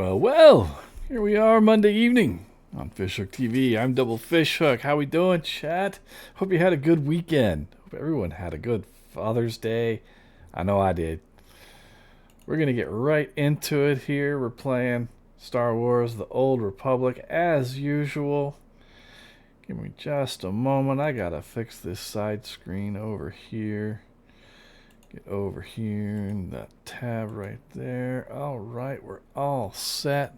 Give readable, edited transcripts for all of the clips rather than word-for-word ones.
Well, here we are Monday evening on Fishhook TV. I'm Double Fishhook. How we doing, chat? Hope you had a good weekend. Hope everyone had a good Father's Day. I know I did. We're going to get right into it here. We're playing Star Wars The Old Republic as usual. Give me just a moment. I got to fix this side screen over here. Get over here and that tab right there. All right, we're all set.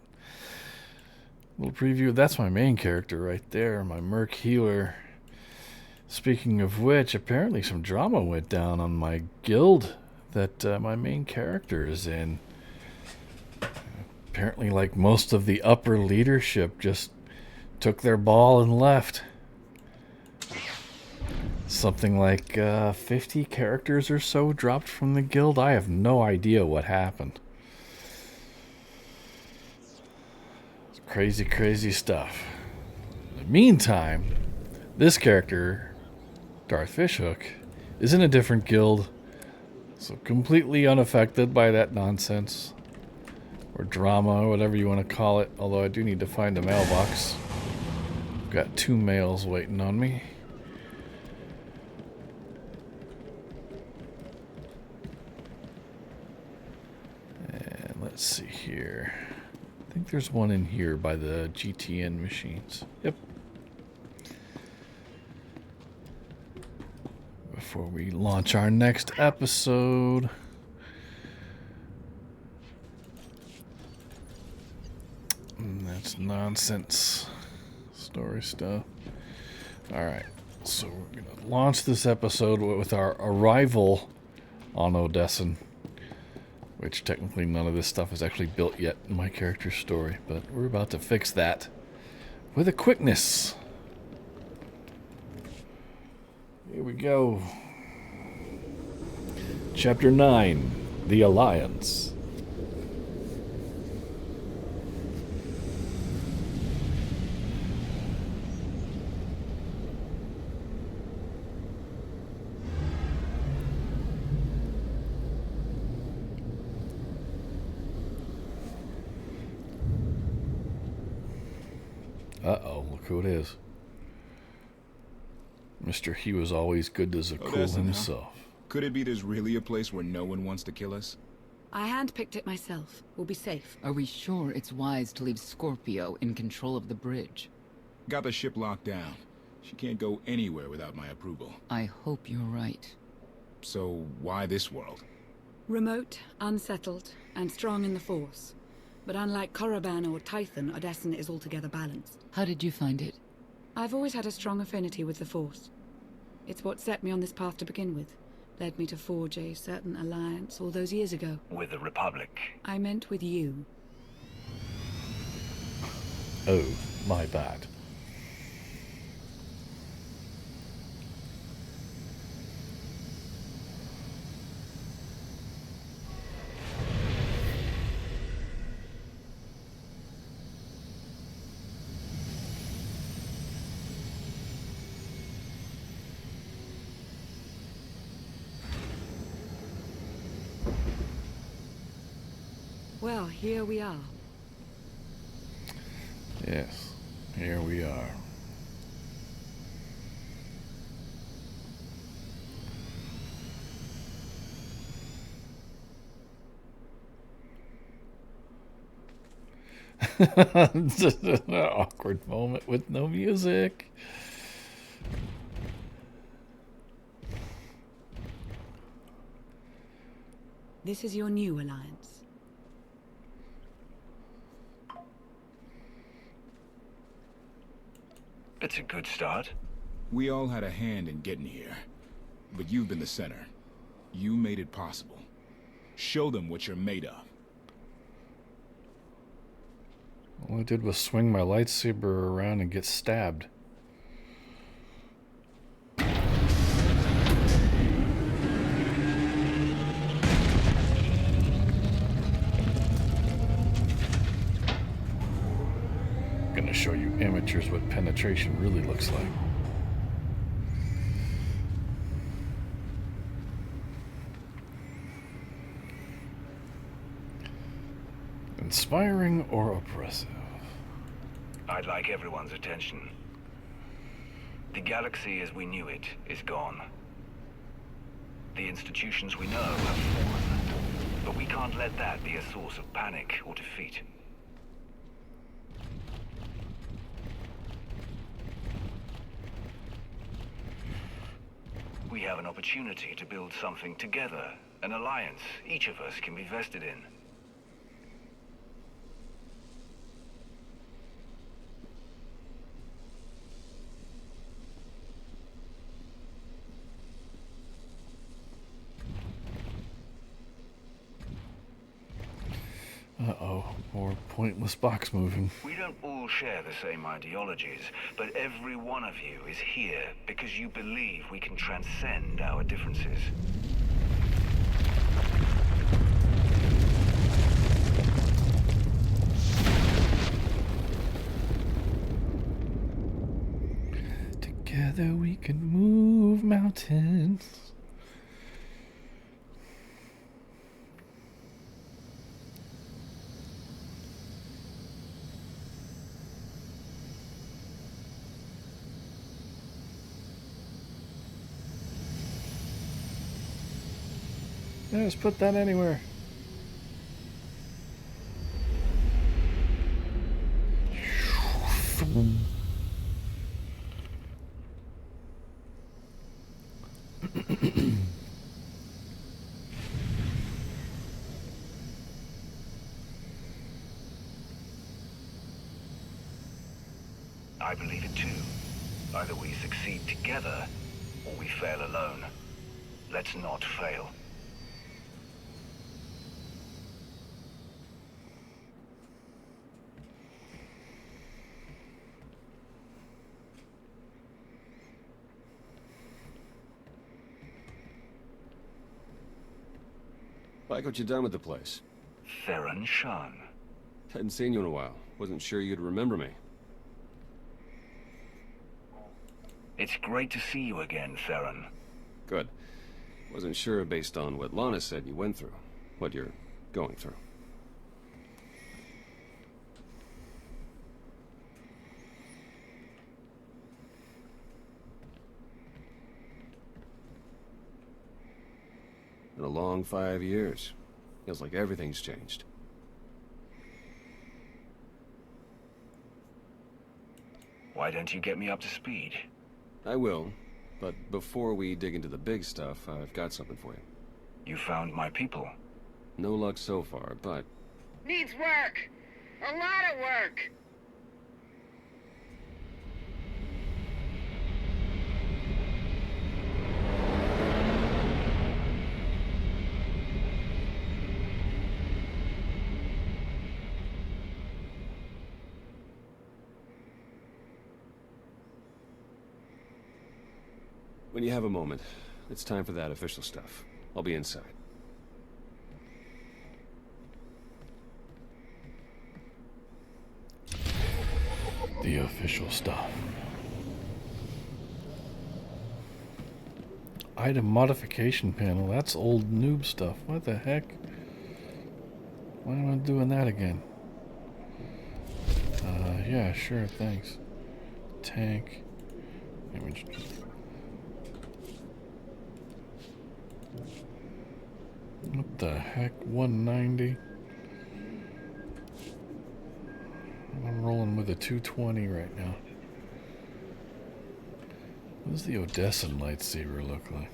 Little preview. That's my main character right there, my Merc Healer. Speaking of which, apparently some drama went down on my guild that my main character is in. Apparently, like most of the upper leadership, just took their ball and left. Something like 50 characters or so dropped from the guild. I have no idea what happened. It's crazy, crazy stuff. In the meantime, this character, Darth Fishhook, is in a different guild, so completely unaffected by that nonsense. Or drama, whatever you want to call it. Although I do need to find a mailbox. I've got 2 mails waiting on me. Let's see here. I think there's one in here by the GTN machines. Yep. Before we launch our next episode. That's nonsense. Story stuff. Alright. So we're going to launch this episode with our arrival on Odessen. Which technically none of this stuff is actually built yet in my character's story, but we're about to fix that with a quickness. Here we go. Chapter 9, The Alliance. Uh-oh, look who it is. Mr. He was always good as a cool himself. Could it be there's really a place where no one wants to kill us? I handpicked it myself. We'll be safe. Are we sure it's wise to leave Scorpio in control of the bridge? Got the ship locked down. She can't go anywhere without my approval. I hope you're right. So why this world? Remote, unsettled, and strong in the Force. But unlike Korriban or Tython, Odessen is altogether balanced. How did you find it? I've always had a strong affinity with the Force. It's what set me on this path to begin with. Led me to forge a certain alliance all those years ago. With the Republic? I meant with you. Oh, my bad. Well, here we are. Yes, here we are. Just an awkward moment with no music. This is your new alliance. It's a good start. We all had a hand in getting here. But you've been the center. You made it possible. Show them what you're made of. All I did was swing my lightsaber around and get stabbed. Gonna show you amateurs what penetration really looks like. Inspiring or oppressive? I'd like everyone's attention. The galaxy as we knew it is gone. The institutions we know have fallen, but we can't let that be a source of panic or defeat. We have an opportunity to build something together, an alliance each of us can be vested in. Uh-oh, more pointless box moving. We don't all share the same ideologies, but every one of you is here because you believe we can transcend our differences. Together we can move mountains. Yeah, just put that anywhere. I believe it too. Either we succeed together, or we fail alone. Let's not fail. Like what you done with the place. Theron Shan. Hadn't seen you in a while. Wasn't sure you'd remember me. It's great to see you again, Theron. Good. Wasn't sure based on what Lana said you went through. What you're going through. Been a long 5 years. Feels like everything's changed. Why don't you get me up to speed? I will, but before we dig into the big stuff, I've got something for you. You found my people. No luck so far, but Needs work. A lot of work. when you have a moment, it's time for that official stuff. I'll be inside. The official stuff. Item modification panel. That's old noob stuff. What the heck? Why am I doing that again? Yeah, sure, thanks. Tank. Image. What the heck? 190. I'm rolling with a 220 right now. What does the Odessan lightsaber look like?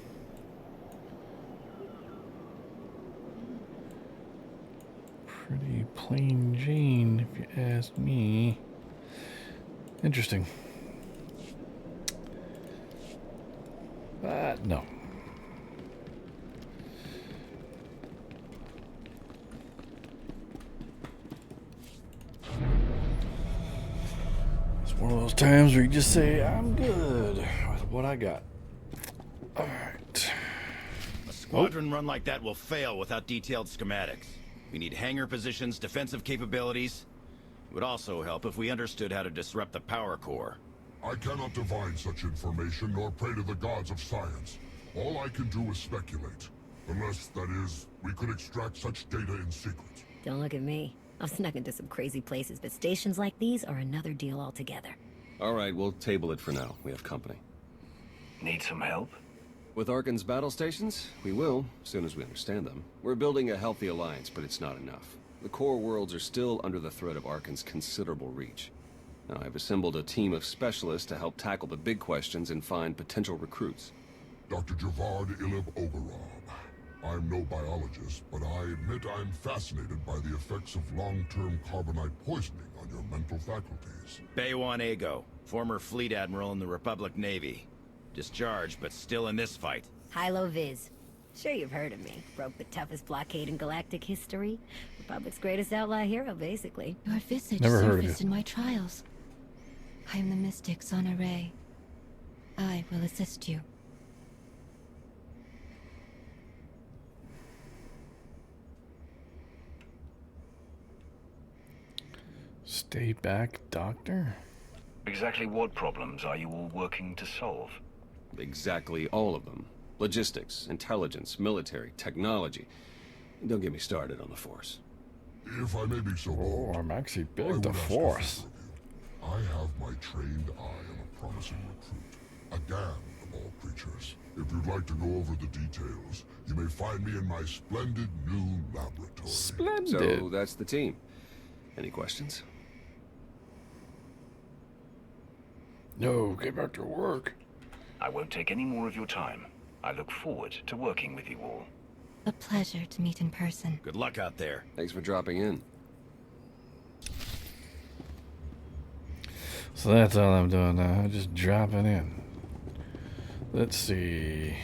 Pretty plain Jane, if you ask me. Interesting. But no. It's one of those times where you just say, I'm good with what I got. Alright. A squadron run like that will fail without detailed schematics. We need hangar positions, defensive capabilities. It would also help if we understood how to disrupt the power core. I cannot divine such information nor pray to the gods of science. All I can do is speculate. Unless, that is, we could extract such data in secret. Don't look at me. I've snuck into some crazy places, but stations like these are another deal altogether. All right, we'll table it for now. We have company. Need some help? With Arkan's battle stations? We will, as soon as we understand them. We're building a healthy alliance, but it's not enough. The core worlds are still under the threat of Arkan's considerable reach. Now, I've assembled a team of specialists to help tackle the big questions and find potential recruits. Dr. Javad Ilib Ogorov. I'm no biologist, but I admit I'm fascinated by the effects of long-term carbonite poisoning on your mental faculties. Baywan Ego, former fleet admiral in the Republic Navy. Discharged, but still in this fight. Hilo Viz. Sure you've heard of me. Broke the toughest blockade in galactic history. Republic's greatest outlaw hero, basically. Your visage Never heard of surfaced you. in my trials. I am the mystic Zona Ray. I will assist you. Stay back, Doctor? Exactly what problems are you all working to solve? Exactly all of them. Logistics, intelligence, military, technology. Don't get me started on the Force. If I may be so Oh, bold, I'm actually I big would the ask a Force. favor of you. I have my trained eye on a promising recruit, a GAN of all creatures. If you'd like to go over the details, you may find me in my splendid new laboratory. Splendid. So that's the team. Any questions? No, get back to work. I won't take any more of your time. I look forward to working with you all. A pleasure to meet in person. Good luck out there. Thanks for dropping in. So that's all I'm doing now. I'm just dropping in. Let's see.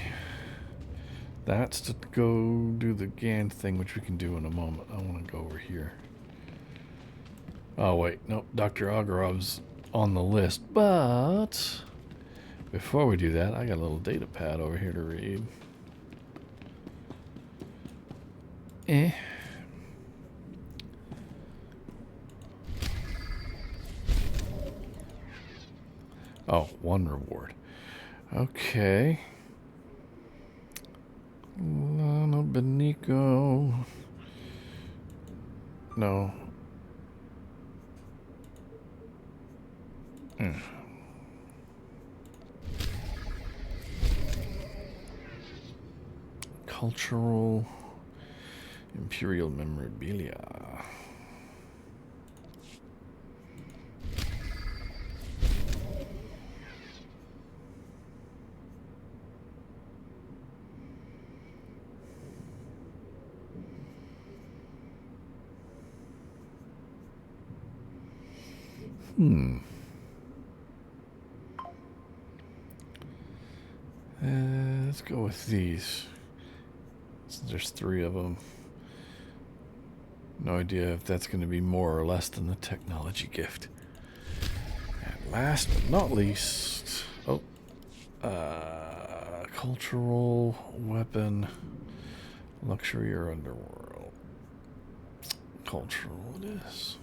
That's to go do the GAN thing, which we can do in a moment. I want to go over here. Oh, wait. Nope. Dr. Ogorov's on the list. But before we do that, I got a little data pad over here to read. Oh, one reward. Okay. Lana Benico. No. Cultural Imperial memorabilia. Let's go with these. There's 3 of them. No idea if that's going to be more or less than the technology gift. And last but not least, cultural weapon, luxury or underworld. Cultural it is.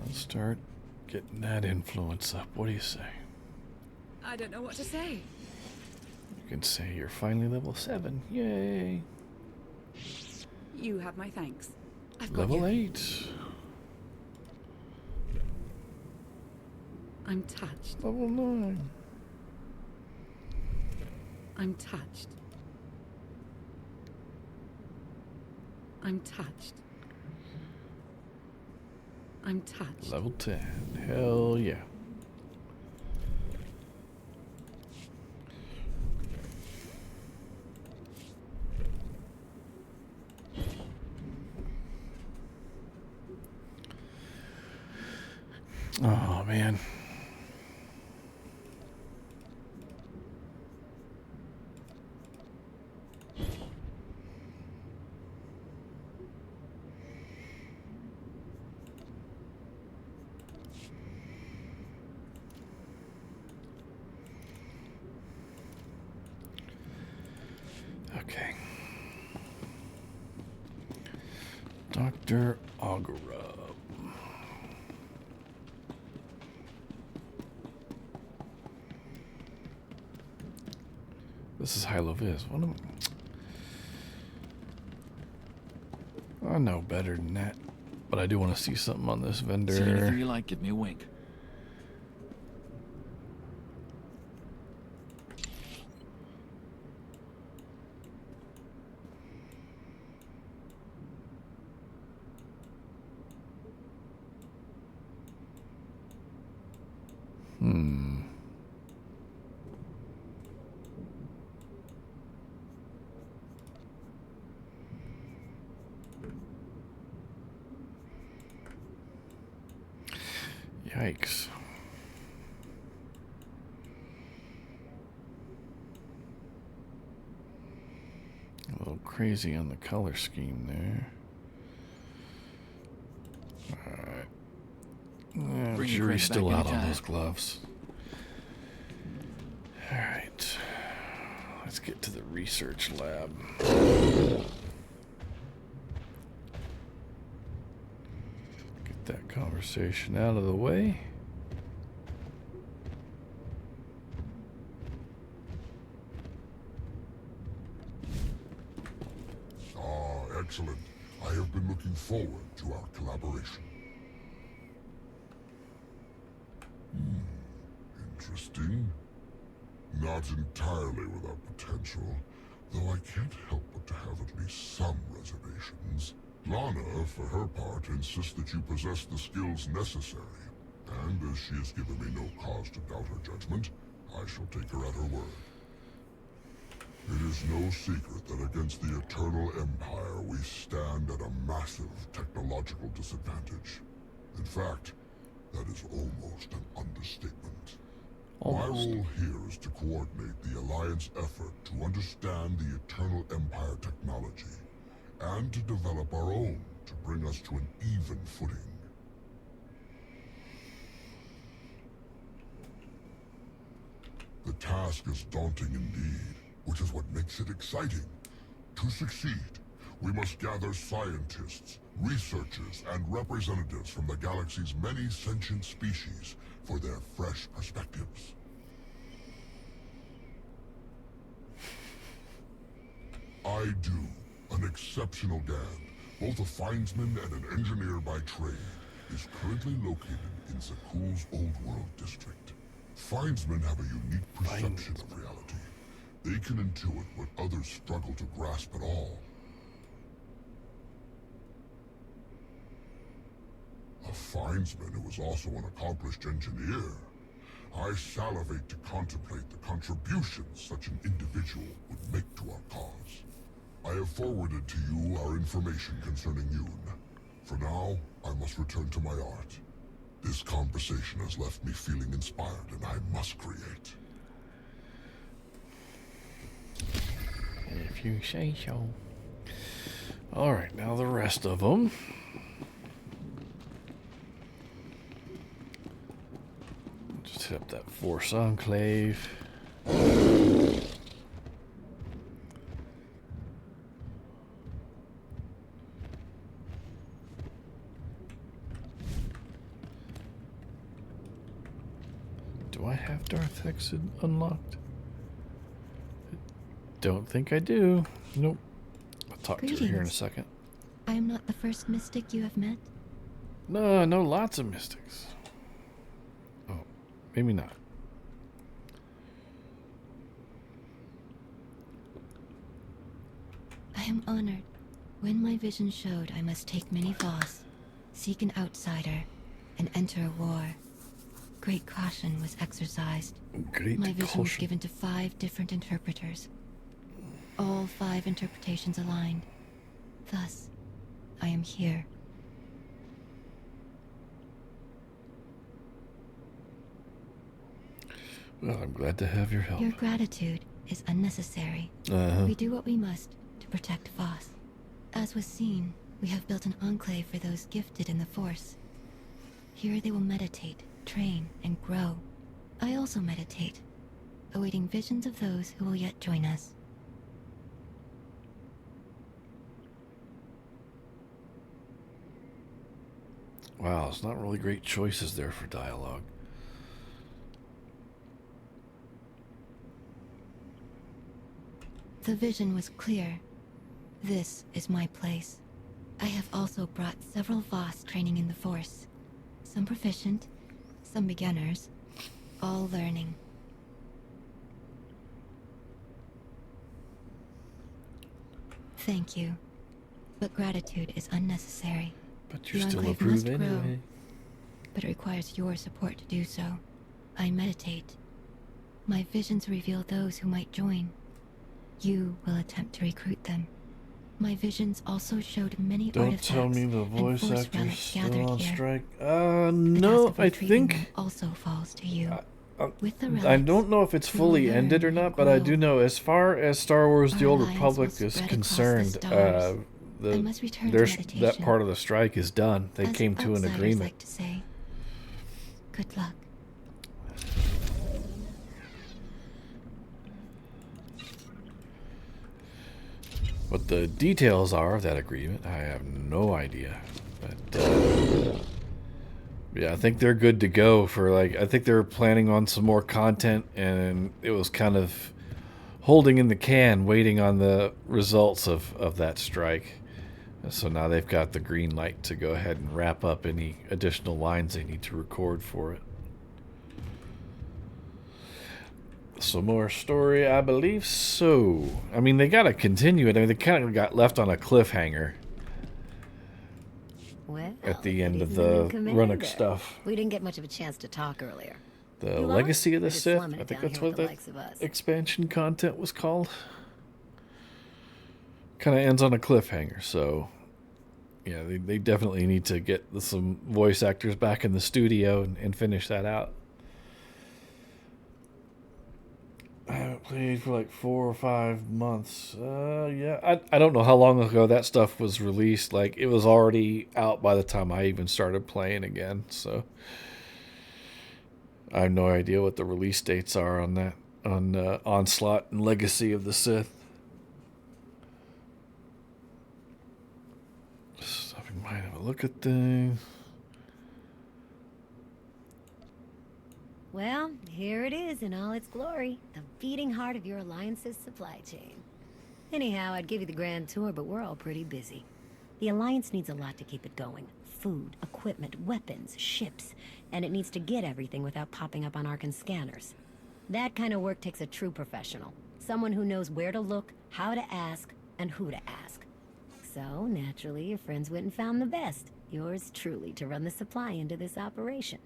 Let's start getting that influence up. What do you say? I don't know what to say. You can say you're finally level 7. Yay! You have my thanks. I've got Level you. 8. I'm touched. Level 9. I'm touched. I'm touched. I'm touched. Level 10. Hell yeah. Oh, man. Okay. Dr. Ogorov. This is Hilo Viz. What am I know better than that. But I do want to see something on this vendor. See anything you like, give me a wink. Yikes. A little crazy on the color scheme there. Alright. Jury's still out on those gloves. Alright. Let's get to the research lab. Get that conversation out of the way. Excellent. I have been looking forward to our collaboration. Interesting. Not entirely without potential, though I can't help but to have at least some reservations. Lana, for her part, insists that you possess the skills necessary, and as she has given me no cause to doubt her judgment, I shall take her at her word. It is no secret that against the Eternal Empire we stand at a massive technological disadvantage. In fact, that is almost an understatement. My role here is to coordinate the Alliance effort to understand the Eternal Empire technology, and to develop our own to bring us to an even footing. The task is daunting indeed, which is what makes it exciting. To succeed, we must gather scientists, researchers, and representatives from the galaxy's many sentient species for their fresh perspectives. I do, an exceptional Gand, both a findsman and an engineer by trade, is currently located in Zakuul's Old World district. Findsmen have a unique perception of reality. They can intuit what others struggle to grasp at all. A findsman who is also an accomplished engineer. I salivate to contemplate the contributions such an individual would make to our cause. I have forwarded to you our information concerning Yoon. For now, I must return to my art. This conversation has left me feeling inspired, and I must create. If you say so. Alright, now the rest of them. Just hit up that Force Enclave. Do I have Darth Hex unlocked? Don't think I do. Nope. I'll talk to her here in a second. I am not the first mystic you have met. No, I know lots of mystics. Oh, maybe not. I am honored. When my vision showed I must take many Voss, seek an outsider, and enter a war, great caution was exercised. My vision was given to 5 different interpreters. All 5 interpretations aligned. Thus, I am here. Well, I'm glad to have your help. Your gratitude is unnecessary. We do what we must to protect Voss. As was seen, we have built an enclave for those gifted in the Force. Here they will meditate, train, and grow. I also meditate, awaiting visions of those who will yet join us. Wow, it's not really great choices there for dialogue. The vision was clear. This is my place. I have also brought several Voss training in the Force. Some proficient, some beginners, all learning. Thank you, but gratitude is unnecessary. But you The still Enclave approve must grow, anyway. but it requires your support to do so. I meditate. My visions reveal those who might join. You will attempt to recruit them. My visions also showed many Don't artifacts tell me the and voice Force actor's relics still gathered on here. strike. The No, task of I retrieving think... them also falls to you. With the I relics, don't know if it's we will fully ended or learn not, and but I grow. do know as far as Star Wars The Our Old alliance Republic will is spread across the concerned, stars. I must return to that meditation. part of the strike is done. They As came to an outsiders agreement. like to say, good luck. What the details are of that agreement, I have no idea. But yeah, I think they're good to go for I think they're planning on some more content, and it was kind of holding in the can, waiting on the results of that strike. So now they've got the green light to go ahead and wrap up any additional lines they need to record for it. Some more story, I believe so. I mean, they got to continue it. I mean, they kind of got left on a cliffhanger at the end of the Runnock stuff. We didn't get much of a chance to talk earlier. The You Legacy of the lost? We're just Sith. slumming I it think down that's here what with the the likes of us. expansion content was called. Kind of ends on a cliffhanger, so yeah, they definitely need to get some voice actors back in the studio and finish that out. I haven't played for like 4 or 5 months. Yeah, I don't know how long ago that stuff was released. Like, it was already out by the time I even started playing again. So I have no idea what the release dates are on that, on Onslaught and Legacy of the Sith. Stopping by to have a look at things. Well, here it is in all its glory. The beating heart of your Alliance's supply chain. Anyhow, I'd give you the grand tour, but we're all pretty busy. The Alliance needs a lot to keep it going. Food, equipment, weapons, ships. And it needs to get everything without popping up on Arkan scanners. That kind of work takes a true professional. Someone who knows where to look, how to ask, and who to ask. So, naturally, your friends went and found the best. Yours truly to run the supply into this operation.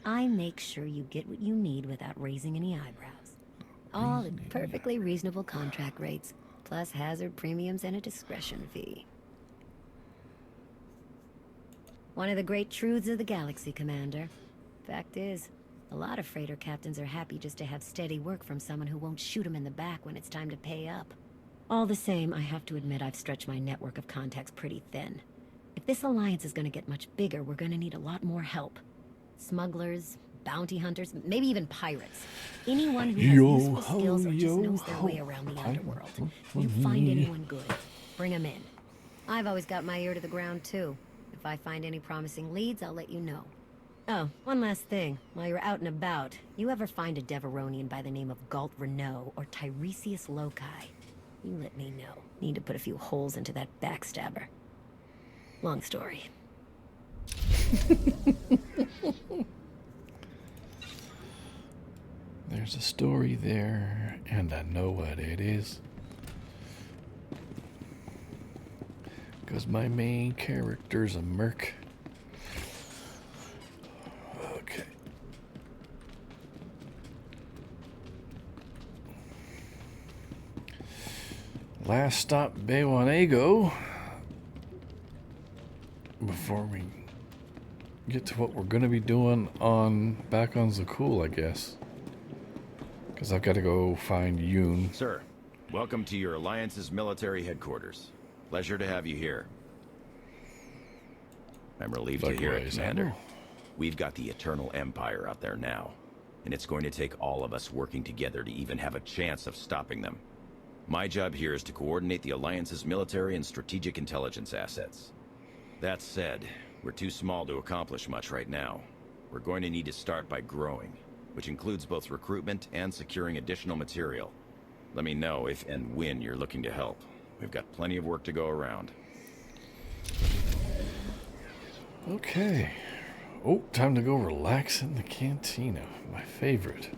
I make sure you get what you need without raising any eyebrows. All at perfectly reasonable contract rates, plus hazard premiums and a discretion fee. One of the great truths of the galaxy, Commander. Fact is, a lot of freighter captains are happy just to have steady work from someone who won't shoot them in the back when it's time to pay up. All the same, I have to admit I've stretched my network of contacts pretty thin. If this alliance is going to get much bigger, we're going to need a lot more help. Smugglers, bounty hunters, maybe even pirates. Anyone who has useful skills or just knows their way around the underworld. You find anyone good, bring them in. I've always got my ear to the ground, too. If I find any promising leads, I'll let you know. Oh, one last thing. While you're out and about, you ever find a Deveronian by the name of Galt Renault or Tiresias Loci? You let me know. Need to put a few holes into that backstabber. Long story. There's a story there, and I know what it is. Because my main character's a merc. Okay. Last stop, Baywanego. Before we get to what we're going to be doing back on Zakul, I guess. Because I've got to go find Yoon. Sir, welcome to your Alliance's military headquarters. Pleasure to have you here. I'm relieved to hear it, Commander. We've got the Eternal Empire out there now, and it's going to take all of us working together to even have a chance of stopping them. My job here is to coordinate the Alliance's military and strategic intelligence assets. That said, we're too small to accomplish much right now. We're going to need to start by growing, which includes both recruitment and securing additional material. Let me know if and when you're looking to help. We've got plenty of work to go around. Okay. Oh, time to go relax in the cantina. My favorite.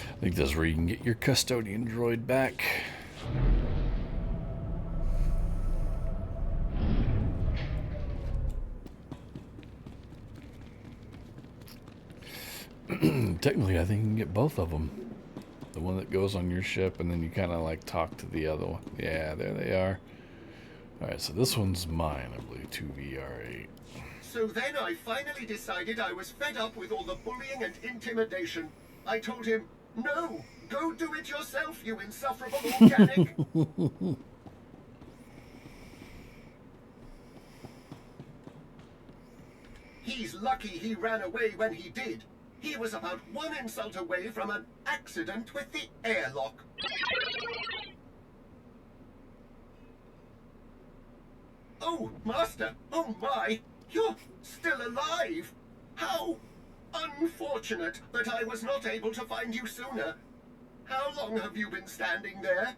I think that's where you can get your custodian droid back. Technically, I think you can get both of them. The one that goes on your ship, and then you kind of like talk to the other one. Yeah, there they are. Alright, so this one's mine, I believe, 2VR8. So then I finally decided I was fed up with all the bullying and intimidation. I told him, no, go do it yourself, you insufferable organic. He's lucky he ran away when he did. He was about one insult away from an accident with the airlock. Oh, Master! Oh my! You're still alive! How unfortunate that I was not able to find you sooner. How long have you been standing there?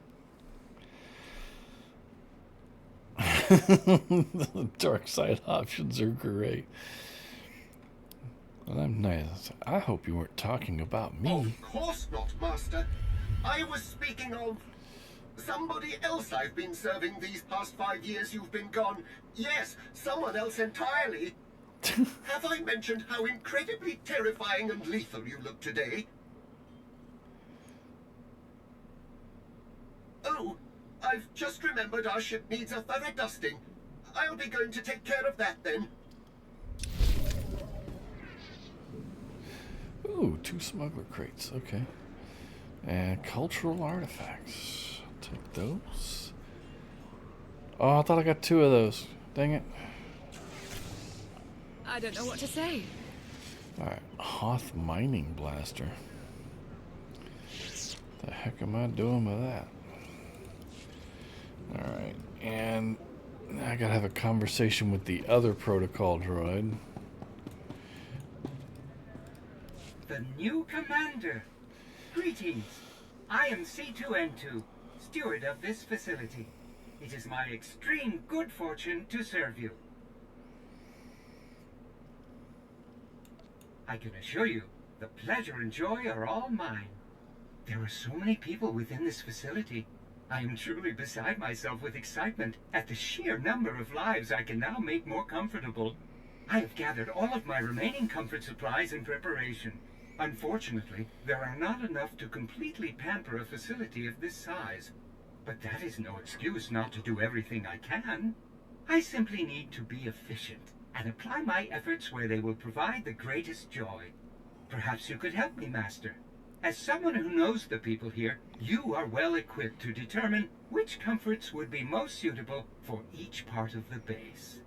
The dark side options are great. Well, I'm nice. I hope you weren't talking about me. Of course not, Master. I was speaking of somebody else I've been serving these past 5 years you've been gone. Yes, someone else entirely. Have I mentioned how incredibly terrifying and lethal you look today? Oh, I've just remembered our ship needs a thorough dusting. I'll be going to take care of that then. Ooh, 2 smuggler crates. Okay. And cultural artifacts. I'll take those. Oh, I thought I got 2 of those. Dang it. I don't know what to say. Alright, Hoth mining blaster. The heck am I doing with that? Alright, and I gotta have a conversation with the other protocol droid. The new commander. Greetings. I am C2N2, steward of this facility. It is my extreme good fortune to serve you. I can assure you, the pleasure and joy are all mine. There are so many people within this facility. I am truly beside myself with excitement at the sheer number of lives I can now make more comfortable. I have gathered all of my remaining comfort supplies in preparation. Unfortunately, there are not enough to completely pamper a facility of this size. But that is no excuse not to do everything I can. I simply need to be efficient and apply my efforts where they will provide the greatest joy. Perhaps you could help me, Master. As someone who knows the people here, you are well equipped to determine which comforts would be most suitable for each part of the base.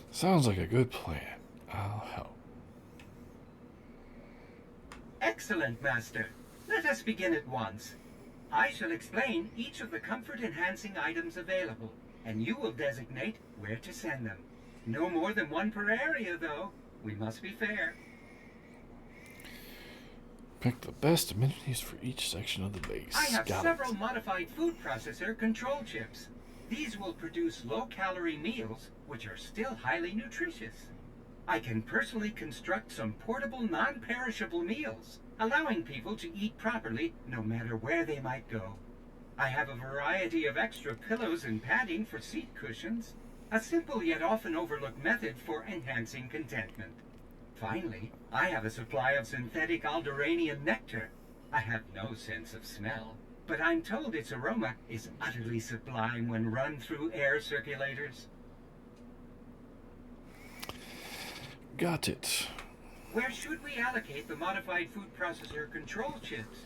Sounds like a good plan. I'll help. Excellent, Master. Let us begin at once. I shall explain each of the comfort-enhancing items available, and you will designate where to send them. No more than 1 per area, though. We must be fair. Pick the best amenities for each section of the base. I have several modified food processor control chips. These will produce low-calorie meals, which are still highly nutritious. I can personally construct some portable, non-perishable meals, allowing people to eat properly no matter where they might go. I have a variety of extra pillows and padding for seat cushions, a simple yet often overlooked method for enhancing contentment. Finally, I have a supply of synthetic Alderaanian nectar. I have no sense of smell, but I'm told its aroma is utterly sublime when run through air circulators. Got it. Where should we allocate the modified food processor control chips?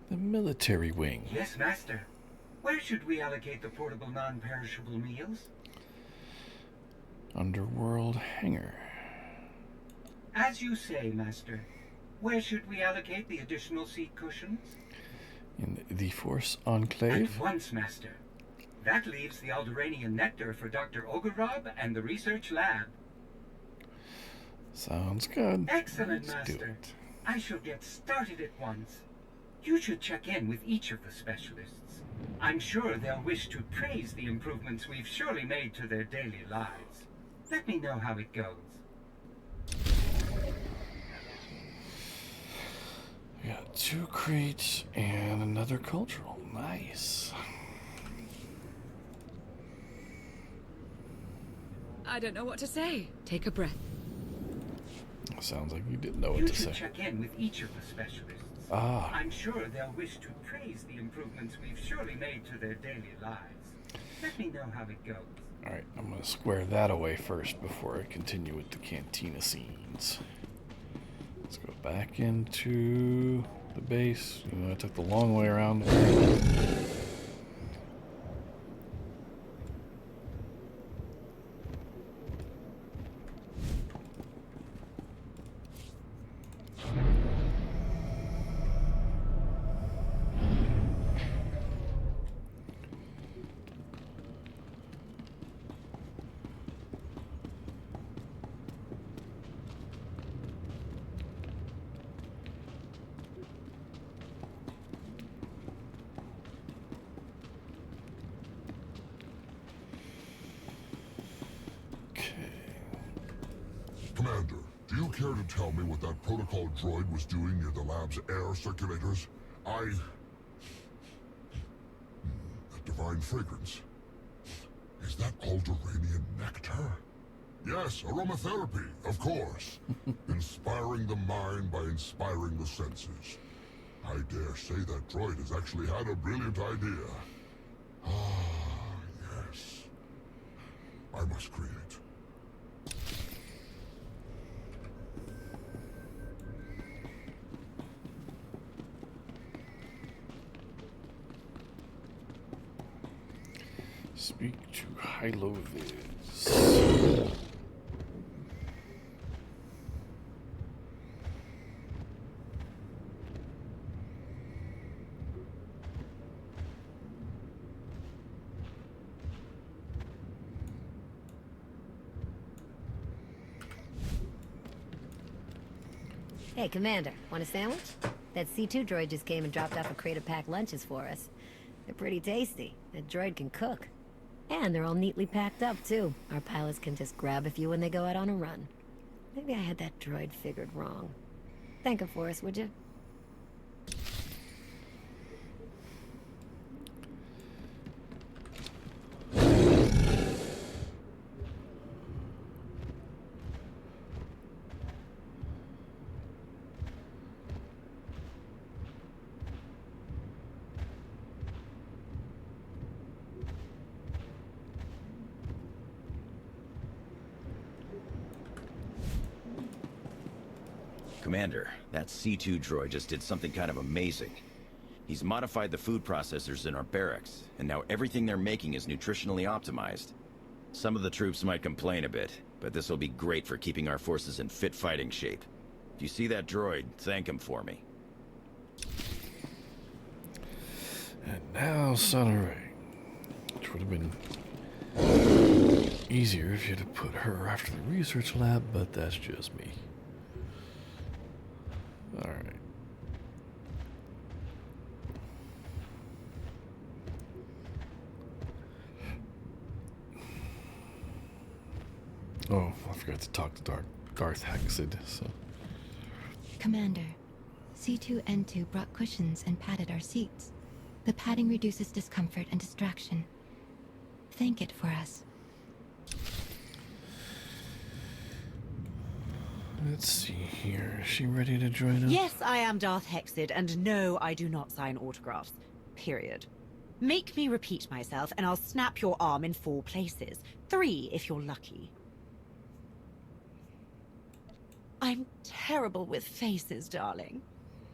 The military wing. Yes, Master. Where should we allocate the portable non-perishable meals? Underworld hangar. As you say, Master. Where should we allocate the additional seat cushions? In the Force Enclave? At once, Master. That leaves the Alderaanian nectar for Dr. Ogorob and the research lab. Sounds good. Excellent, Let's do Master. it. I shall get started at once. You should check in with each of the specialists. I'm sure they'll wish to praise the improvements we've surely made to their daily lives. Let me know how it goes. We got 2 crates and another cultural. Nice. I don't know what to say. Take a breath. Sounds like you didn't know what You to should say. check in with each of the specialists. Ah. I'm sure they'll wish to praise the improvements we've surely made to their daily lives. Let me know how it goes. Alright, I'm going to square that away first before I continue with the cantina scenes. Let's go back into the base. You know, I took the long way around. Commander, do you care to tell me what that protocol droid was doing near the lab's air circulators? That divine fragrance. Is that Alderaanian nectar? Yes, aromatherapy, of course. Inspiring the mind by inspiring the senses. I dare say that droid has actually had a brilliant idea. Ah, yes. I must create. Speak to Hyloviz. Hey, Commander, want a sandwich? That C2 droid just came and dropped off a crate of packed lunches for us. They're pretty tasty. That droid can cook. And they're all neatly packed up, too. Our pilots can just grab a few when they go out on a run. Maybe I had that droid figured wrong. Thank him for us, would you? Commander, that C2 droid just did something kind of amazing. He's modified the food processors in our barracks, and now everything they're making is nutritionally optimized. Some of the troops might complain a bit, but this will be great for keeping our forces in fit fighting shape. If you see that droid, thank him for me. And now Sonore, which would have been easier if you'd have put her after the research lab, but that's just me. Alright. Oh, I forgot to talk to Darth Hexid, so... Commander, C2N2 brought cushions and padded our seats. The padding reduces discomfort and distraction. Thank it for us. Let's see here. Is she ready to join us? Yes, I am Darth Hexid, and no, I do not sign autographs. Period. Make me repeat myself, and I'll snap your arm in 4 places. 3, if you're lucky. I'm terrible with faces, darling.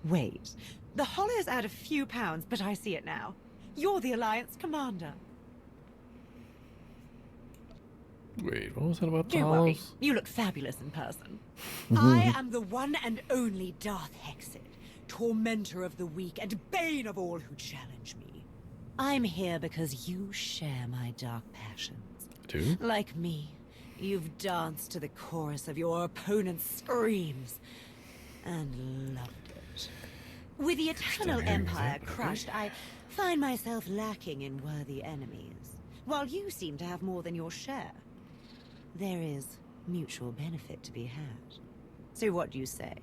Wait. The hollow's add a few pounds, but I see it now. You're the Alliance commander. Wait, what was that about the Don't worry, hollows? you look fabulous in person. I am the one and only Darth Hexid, tormentor of the weak, and bane of all who challenge me. I'm here because you share my dark passions. Do? Like me, you've danced to the chorus of your opponent's screams, and loved it. With the Eternal Empire crushed, I find myself lacking in worthy enemies, while you seem to have more than your share. There is mutual benefit to be had. So what do you say?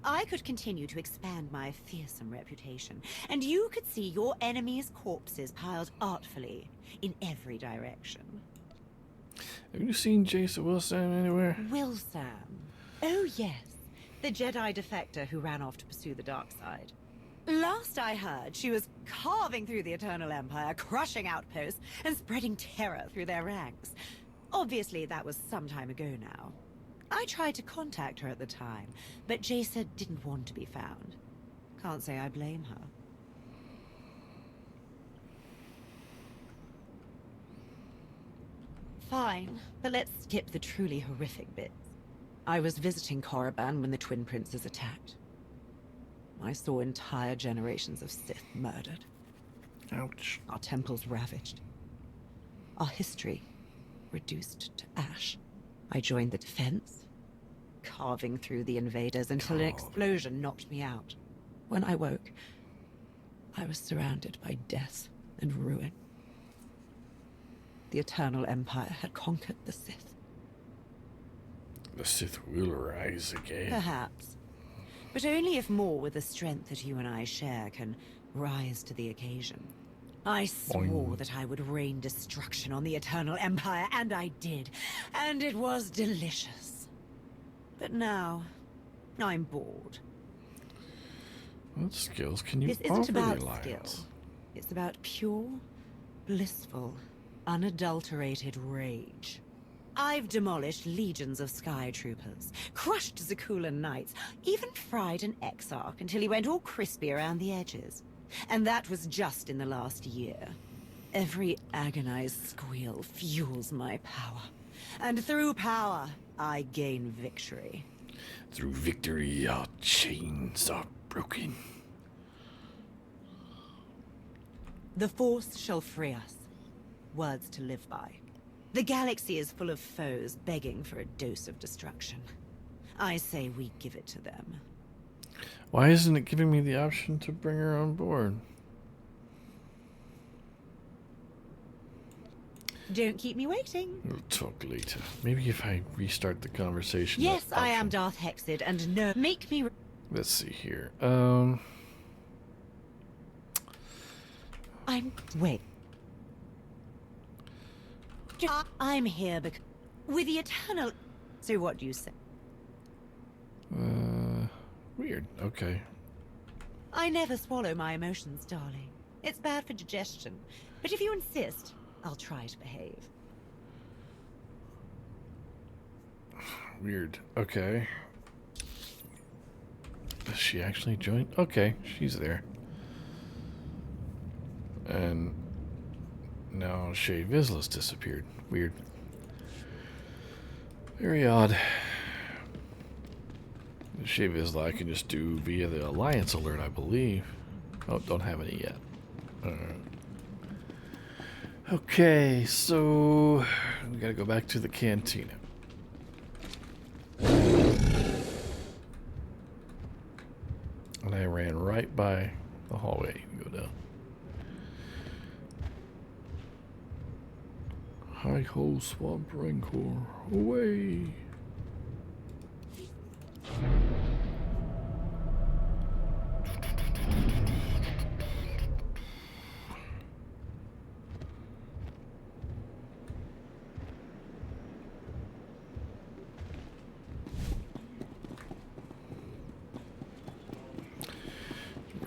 I could continue to expand my fearsome reputation, and you could see your enemies' corpses piled artfully in every direction. Have you seen Jason Wilson anywhere? Wilson? Oh yes, the Jedi defector who ran off to pursue the dark side. Last I heard, she was carving through the Eternal Empire, crushing outposts, and spreading terror through their ranks. Obviously, that was some time ago now. I tried to contact her at the time, but Jason didn't want to be found. Can't say I blame her. Fine, but let's skip the truly horrific bits. I was visiting Korriban when the Twin Princes attacked. I saw entire generations of Sith murdered. Ouch. Our temples ravaged. Our history reduced to ash. I joined the defense, carving through the invaders until an explosion knocked me out. When I woke, I was surrounded by death and ruin. The Eternal Empire had conquered the Sith. The Sith will rise again. Perhaps. But only if more with the strength that you and I share can rise to the occasion. I swore that I would rain destruction on the Eternal Empire, and I did. And it was delicious. But now, I'm bored. What skills can you This offer isn't about the Alliance? skill. It's about pure, blissful, unadulterated rage. I've demolished legions of Sky Troopers, crushed Zakulan Knights, even fried an Exarch until he went all crispy around the edges. And that was just in the last year. Every agonized squeal fuels my power. And through power, I gain victory. Through victory, our chains are broken. The Force shall free us. Words to live by. The galaxy is full of foes begging for a dose of destruction. I say we give it to them. Why isn't it giving me the option to bring her on board? Don't keep me waiting. We'll talk later. Maybe if I restart the conversation. Yes, I am Darth Hexid, and no, make me. Let's see here. Wait. I'm here because with the Eternal. So what do you say? Weird. Okay. I never swallow my emotions, darling. It's bad for digestion. But if you insist, I'll try to behave. Weird. Okay. Does she actually join? Okay, she's there. And now Shae Vizsla's disappeared. Weird. Very odd. Shae Vizsla I can just do via the Alliance alert, I believe. Oh, don't have any yet. Okay, so we gotta go back to the cantina. And I ran right by the hallway to go down. Hi-ho, Swamp Rancor, away!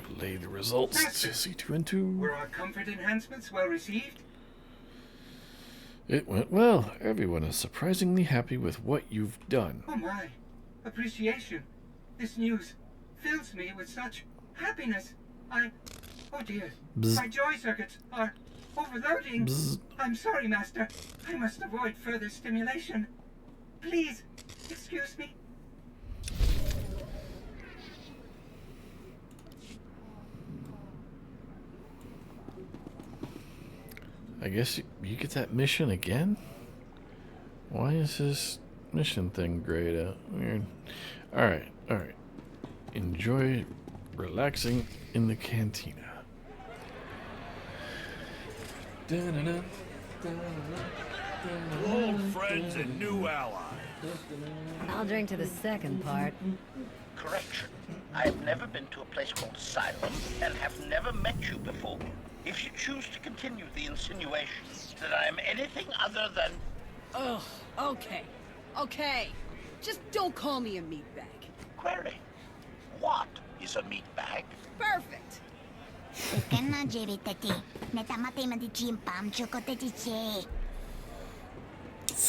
Relay the results to C2 and 2. Were our comfort enhancements well received? It went well. Everyone is surprisingly happy with what you've done. Oh my, appreciation. This news fills me with such happiness. Oh dear, Bzz. my joy circuits are overloading. Bzz. I'm sorry, Master. I must avoid further stimulation. Please, excuse me. I guess you get that mission again? Why is this mission thing grayed out? Weird. Alright, alright. Enjoy relaxing in the cantina. Old friends and new allies. I'll drink to the second part. Correction. I have never been to a place called Asylum and have never met you before. If you choose to continue the insinuation that I am anything other than... Ugh, okay. Okay. Just don't call me a meatbag. Query. What is a meatbag? Perfect.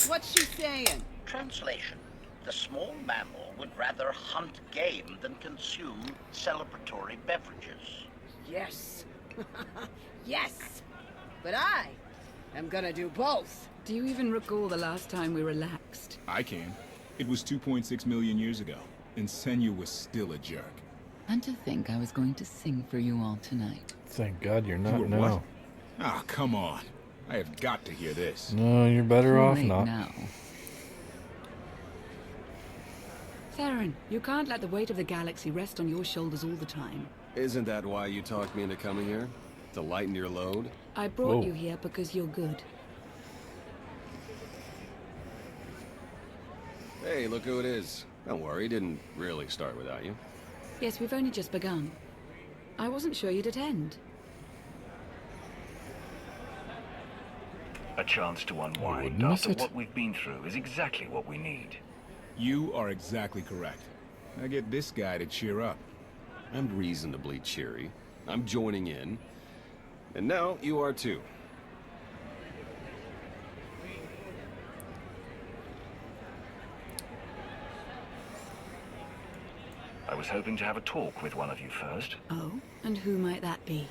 What's she saying? Translation. The small mammal would rather hunt game than consume celebratory beverages. Yes. Yes. But I am gonna do both. Do you even recall the last time we relaxed? I can. It was 2.6 million years ago, and Senya was still a jerk. And to think I was going to sing for you all tonight. Thank God you're not You were now. what? Ah, come on. I have got to hear this. No, you're better Too off late not. now. Theron, you can't let the weight of the galaxy rest on your shoulders all the time. Isn't that why you talked me into coming here? To lighten your load? I brought you here because you're good. Hey, look who it is. Don't worry, it didn't really start without you. Yes, we've only just begun. I wasn't sure you'd attend. A chance to unwind wouldn't miss after it. what we've been through is exactly what we need. You are exactly correct. Now get this guy to cheer up. I'm reasonably cheery. I'm joining in. And now you are too. I was hoping to have a talk with one of you first. Oh, and who might that be?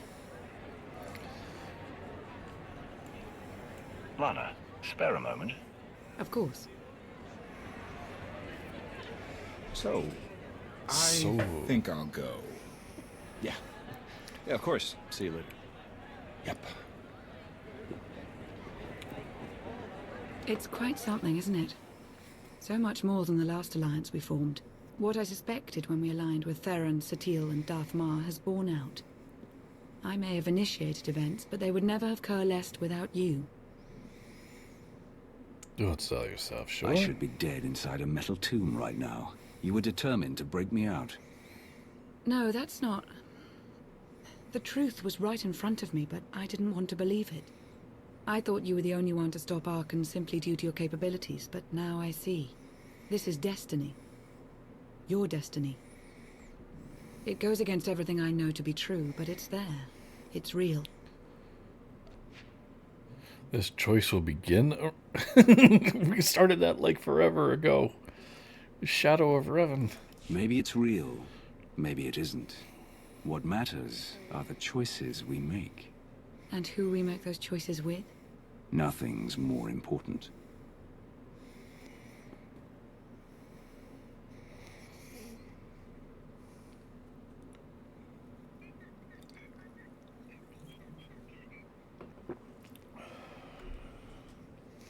Lana, spare a moment. Of course. So, I think I'll go. Yeah. Yeah, of course. See you later. Yep. It's quite something, isn't it? So much more than the last alliance we formed. What I suspected when we aligned with Theron, Satil, and Darth Mar has borne out. I may have initiated events, but they would never have coalesced without you. Don't sell yourself, sure. I should be dead inside a metal tomb right now. You were determined to break me out. No, that's not... The truth was right in front of me, but I didn't want to believe it. I thought you were the only one to stop Arkan simply due to your capabilities, but now I see. This is destiny. Your destiny. It goes against everything I know to be true, but it's there. It's real. This choice will begin. We started that like forever ago. Shadow of Revan. Maybe it's real. Maybe it isn't. What matters are the choices we make. And who we make those choices with? Nothing's more important.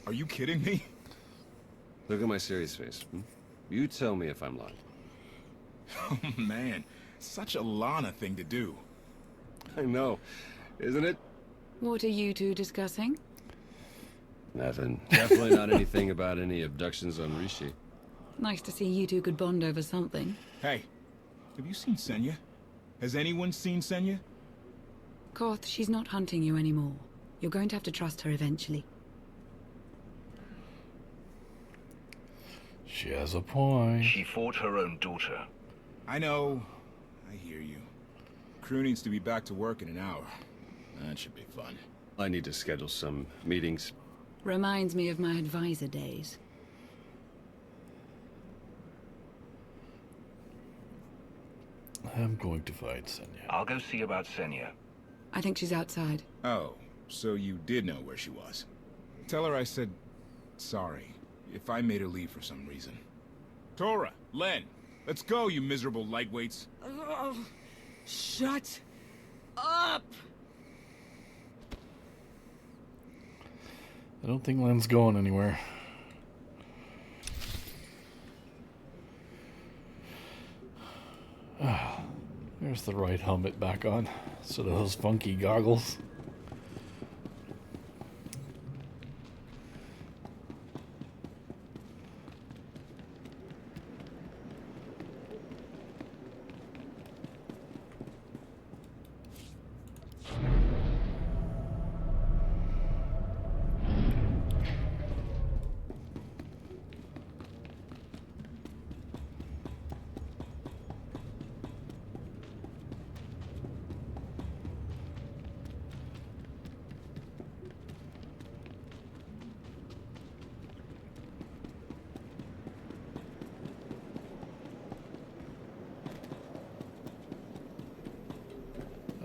Are you kidding me? Look at my serious face. You tell me if I'm lying. Oh man, such a Lana thing to do. I know, isn't it? What are you two discussing? Nothing. Definitely not anything about any abductions on Rishi. Nice to see you two could bond over something. Hey, have you seen Senya? Has anyone seen Senya? Koth, she's not hunting you anymore. You're going to have to trust her eventually. She has a point. She fought her own daughter. I know. I hear you. Crew needs to be back to work in an hour. That should be fun. I need to schedule some meetings. Reminds me of my advisor days. I'm going to find Senya. I'll go see about Senya. I think she's outside. Oh, so you did know where she was. Tell her I said sorry if I made her leave for some reason. Tora, Len, let's go, you miserable lightweights. Oh, shut up! I don't think Len's going anywhere. Ah, there's the right helmet back on. So those funky goggles.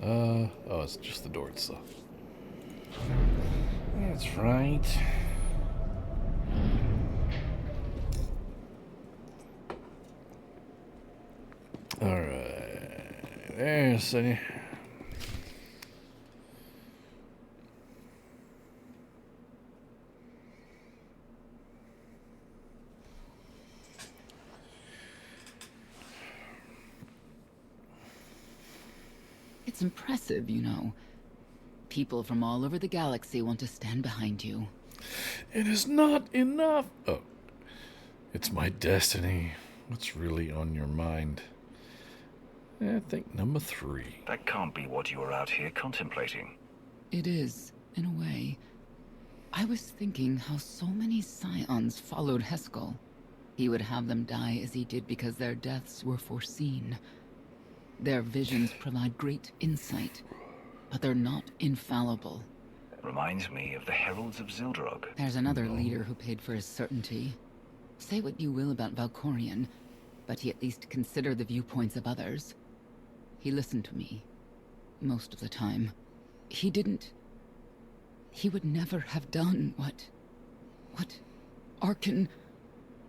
Oh, it's just the door itself. That's right. Alright. There's Sunny. It's impressive, you know. People from all over the galaxy want to stand behind you. It is not enough. Oh. It's my destiny. What's really on your mind? I think number 3. That can't be what you were out here contemplating. It is, in a way. I was thinking how so many Scions followed Heskel. He would have them die as he did because their deaths were foreseen. Their visions provide great insight, but they're not infallible. Reminds me of the Heralds of Zildrog. There's another leader who paid for his certainty. Say what you will about Valkorion, but he at least considered the viewpoints of others. He listened to me. Most of the time. He would never have done what Arkin...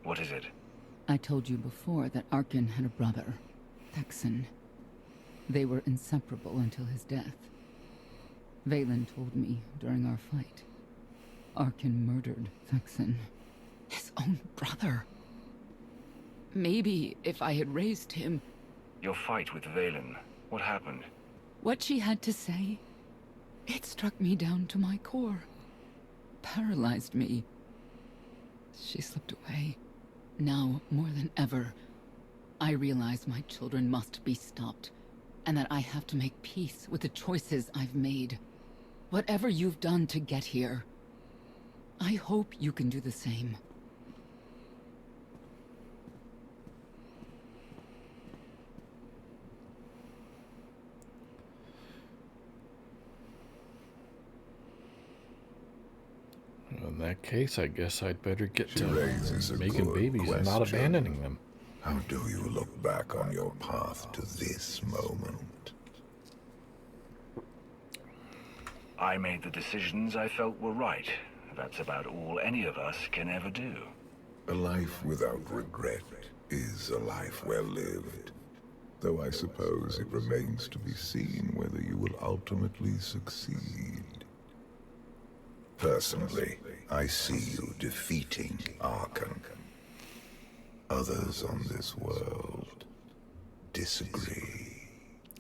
What is it? I told you before that Arkin had a brother, Thexan. They were inseparable until his death. Valen told me during our fight. Arkin murdered Thexan. His own brother. Maybe if I had raised him... Your fight with Valen. What happened? What she had to say, it struck me down to my core. Paralyzed me. She slipped away. Now, more than ever, I realize my children must be stopped, and that I have to make peace with the choices I've made. Whatever you've done to get here, I hope you can do the same. In that case, I guess I'd better get to making babies and not abandoning them. How do you look back on your path to this moment? I made the decisions I felt were right. That's about all any of us can ever do. A life without regret is a life well lived. Though I suppose it remains to be seen whether you will ultimately succeed. Personally, I see you defeating Arkan. Others on this world disagree.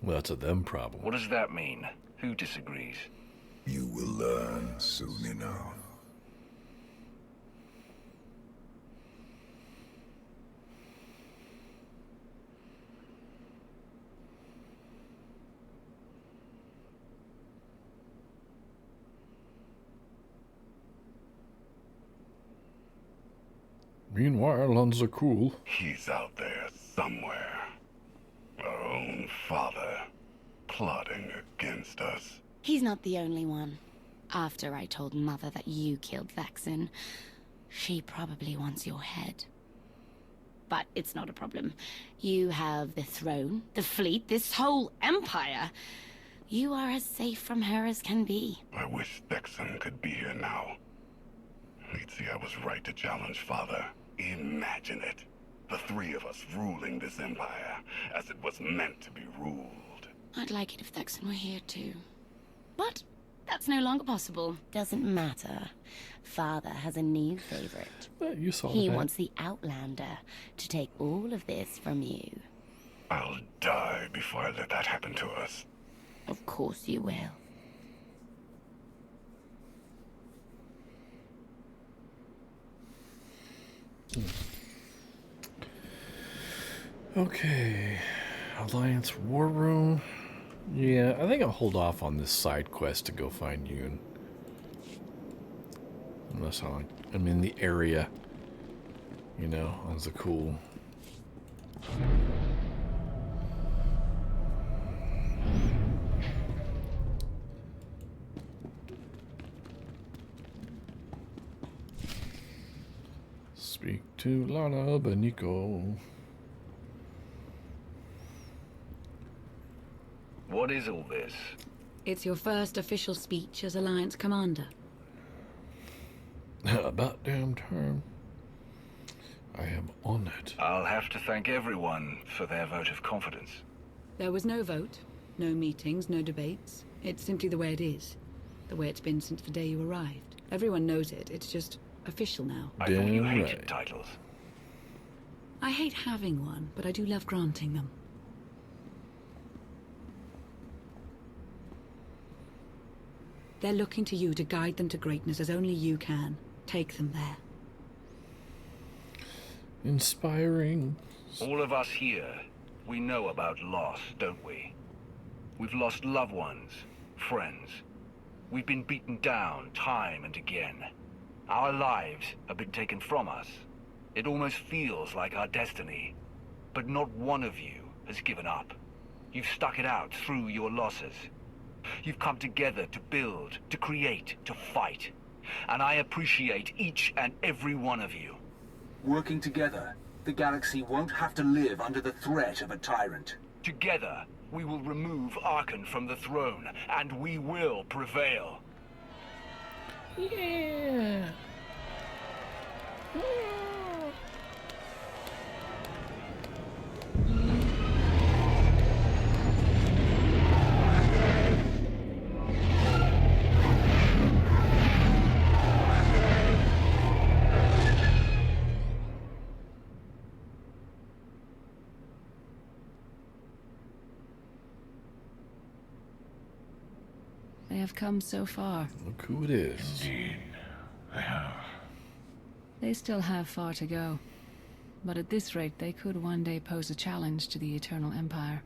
Well, that's a them problem. What does that mean? Who disagrees? You will learn soon enough. Meanwhile, on the cool. He's out there somewhere. Our own father, plotting against us. He's not the only one. After I told Mother that you killed Thexan, she probably wants your head. But it's not a problem. You have the throne, the fleet, this whole empire. You are as safe from her as can be. I wish Thexan could be here now. He'd see I was right to challenge Father. Imagine it. The three of us ruling this empire as it was meant to be ruled. I'd like it if Thexan were here too. But That's no longer possible. Doesn't matter. Father has a new favorite. You saw He that. wants the Outlander to take all of this from you. I'll die before I let that happen to us. Of course you will. Okay. Alliance War Room. Yeah, I think I'll hold off on this side quest to go find Yoon. Unless I'm in the area. You know, that's a cool... Speak to Lana Benico. What is all this? It's your first official speech as Alliance Commander. About damn time. I am honored. I'll have to thank everyone for their vote of confidence. There was no vote, no meetings, no debates. It's simply the way it is. The way it's been since the day you arrived. Everyone knows it. It's just official now. I thought you hated titles. I hate having one, but I do love granting them. They're looking to you to guide them to greatness as only you can. Take them there. Inspiring. All of us here, we know about loss, don't we? We've lost loved ones, friends. We've been beaten down time and again. Our lives have been taken from us. It almost feels like our destiny. But not one of you has given up. You've stuck it out through your losses. You've come together to build, to create, to fight. And I appreciate each and every one of you. Working together, the galaxy won't have to live under the threat of a tyrant. Together, we will remove Arkan from the throne, and we will prevail. Yeah. They have come so far. Look who it is. Indeed, they have. They still have far to go. But at this rate, they could one day pose a challenge to the Eternal Empire.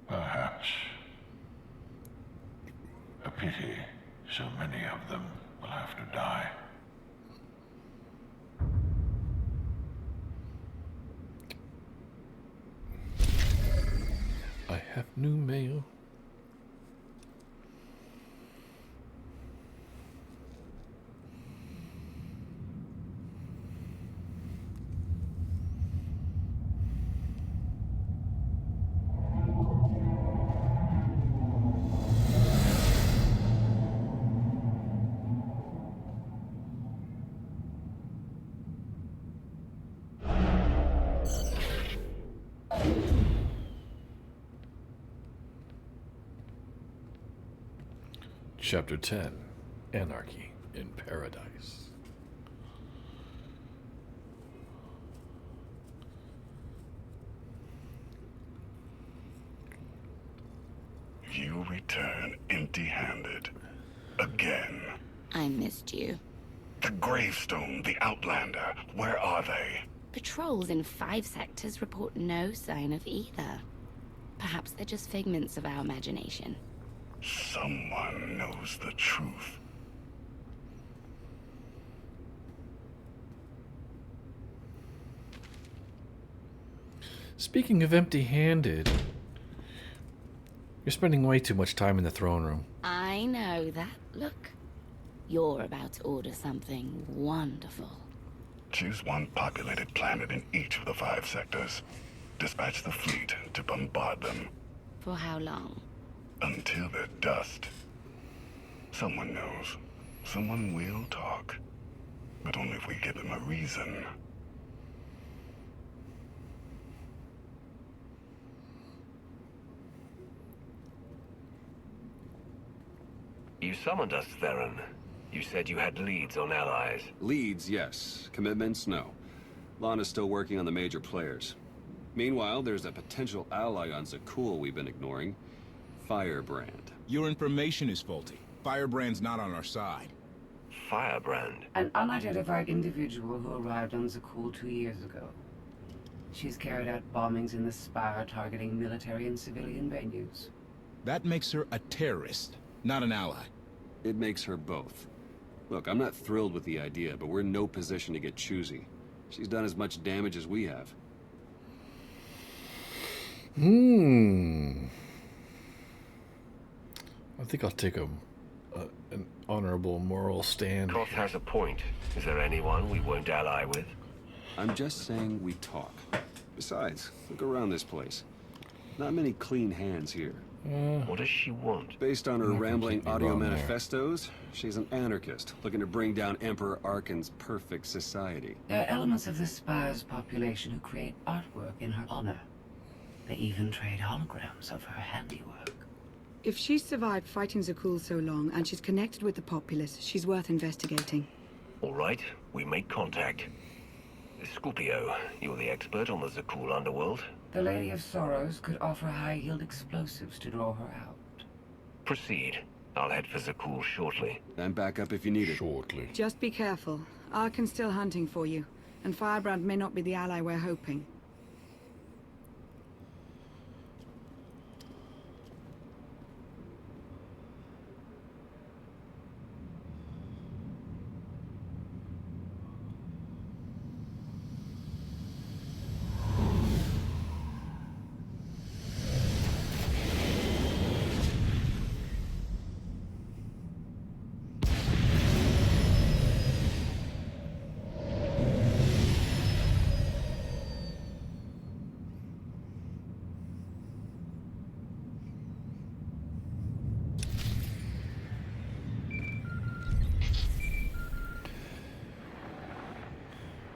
Perhaps. A pity so many of them will have to die. I have new mail. Chapter 10, Anarchy in Paradise. You return empty-handed. Again. I missed you. The gravestone, the Outlander, where are they? Patrols in 5 sectors report no sign of either. Perhaps they're just figments of our imagination. Someone knows the truth. Speaking of empty-handed, you're spending way too much time in the throne room. I know that. Look. You're about to order something wonderful. Choose one populated planet in each of the 5 sectors. Dispatch the fleet to bombard them. For how long? Until they're dust. Someone knows. Someone will talk. But only if we give them a reason. You summoned us, Theron. You said you had leads on allies. Leads, yes. Commitments, no. Lana's still working on the major players. Meanwhile, there's a potential ally on Zakul we've been ignoring. Firebrand. Your information is faulty. Firebrand's not on our side. Firebrand? An unidentified individual who arrived on Zakul 2 years ago. She's carried out bombings in the Spire targeting military and civilian venues. That makes her a terrorist, not an ally. It makes her both. Look, I'm not thrilled with the idea, but we're in no position to get choosy. She's done as much damage as we have. I think I'll take an honorable moral stand. Croft has a point. Is there anyone we won't ally with? I'm just saying we talk. Besides, look around this place. Not many clean hands here. What does she want? Based on her rambling audio manifestos, she's an anarchist, looking to bring down Emperor Arkan's perfect society. There are elements of the Spire's population who create artwork in her honor. They even trade holograms of her handiwork. If she's survived fighting Zakul so long and she's connected with the populace, she's worth investigating. All right, we make contact. Scorpio, you're the expert on the Zakul underworld. The Lady of Sorrows could offer high-yield explosives to draw her out. Proceed. I'll head for Zakul shortly. And back up if you need it. Shortly. Just be careful. Arkan's still hunting for you, and Firebrand may not be the ally we're hoping.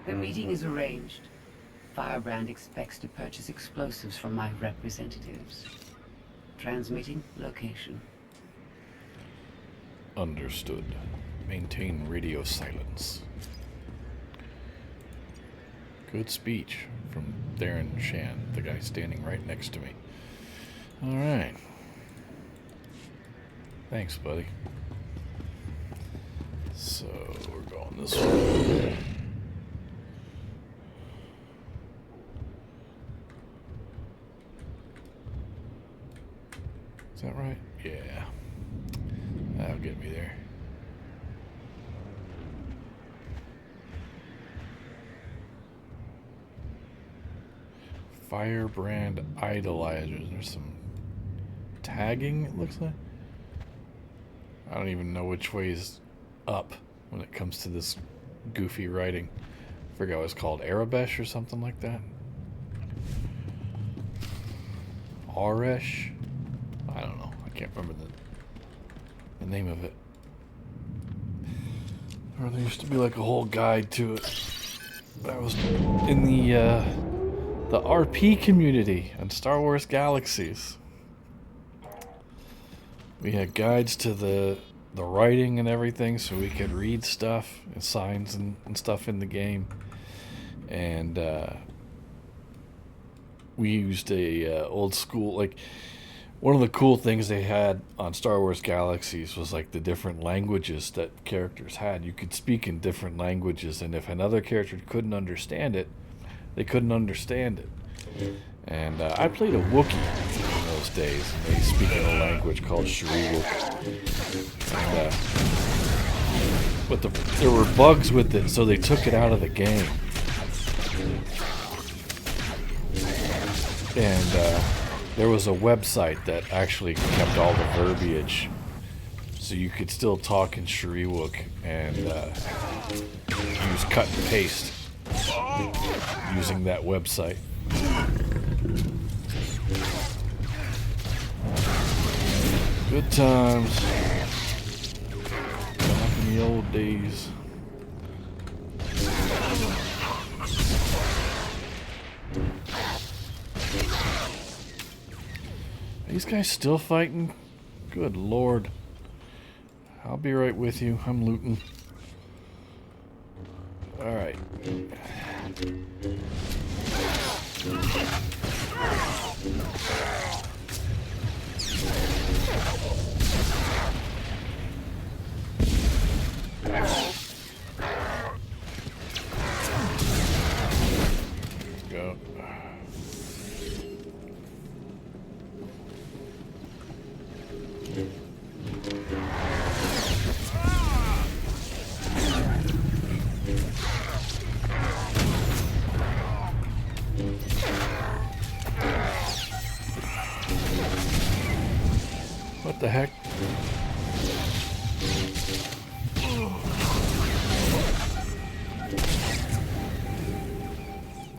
The meeting is arranged. Firebrand expects to purchase explosives from my representatives. Transmitting location. Understood. Maintain radio silence. Good speech from Theron Shan, the guy standing right next to me. Alright. Thanks, buddy. So, we're going this way. Is that right? Yeah. That'll get me there. Firebrand idolizers. There's some tagging, it looks like. I don't even know which way is up when it comes to this goofy writing. I forgot what it's called. Arabesh or something like that. Aresh? I don't know. I can't remember the name of it. Or there used to be like a whole guide to it. That was in the RP community on Star Wars Galaxies. We had guides to the writing and everything, so we could read stuff and signs and stuff in the game. And we used a old school, like, one of the cool things they had on Star Wars Galaxies was like the different languages that characters had. You could speak in different languages, and if another character couldn't understand it, they couldn't understand it. And I played a Wookiee in those days, and they speak in a language called Shriwook. But there were bugs with it, so they took it out of the game. And there was a website that actually kept all the verbiage, so you could still talk in Shriwook and use cut and paste using that website. Good times. Back in the old days. Are these guys still fighting? Good lord. I'll be right with you. I'm looting. Alright. Go. What the heck?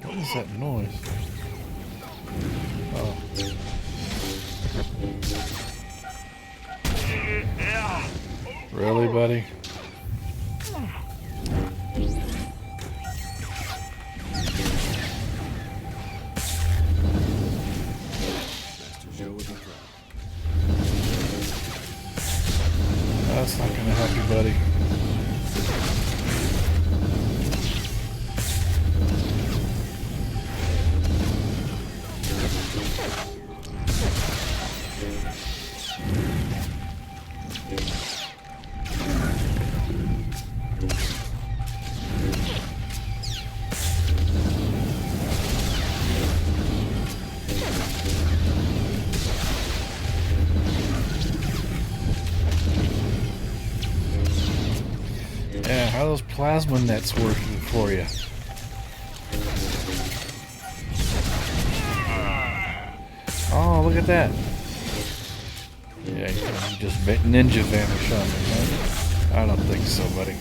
What is that noise? Oh. Really, buddy? That's not going to help you, buddy. Yeah, how are those plasma nets working for you? Oh, look at that. Yeah, you just ninja vanish on me, huh? I don't think so, buddy.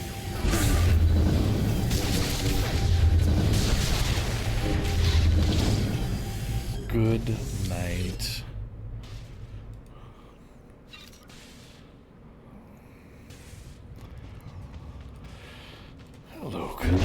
Good night. Hello, Cleo.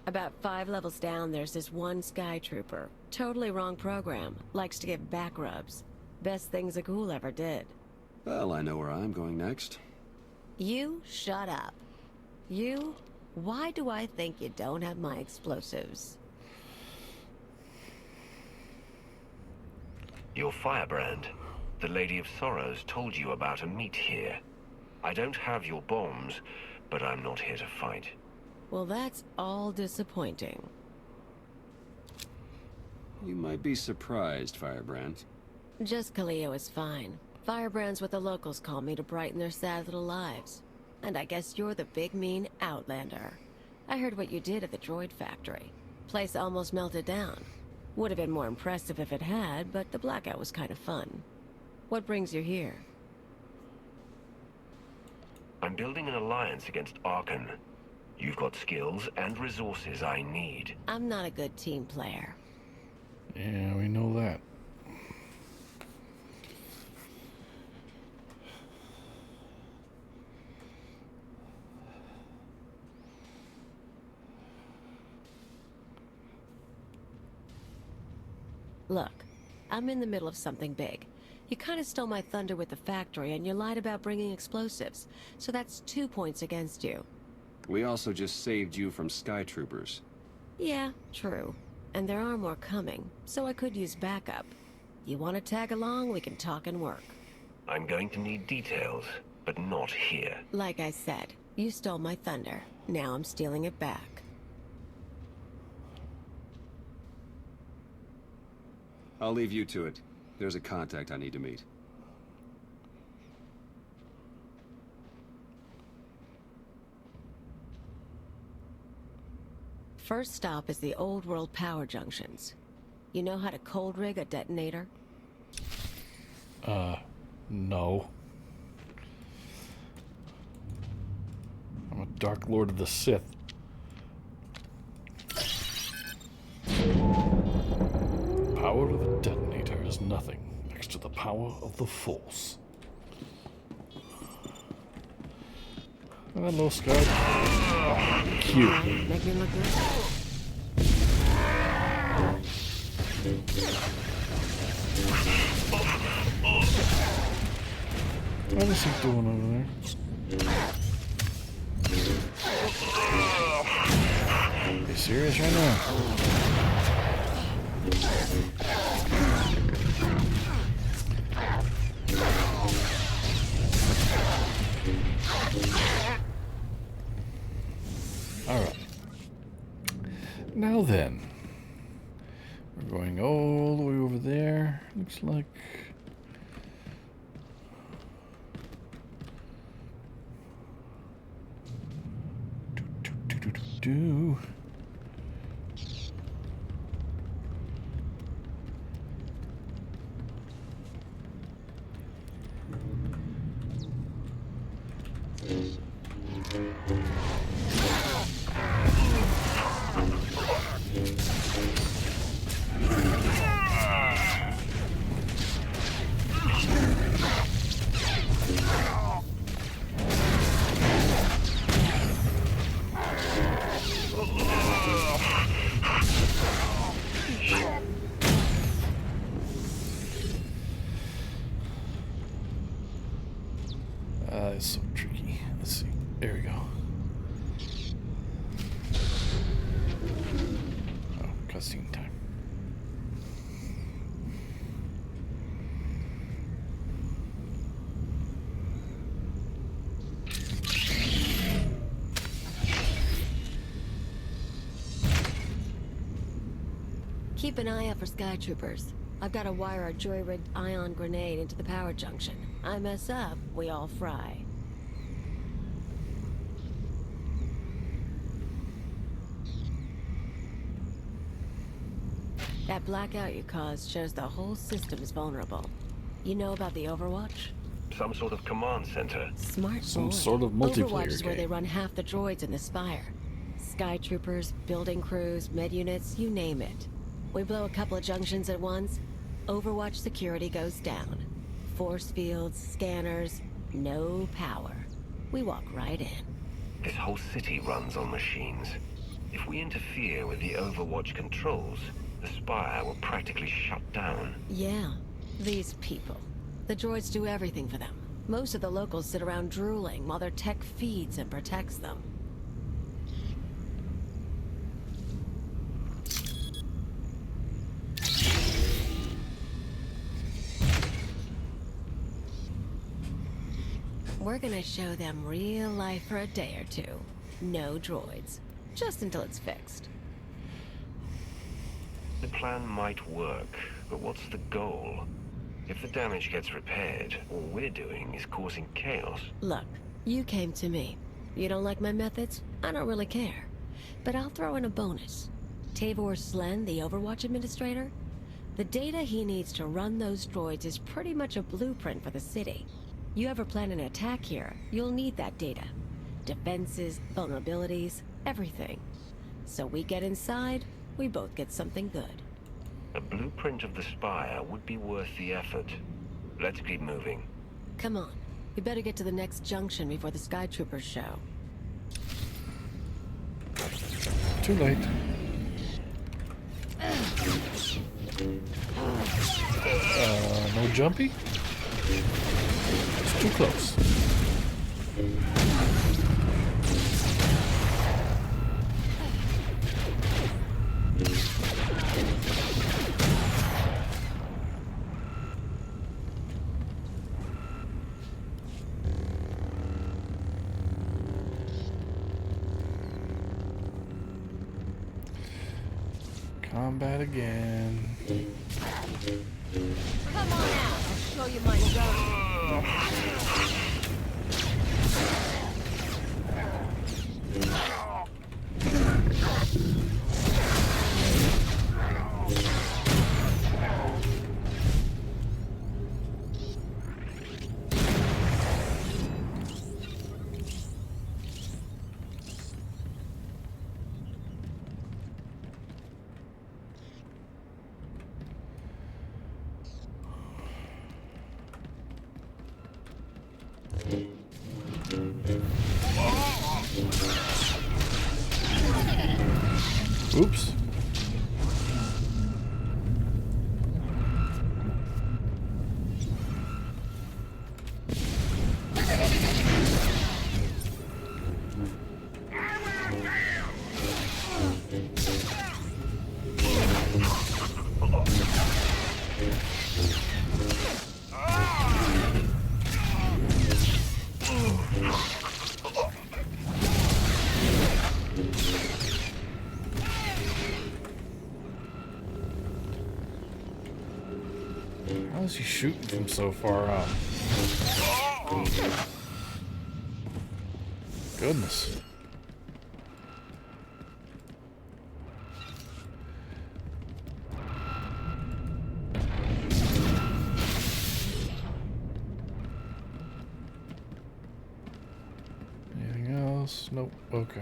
About 5 levels down, there's this one Sky Trooper. Totally wrong program. Likes to give back rubs. Best things a ghoul ever did. Well, I know where I'm going next. You shut up. You? Why do I think you don't have my explosives? Your firebrand. The Lady of Sorrows told you about a meet here. I don't have your bombs, but I'm not here to fight. Well, that's all disappointing. You might be surprised, Firebrand. Just Cleo is fine. Firebrand's what the locals call me to brighten their sad little lives. And I guess you're the big mean Outlander. I heard what you did at the droid factory. Place almost melted down. Would have been more impressive if it had, but the blackout was kind of fun. What brings you here? I'm building an alliance against Arkan. You've got skills and resources I need. I'm not a good team player. Yeah, we know that. Look, I'm in the middle of something big. You kind of stole my thunder with the factory, and you lied about bringing explosives. So that's 2 points against you. We also just saved you from Sky Troopers. Yeah, true. And there are more coming, so I could use backup. You want to tag along, we can talk and work. I'm going to need details, but not here. Like I said, you stole my thunder. Now I'm stealing it back. I'll leave you to it. There's a contact I need to meet. First stop is the old world power junctions. You know how to cold rig a detonator? No. I'm a Dark Lord of the Sith. Power of a detonator is nothing next to the power power of the Force. Hello, Scar. Oh, cute. Make me look good. What is he doing over there? Are you serious right now? Alright. Now then. We're going all the way over there, looks like. Do. It's so tricky. Let's see. There we go. Oh, cutscene time. Keep an eye out for sky troopers. I've got to wire a joy-rigged ion grenade into the power junction. I mess up, we all fry. That blackout you caused shows the whole system is vulnerable. You know about the Overwatch? Some sort of command center. Smart Some boy. sort of multiplayer Overwatch is where game. they run half the droids in the Spire. Sky troopers, building crews, med units, you name it. We blow a couple of junctions at once, Overwatch security goes down. Force fields, scanners, no power. We walk right in. This whole city runs on machines. If we interfere with the Overwatch controls, the Spire will practically shut down. Yeah, these people. The droids do everything for them. Most of the locals sit around drooling while their tech feeds and protects them. We're gonna show them real life for a day or two. No droids. Just until it's fixed. The plan might work, but what's the goal? If the damage gets repaired, all we're doing is causing chaos. Look, you came to me. You don't like my methods? I don't really care. But I'll throw in a bonus. Tavor Slen, the Overwatch administrator? The data he needs to run those droids is pretty much a blueprint for the city. You ever plan an attack here, you'll need that data. Defenses, vulnerabilities, everything. So we get inside, we both get something good. A blueprint of the Spire would be worth the effort. Let's keep moving. Come on. We better get to the next junction before the Sky Troopers show. Too late. No jumpy? It's too close. Combat again. Come on out, I'll show you my gun. Oops. How is he shooting from so far out? Goodness. Anything else? Nope. Okay.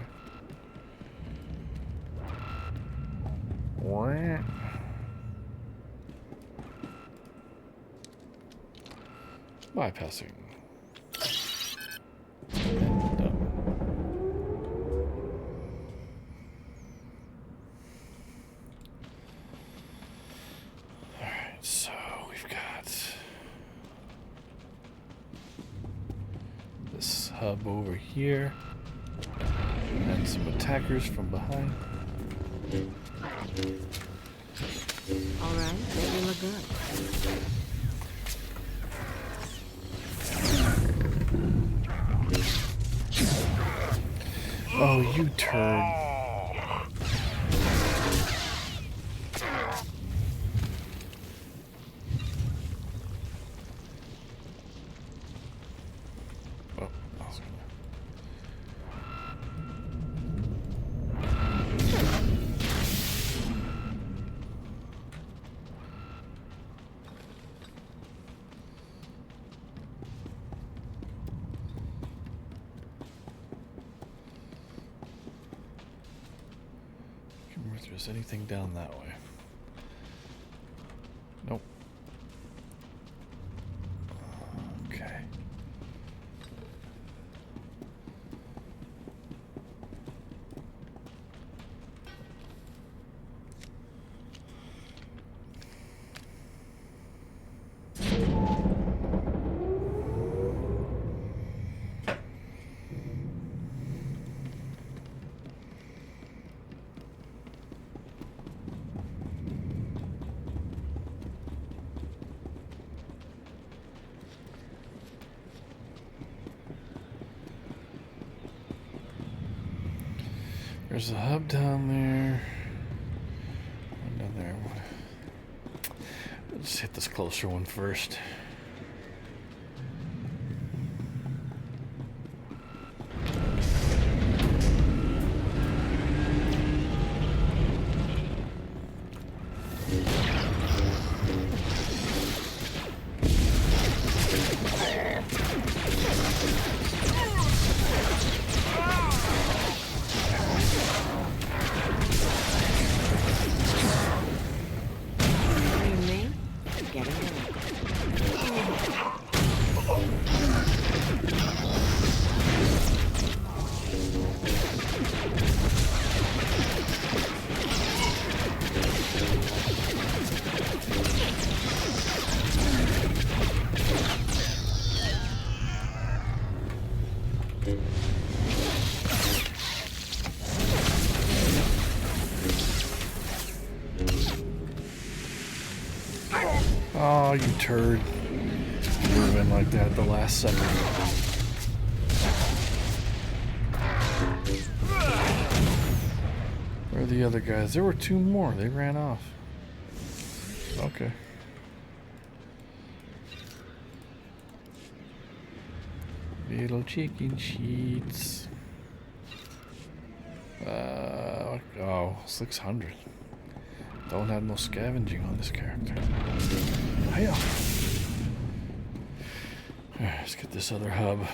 Wah. Bypassing. And done. Alright, so we've got this hub over here. And some attackers from behind. Alright, make me look good. Oh, you turd. Oh, awesome. If there's anything down that way. Nope. Okay. There's a hub down there. One down there. Let's hit this closer one first. Oh, you turd. Move in like that at the last second. Where are the other guys? There were two more. They ran off. Okay. Little chicken sheets. Oh, 600. Don't have no scavenging on this character. Hiya. Alright, let's get this other hub.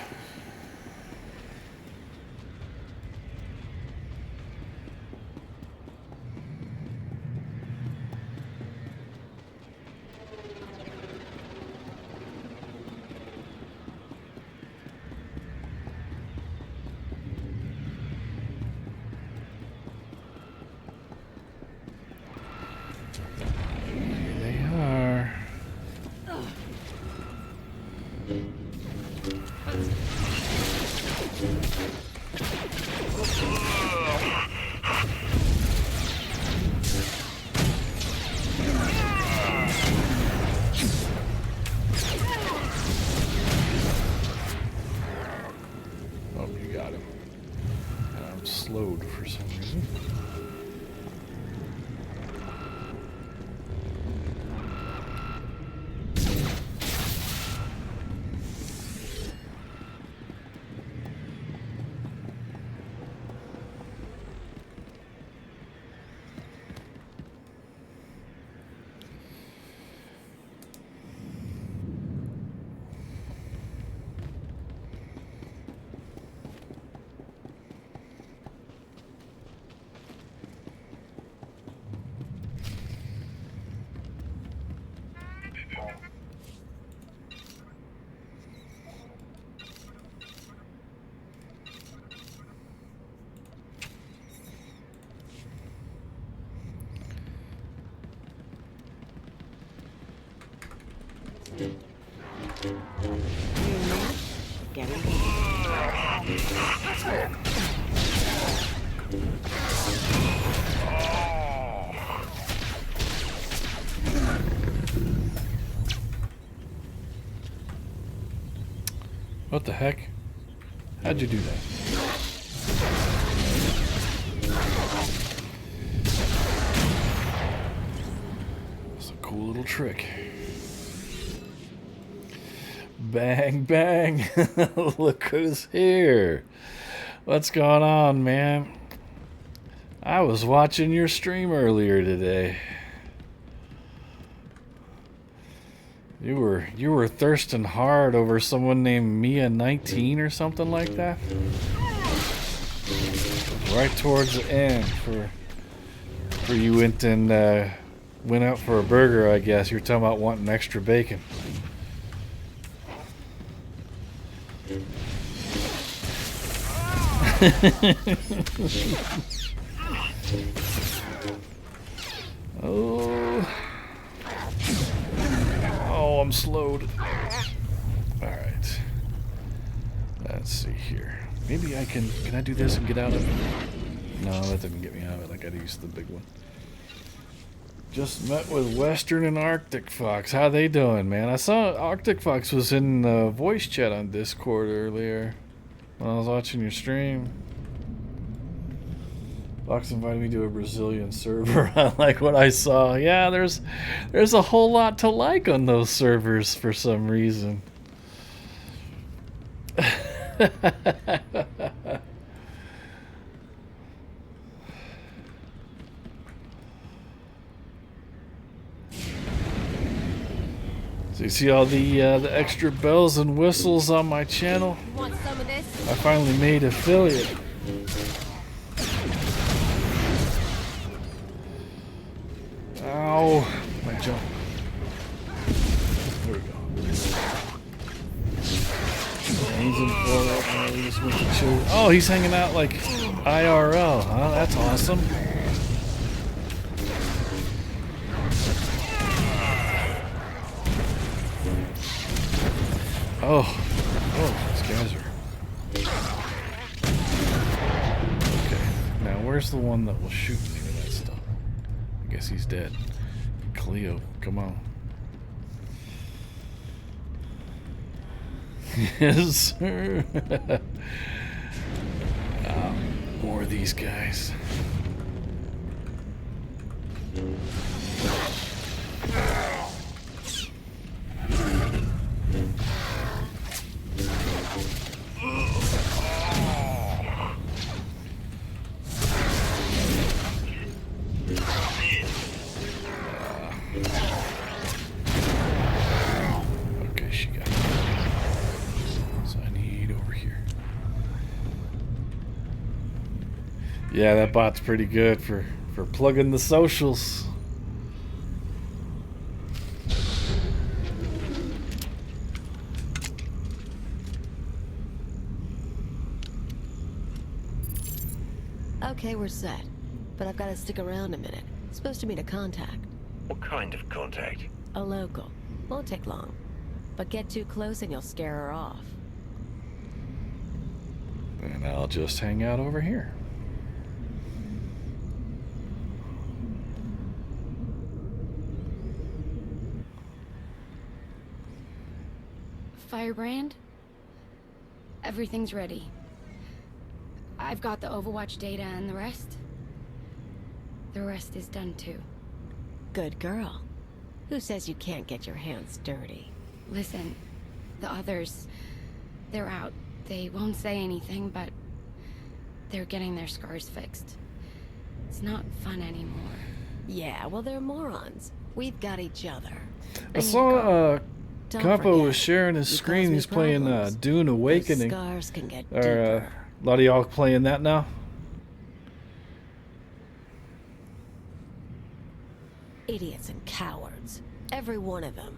slowed for some reason. What the heck? How'd you do that? It's a cool little trick. Bang, bang. Look who's here. What's going on, man? I was watching your stream earlier today. You were thirsting hard over someone named Mia19 or something like that. Right towards the end, for you went and went out for a burger. I guess you're talking about wanting extra bacon. Oh. Oh, I'm slowed. Alright. Let's see here. Maybe I can I do this and get out of it? No, that didn't get me out of it. I gotta use the big one. Just met with Western and Arctic Fox. How they doing, man? I saw Arctic Fox was in the voice chat on Discord earlier when I was watching your stream. Fox invited me to a Brazilian server. I like what I saw. Yeah, there's a whole lot to like on those servers for some reason. So you see all the extra bells and whistles on my channel? Want some of this? I finally made affiliate. Ow, my jump. There we go. Oh, he's hanging out like IRL, huh? That's awesome. Oh, these guys are... Okay, now where's the one that will shoot me with that stuff? I guess he's dead. Cleo, come on. Yes, sir. More of these guys. Okay, she got it. So I need over here. Yeah, that bot's pretty good for plugging the socials. Okay, we're set. But I've got to stick around a minute. Supposed to meet a contact. What kind of contact? A local. Won't take long. But get too close and you'll scare her off. And I'll just hang out over here. Firebrand? Everything's ready. I've got the Overwatch data and the rest. The rest is done too. Good girl. Who says you can't get your hands dirty? Listen, the others, they're out. They won't say anything, but they're getting their scars fixed. It's not fun anymore. Yeah, well, they're morons. We've got each other. I saw Capo was sharing his screen. He's playing Dune Awakening. Scars can get A lot of y'all playing that now? Idiots and cowards. Every one of them.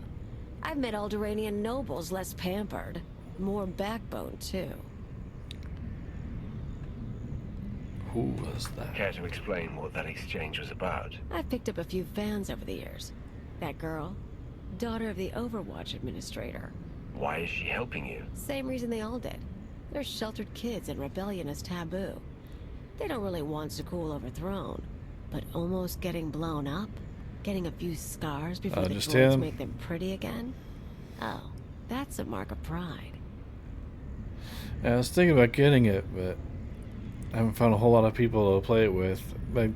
I've met Alderaanian nobles less pampered. More backbone, too. Who was that? Care to explain what that exchange was about? I've picked up a few fans over the years. That girl, daughter of the Overwatch administrator. Why is she helping you? Same reason they all did. They're sheltered kids and rebellion is taboo. They don't really want Zakul overthrown, but almost getting blown up, getting a few scars before the droids make them pretty again. Oh, that's a mark of pride. Yeah, I was thinking about getting it, but I haven't found a whole lot of people to play it with. Like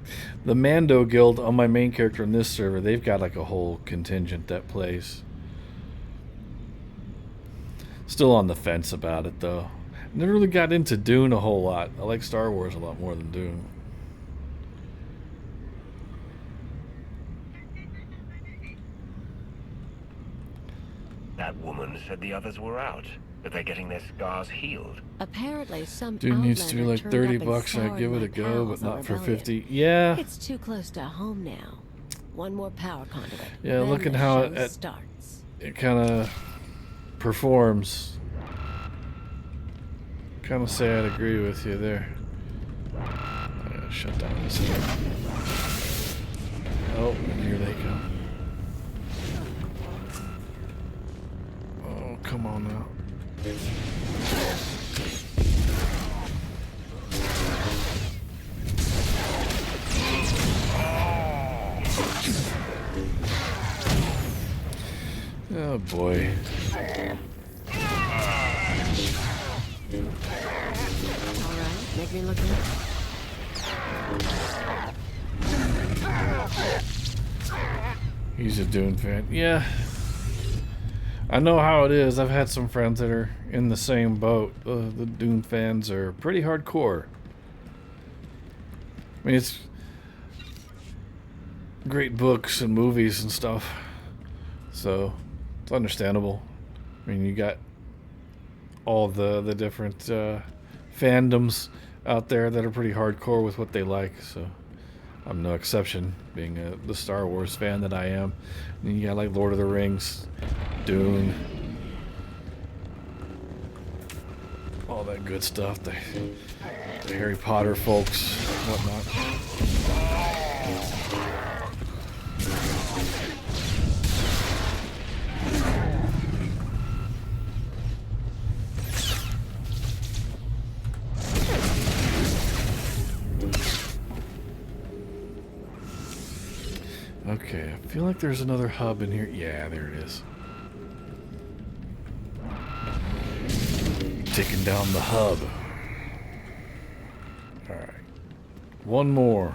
the Mando Guild on my main character in this server, they've got like a whole contingent that plays. Still on the fence about it though. Never really got into Dune a whole lot. I like Star Wars a lot more than Dune. That woman said the others were out, that they're getting their scars healed. Apparently, some Dude needs to be like Outlander turned $30 up and bucks. I'd soured give it my a go, pals but on not for rebellion. 50. Yeah. It's too close to home now. One more power conduit. Yeah, then look at the how show starts. it kind of performs. Kind of say I'd agree with you there. I gotta shut down this thing. Oh, and here they come. Oh, come on now. Oh boy. Alright, make me look good. He's a Dune fan. Yeah. I know how it is. I've had some friends that are in the same boat. The Dune fans are pretty hardcore. I mean, it's great books and movies and stuff. So, it's understandable. I mean, you got all the different fandoms out there that are pretty hardcore with what they like. So, I'm no exception, being the Star Wars fan that I am. And you got like Lord of the Rings, Dune, all that good stuff. The Harry Potter folks, whatnot. Okay, I feel like there's another hub in here. Yeah, there it is. Taking down the hub. Alright. One more.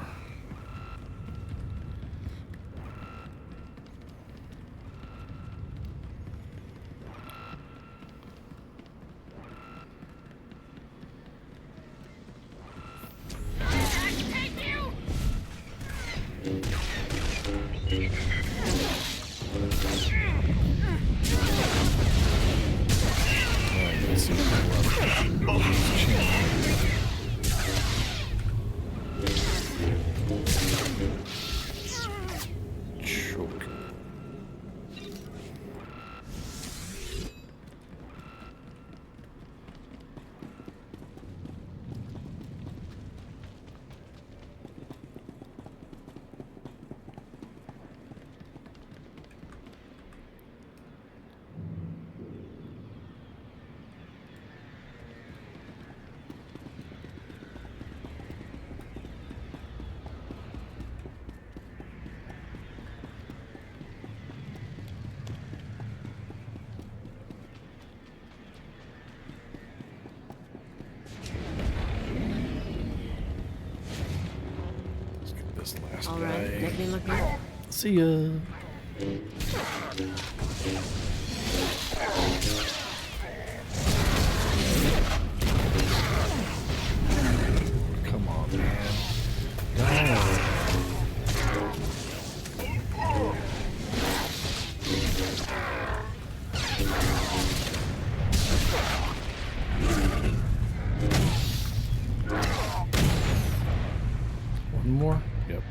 This last All guy. right, make me look good. See ya. Come on, man. One more? Yep.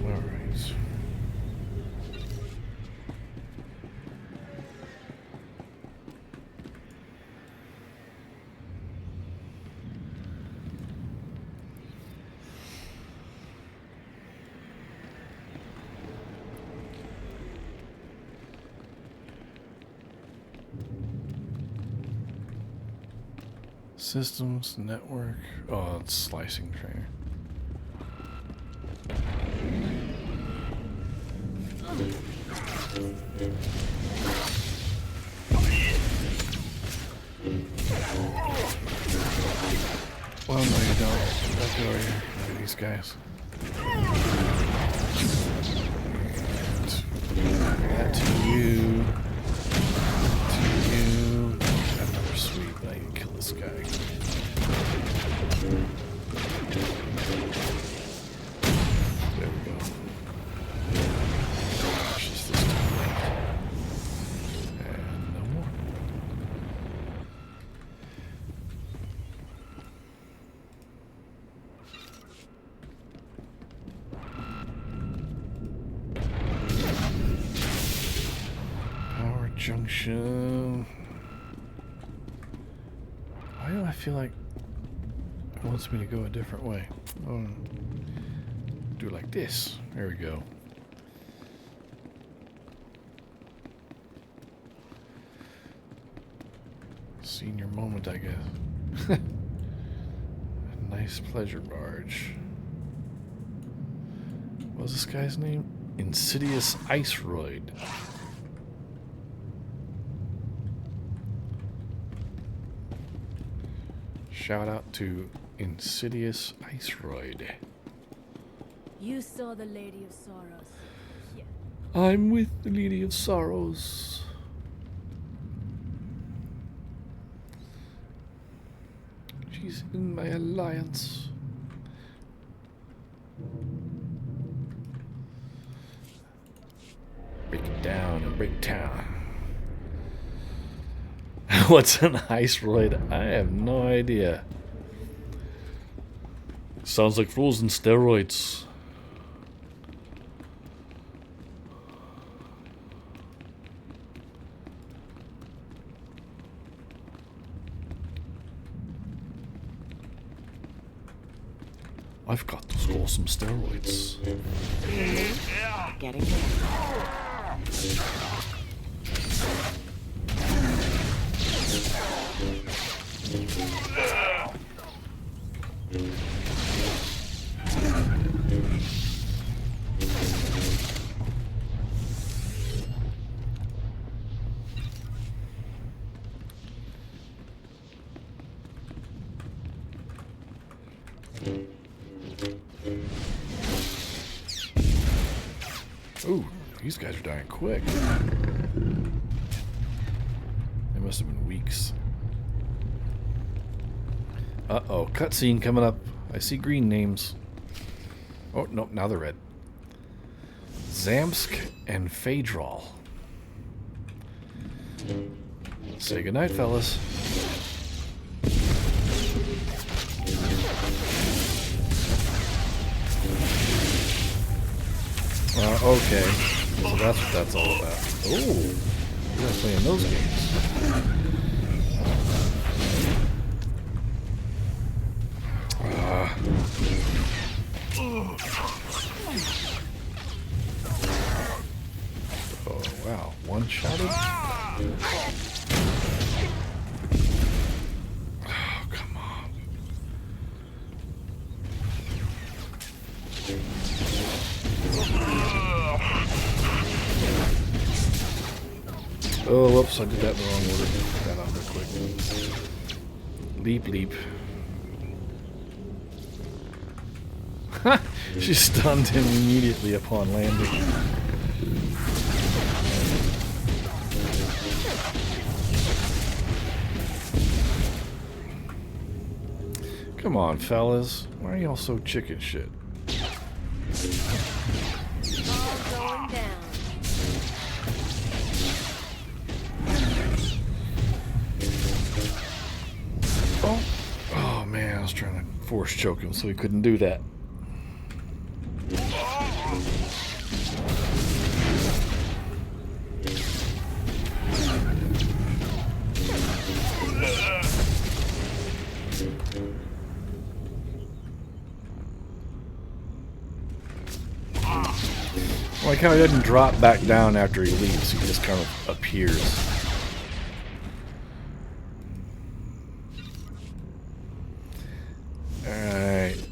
Alright. Systems, network. Oh, it's slicing trainer. Well, no, you don't. Back over here. Look at these guys. That to you. To you. Got another sweep. I need to kill this guy. There we go. Gosh, is this too late? And no more. Power junction. Why do I feel like it wants me to go a different way? Oh, do it like this. There we go. Senior moment, I guess. A nice pleasure barge. What was this guy's name? Insidious Iceroid. Shout out to Insidious Iceroid. You saw the Lady of Sorrows. Yeah. I'm with the Lady of Sorrows. She's in my alliance. Break it down and break town. What's an Iceroid? I have no idea. Sounds like frozen steroids. I've got to score some steroids. Getting there. Ooh, these guys are dying quick. They must have been weeks. Uh-oh, cutscene coming up. I see green names. Oh, nope, now they're red. Zamsk and Phaedral. Say goodnight, fellas. Okay. So that's what that's all about. Oh, you're not playing those games. Oh, wow. One-shotted? Oh, come on. Oh, whoops, I did that in the wrong order. Put that on real quick. Leap, leap. She stunned him immediately upon landing. Come on, fellas. Why are y'all so chicken shit? All going down. Oh man, I was trying to force choke him so he couldn't do that. Like how he doesn't drop back down after he leaves, he just kind of appears. Alright.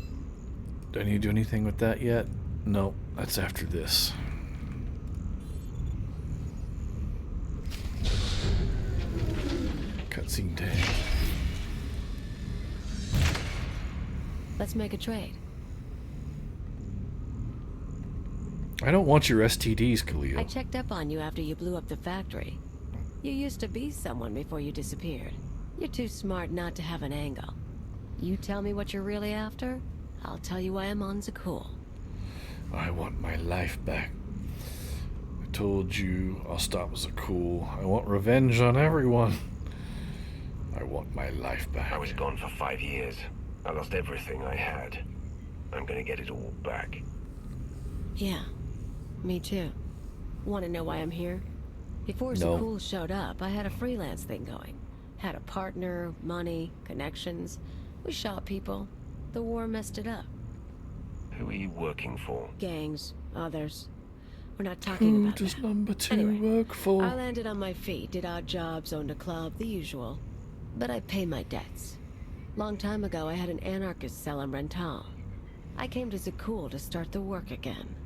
Do I need to do anything with that yet? No, that's after this. Cutscene tag. Let's make a trade. I don't want your STDs, Khalil. I checked up on you after you blew up the factory. You used to be someone before you disappeared. You're too smart not to have an angle. You tell me what you're really after, I'll tell you why I'm on the cool. I want my life back. I told you I'll stop as a cool. I want revenge on everyone. I want my life back. I was gone for 5 years. I lost everything I had. I'm gonna get it all back. Yeah, me too. Want to know why I'm here? Before No. Zakul showed up, I had a freelance thing going. Had a partner, money, connections. We shot people. The war messed it up. Who are you working for? Gangs, others. We're not talking Who about does that. number 2 Anyway, work for? I landed on my feet, did odd jobs, owned a club, the usual. But I pay my debts. Long time ago, I had an anarchist cell in Rental. I came to Zakul to start the work again.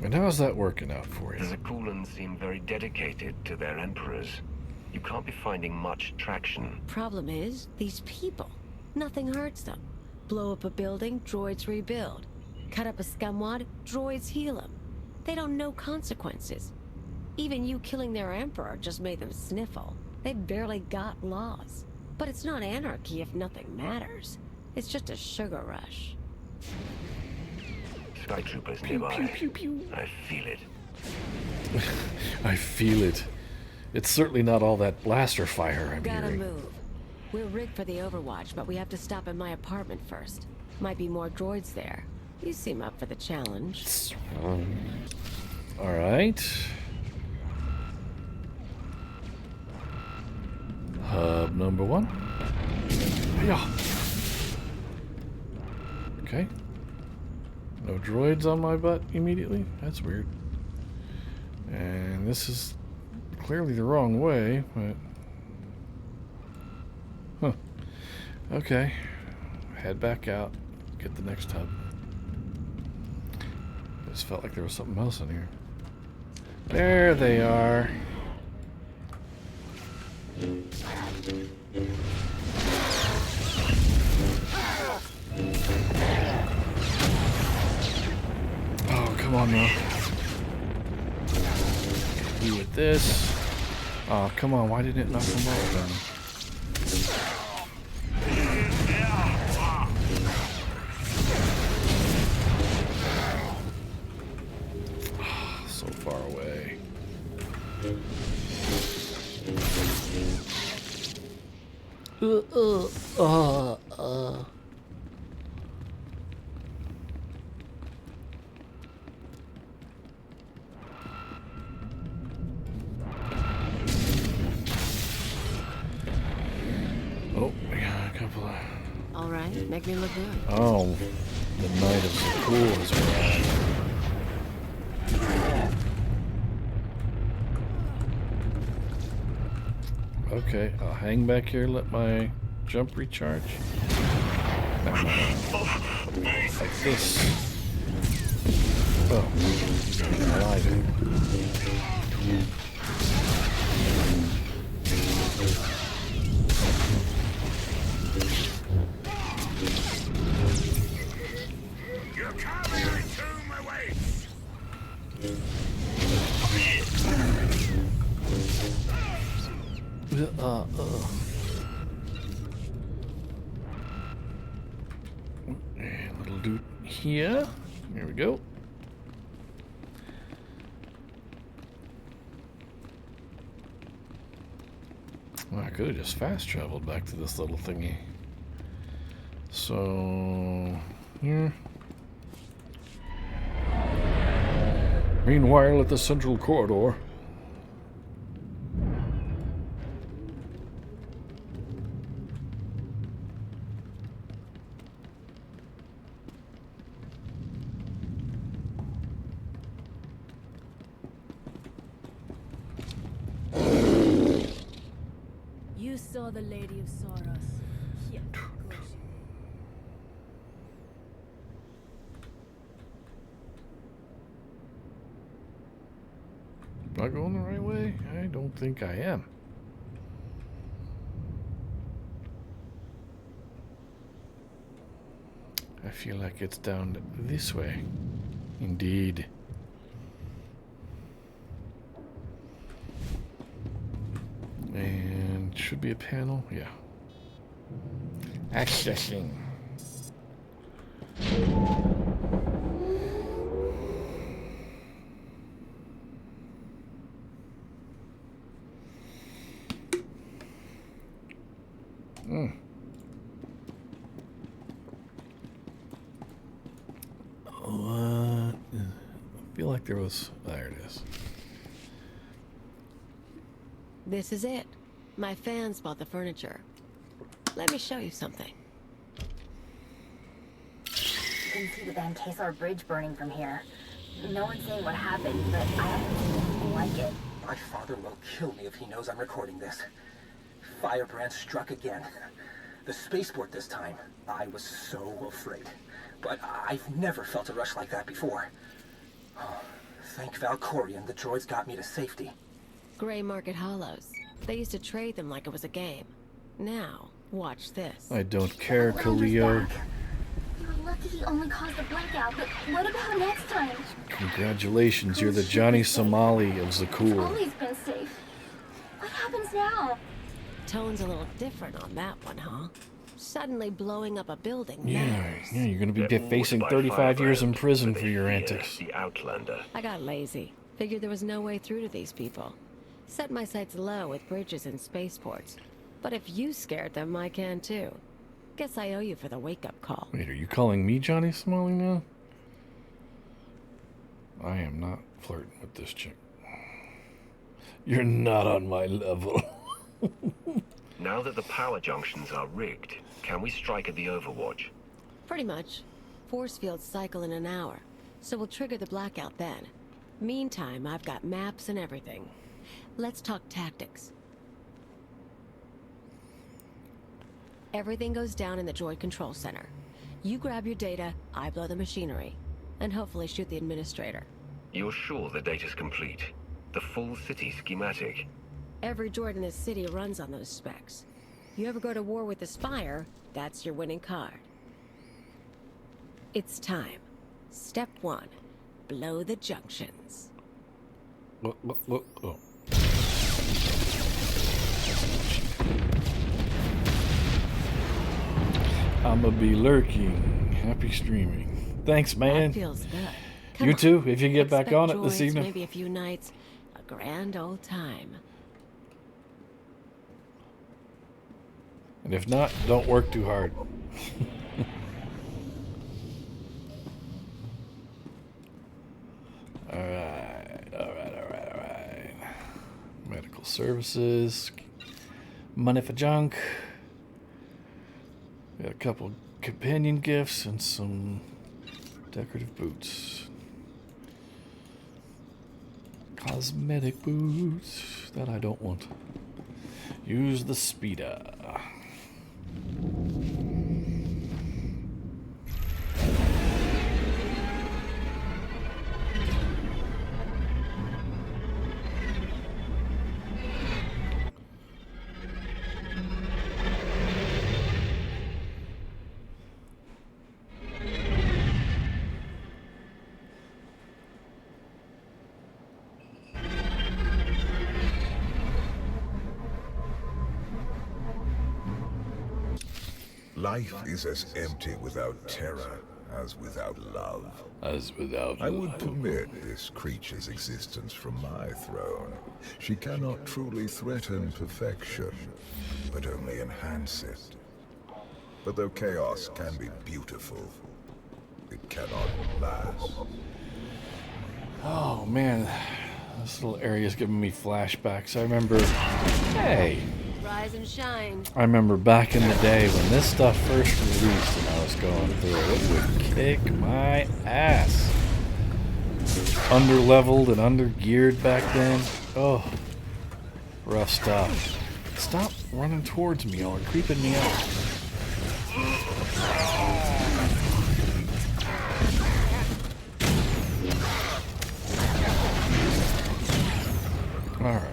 And how's that working out for you? The Zakulans seem very dedicated to their emperors. You can't be finding much traction. Problem is, these people. Nothing hurts them. Blow up a building, droids rebuild. Cut up a scumwad, droids heal them. They don't know consequences. Even you killing their emperor just made them sniffle. They barely got laws. But it's not anarchy if nothing matters. It's just a sugar rush. Sky troopers Pew, nearby. pew, pew, pew. I feel it. I feel it. It's certainly not all that blaster fire I'm Gotta hearing. move. We're rigged for the Overwatch, but we have to stop in my apartment first. Might be more droids there. You seem up for the challenge. Alright. Hub number 1. Yeah. Okay. No droids on my butt immediately? That's weird. And this is clearly the wrong way, but... Huh. Okay. Head back out. Get the next hub. Just felt like there was something else in here. There they are. Oh, come on now. You with this. Oh, come on. Why didn't it knock them off then? So far away. Oh, we got a couple of... Alright, make me look good. Oh, the night of Zakul has arrived. Okay, I'll hang back here, let my jump recharge. Like this. Oh, alive. Your carrier tomb awaits! And little dude here. There we go. Well, I could have just fast traveled back to this little thingy. So, here. Meanwhile, at the central corridor. You saw the Lady of Sorrows. Here, goes Am I going the right way? I don't think I am. I feel like it's down this way. Indeed. And should be a panel. Yeah. Accessing. What? I feel like there was. There it is. This is it. My fans bought the furniture. Let me show you something. You can see the Van Kesar Bridge burning from here. No one's saying what happened, but I haven't seen anything like it. My father will kill me if he knows I'm recording this. Firebrand struck again. The spaceport this time. I was so afraid. But I've never felt a rush like that before. Oh, thank Valkorion, the droids got me to safety. Gray Market Hollows. They used to trade them like it was a game. Now, watch this. I don't care, Khalil. You're lucky he only caused a blackout, but what about next time? Congratulations, you're the Johnny Somali of Zakur. Always been safe. What happens now? Tone's a little different on that one, huh? Suddenly blowing up a building Yeah, matters. yeah, you're gonna be facing 35 years in prison for your antics. The Outlander. I got lazy. Figured there was no way through to these people. Set my sights low with bridges and spaceports. But if you scared them, I can too. Guess I owe you for the wake-up call. Wait, are you calling me Johnny Somali now? I am not flirting with this chick. You're not on my level. Now that the power junctions are rigged, can we strike at the Overwatch? Pretty much. Force fields cycle in an hour, so we'll trigger the blackout then. Meantime, I've got maps and everything. Let's talk tactics. Everything goes down in the droid control center. You grab your data, I blow the machinery, and hopefully shoot the administrator. You're sure the data's complete? The full city schematic? Every droid in this city runs on those specs. You ever go to war with the Spire, that's your winning card. It's time. Step 1. Blow the junctions. Look. Oh. I'ma be lurking. Happy streaming. Thanks, man. That feels good. Come You on. too, if you get back Expect on it this droids, evening. Maybe a few nights. A grand old time. And if not, don't work too hard. Alright. Medical services. Money for junk. Got a couple companion gifts and some decorative boots. Cosmetic boots that I don't want. Use the speeder. Life is as empty without terror as without love. I would permit this creature's existence from my throne. She cannot truly threaten perfection, but only enhance it. But though chaos can be beautiful, it cannot last. Oh man, this little area is giving me flashbacks. I remember, Rise and shine. I remember back in the day when this stuff first released and I was going through it, it would kick my ass. Under-leveled and under-geared back then. Oh, rough stuff. Stop running towards me, y'all are creeping me out. Alright.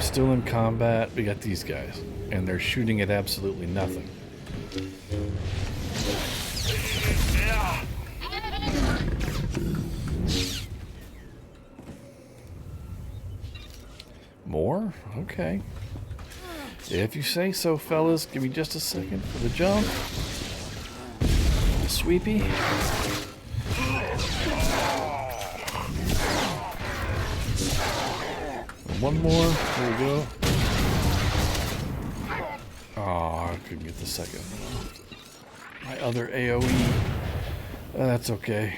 Still in combat. We got these guys. And they're shooting at absolutely nothing. More? Okay. If you say so, fellas. Give me just a second for the jump. Sweepy. One more. There we go. Oh, I couldn't get the second. My other AoE. That's okay.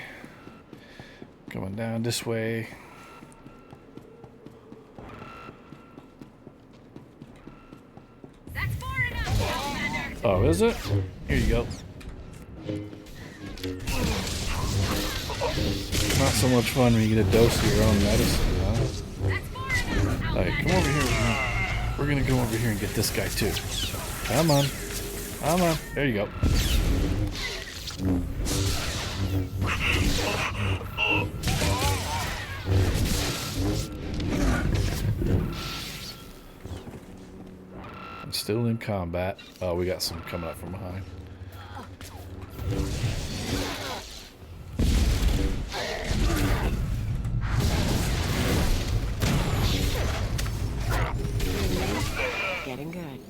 Coming down this way. Oh, is it? Here you go. Not so much fun when you get a dose of your own medicine, huh? Alright, come over here with me. We're gonna go over here and get this guy too. Come on. Come on. There you go. I'm still in combat. Oh, we got some coming up from behind. Getting good.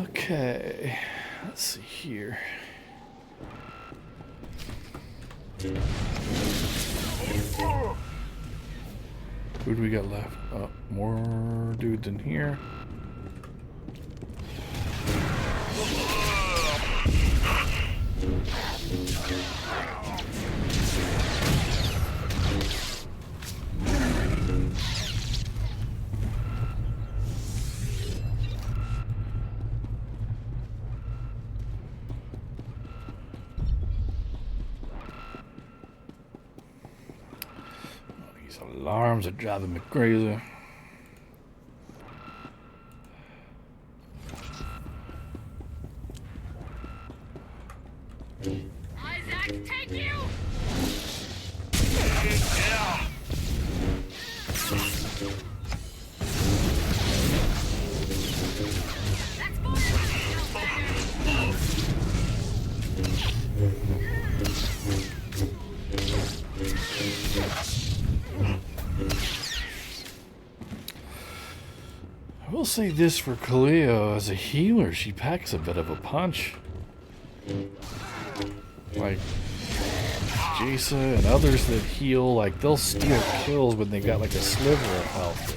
Okay. Let's see here. Who do we got left? Oh, more dudes in here. Alarms are driving me crazy. Isaac, take you! I will say this for Cleo, as a healer, she packs a bit of a punch. Like Jason and others that heal, like they'll steal kills when they got like a sliver of health.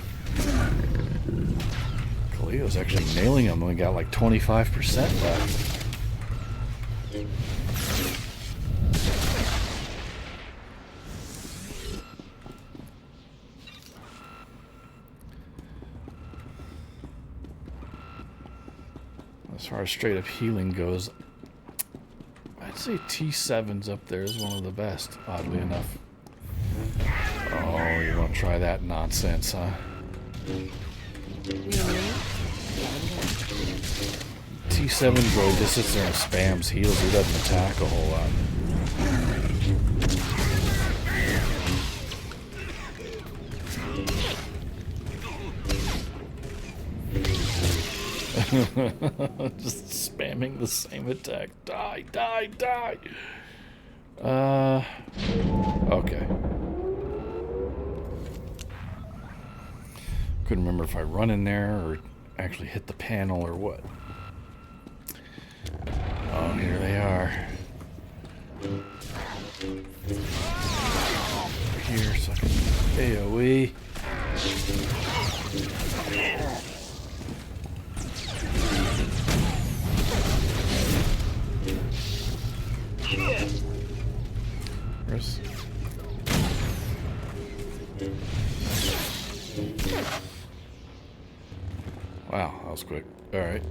Cleo's actually nailing them when we got like 25% left. As far as straight up healing goes, I'd say T7's up there is one of the best, oddly enough. Oh, you want to try that nonsense, huh? T7 droid just sits there and spams heals. He doesn't attack a whole lot. Just spamming the same attack. Die, die, die. Okay. Couldn't remember if I run in there or actually hit the panel or what. Oh, here they are. Here, so I can AoE. Where's... Wow, that was quick. All right.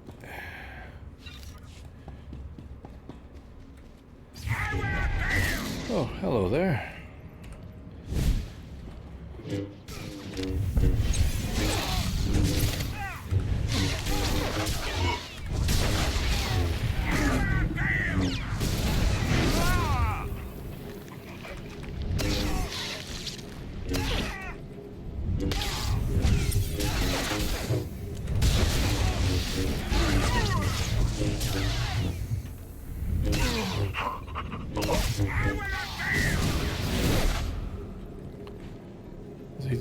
Oh, hello there.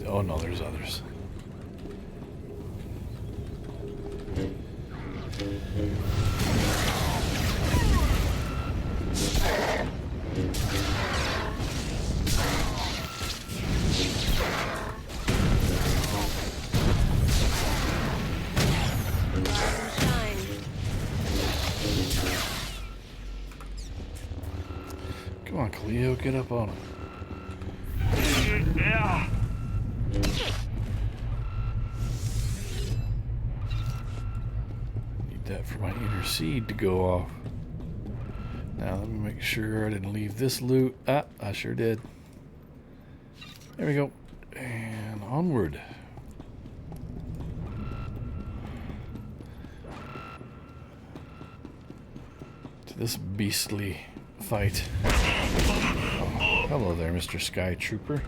Oh no, there's others. Come on, Cleo, get up on him. Need that for my inner seed to go off. Now let me make sure I didn't leave this loot. Ah, I sure did. There we go. And onward. To this beastly fight. Oh, hello there, Mr. Sky Trooper.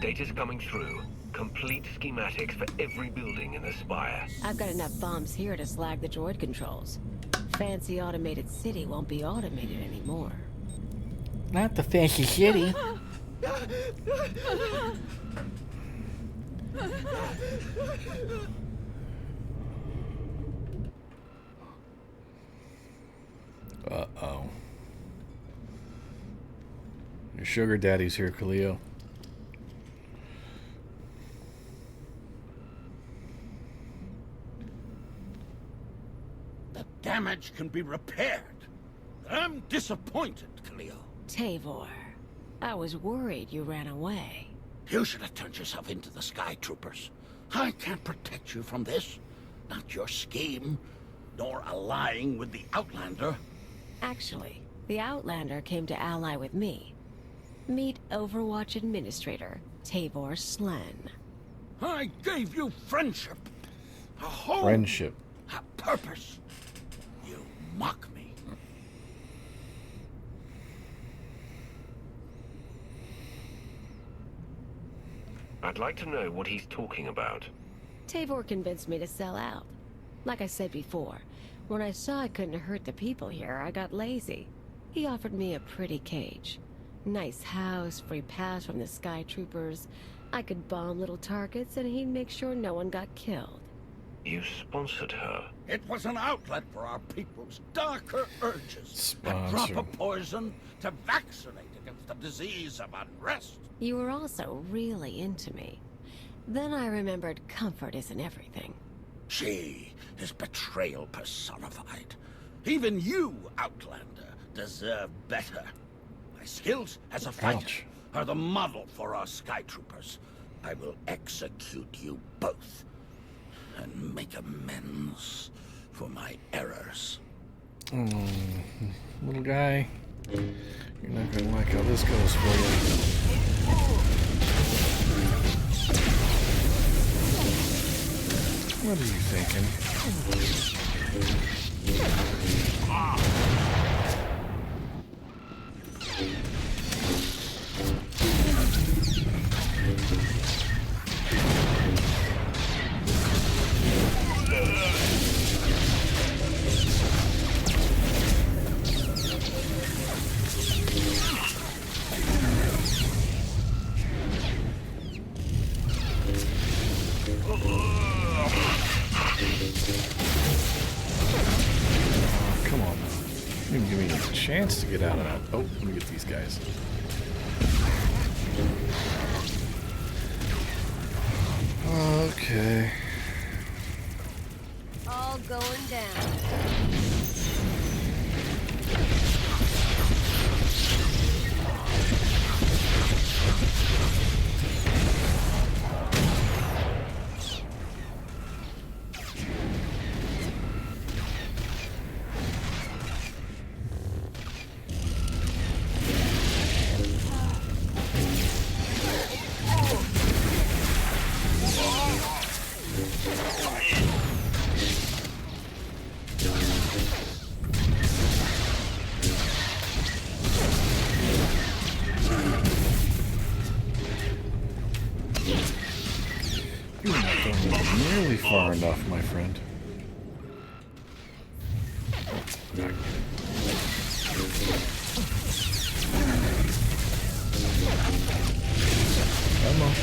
Data's coming through. Complete schematics for every building in the Spire. I've got enough bombs here to slag the droid controls. Fancy automated city won't be automated anymore. Not the fancy city. Uh-oh. Your sugar daddy's here, Cleo. Damage can be repaired. I'm disappointed, Cleo. Tavor, I was worried you ran away. You should have turned yourself into the Sky Troopers. I can't protect you from this. Not your scheme, nor allying with the Outlander. Actually, the Outlander came to ally with me. Meet Overwatch Administrator, Tavor Slen. I gave you friendship. A home. Friendship. A purpose. You mock me. I'd like to know what he's talking about. Tavor convinced me to sell out. Like I said before, when I saw I couldn't hurt the people here, I got lazy. He offered me a pretty cage. Nice house, free pass from the Sky Troopers. I could bomb little targets and he'd make sure no one got killed. You sponsored her. It was an outlet for our people's darker urges. Sponsor. A drop of poison to vaccinate against the disease of unrest. You were also really into me. Then I remembered comfort isn't everything. She is betrayal personified. Even you, Outlander, deserve better. My skills as a fighter are the model for our Sky Troopers. I will execute you both and make amends for my errors. Little guy, you're not gonna like how this goes for you. What are you thinking? Come on now. You didn't give me a chance to get out of that. Oh, let me get these guys. Okay. All going down. You're not going nearly far enough, my friend. Back. Come on.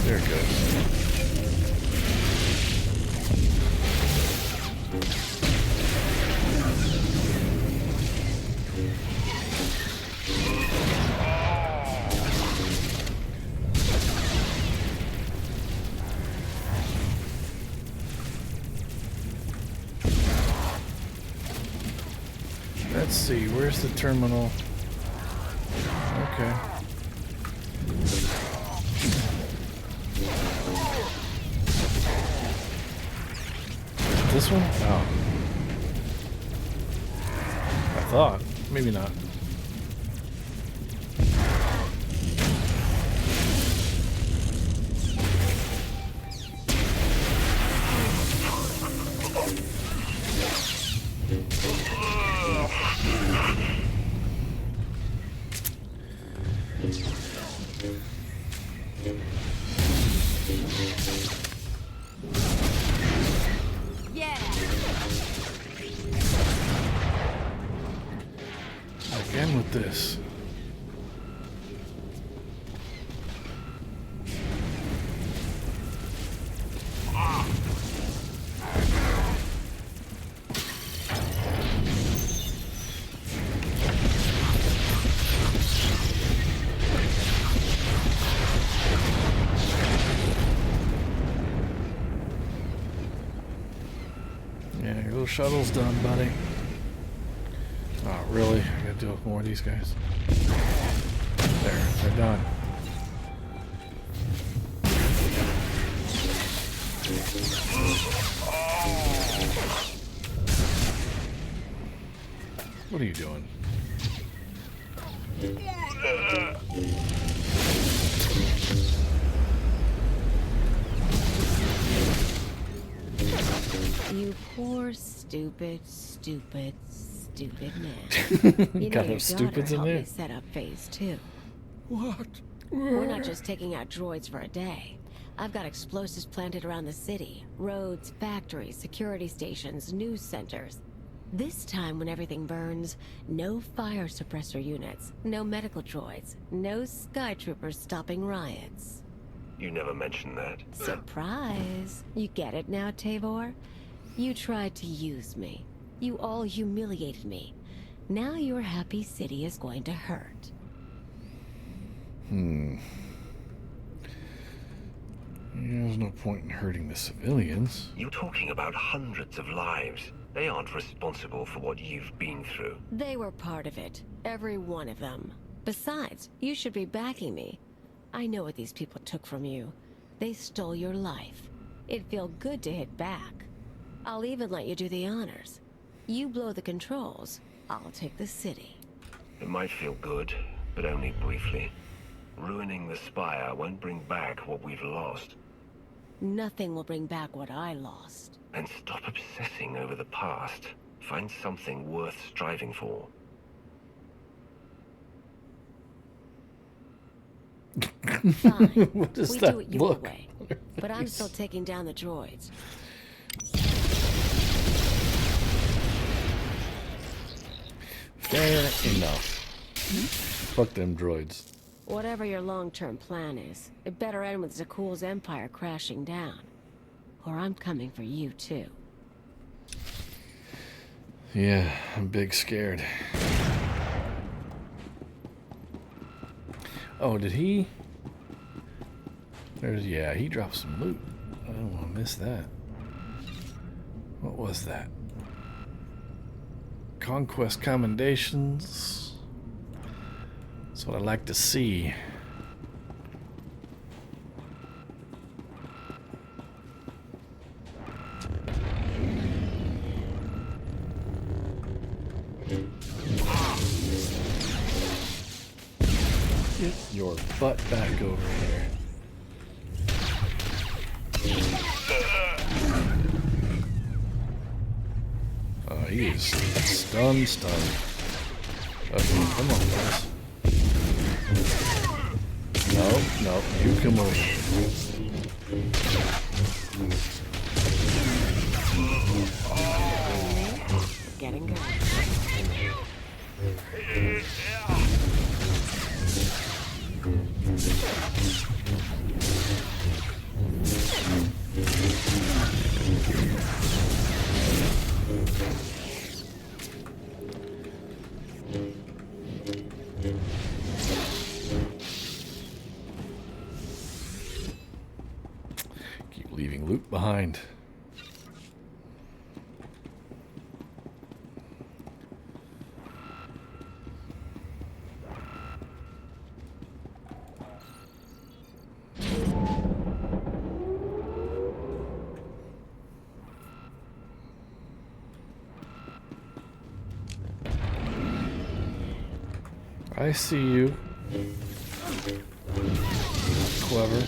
There it goes. Let's see, where's the terminal? Okay. This one? Oh. I thought. Maybe not. Again with this. Yeah, your little shuttle's done, buddy. Oh, really? I gotta deal with more of these guys. There, they're done. What are you doing? You poor, stupid man. You know Got your those stupids daughter in helped there. me set up Phase 2. What? We're not just taking out droids for a day. I've got explosives planted around the city. Roads, factories, security stations, news centers. This time when everything burns, no fire suppressor units, no medical droids, no skytroopers stopping riots. You never mentioned that. Surprise! You get it now, Tavor? You tried to use me. You all humiliated me. Now your happy city is going to hurt. Yeah, there's no point in hurting the civilians. You're talking about hundreds of lives. They aren't responsible for what you've been through. They were part of it. Every one of them. Besides, you should be backing me. I know what these people took from you. They stole your life. It'd feel good to hit back. I'll even let you do the honors. You blow the controls, I'll take the city. It might feel good, but only briefly. Ruining the Spire won't bring back what we've lost. Nothing will bring back what I lost. And stop obsessing over the past. Find something worth striving for. Fine. What does we that do it your look? way. But I'm still taking down the droids. Fair enough. Fuck them droids. Whatever your long-term plan is, it better end with Zakuul's empire crashing down. Or I'm coming for you, too. Yeah, I'm big scared. Oh, did he? Yeah, he dropped some loot. I don't want to miss that. What was that? Conquest commendations. That's what I like to see. Get your butt back over here. Oh, he is stunned. Okay, come on, guys. No, you come over. Getting good. Keep leaving loot behind. I see you. Clever.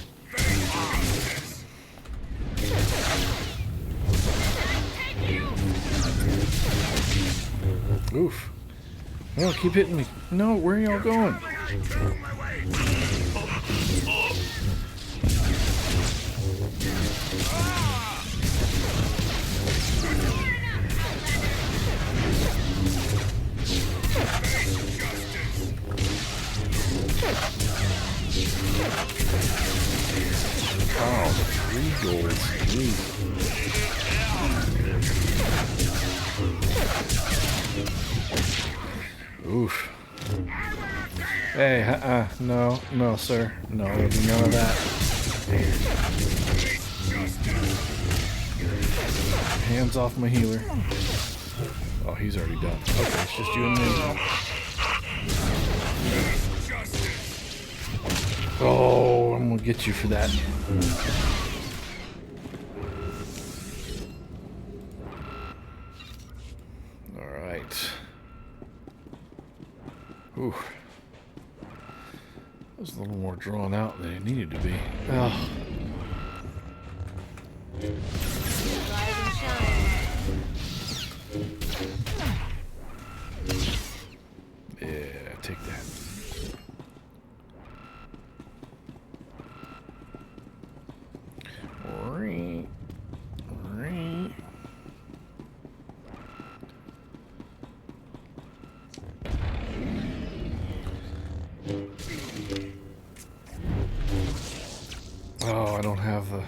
Oof. No, keep hitting me. No, where are y'all going? Oh, 3 goals. Jeez. Oof. Hey, no, sir. No, there'll be none of that. Hands off my healer. Oh, he's already done. Okay, it's just you and me now. Oh, I'm gonna get you for that. All right. Ooh. That was a little more drawn out than it needed to be. Oh. Yeah, take that. Oh, I don't have the...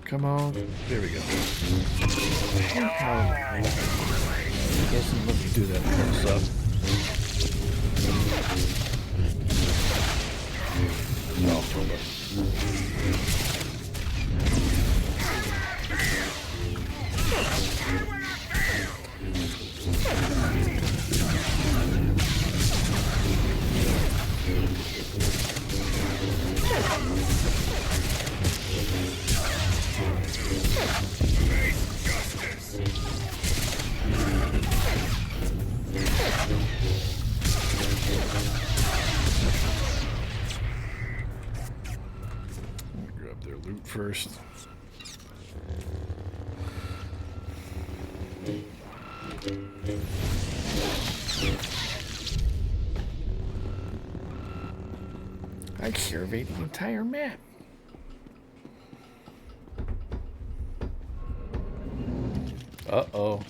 Come on. There we go. Oh. Doesn't let me do that close up. No, hold up. Grab their loot. first. I surveyed the entire map. Uh-oh.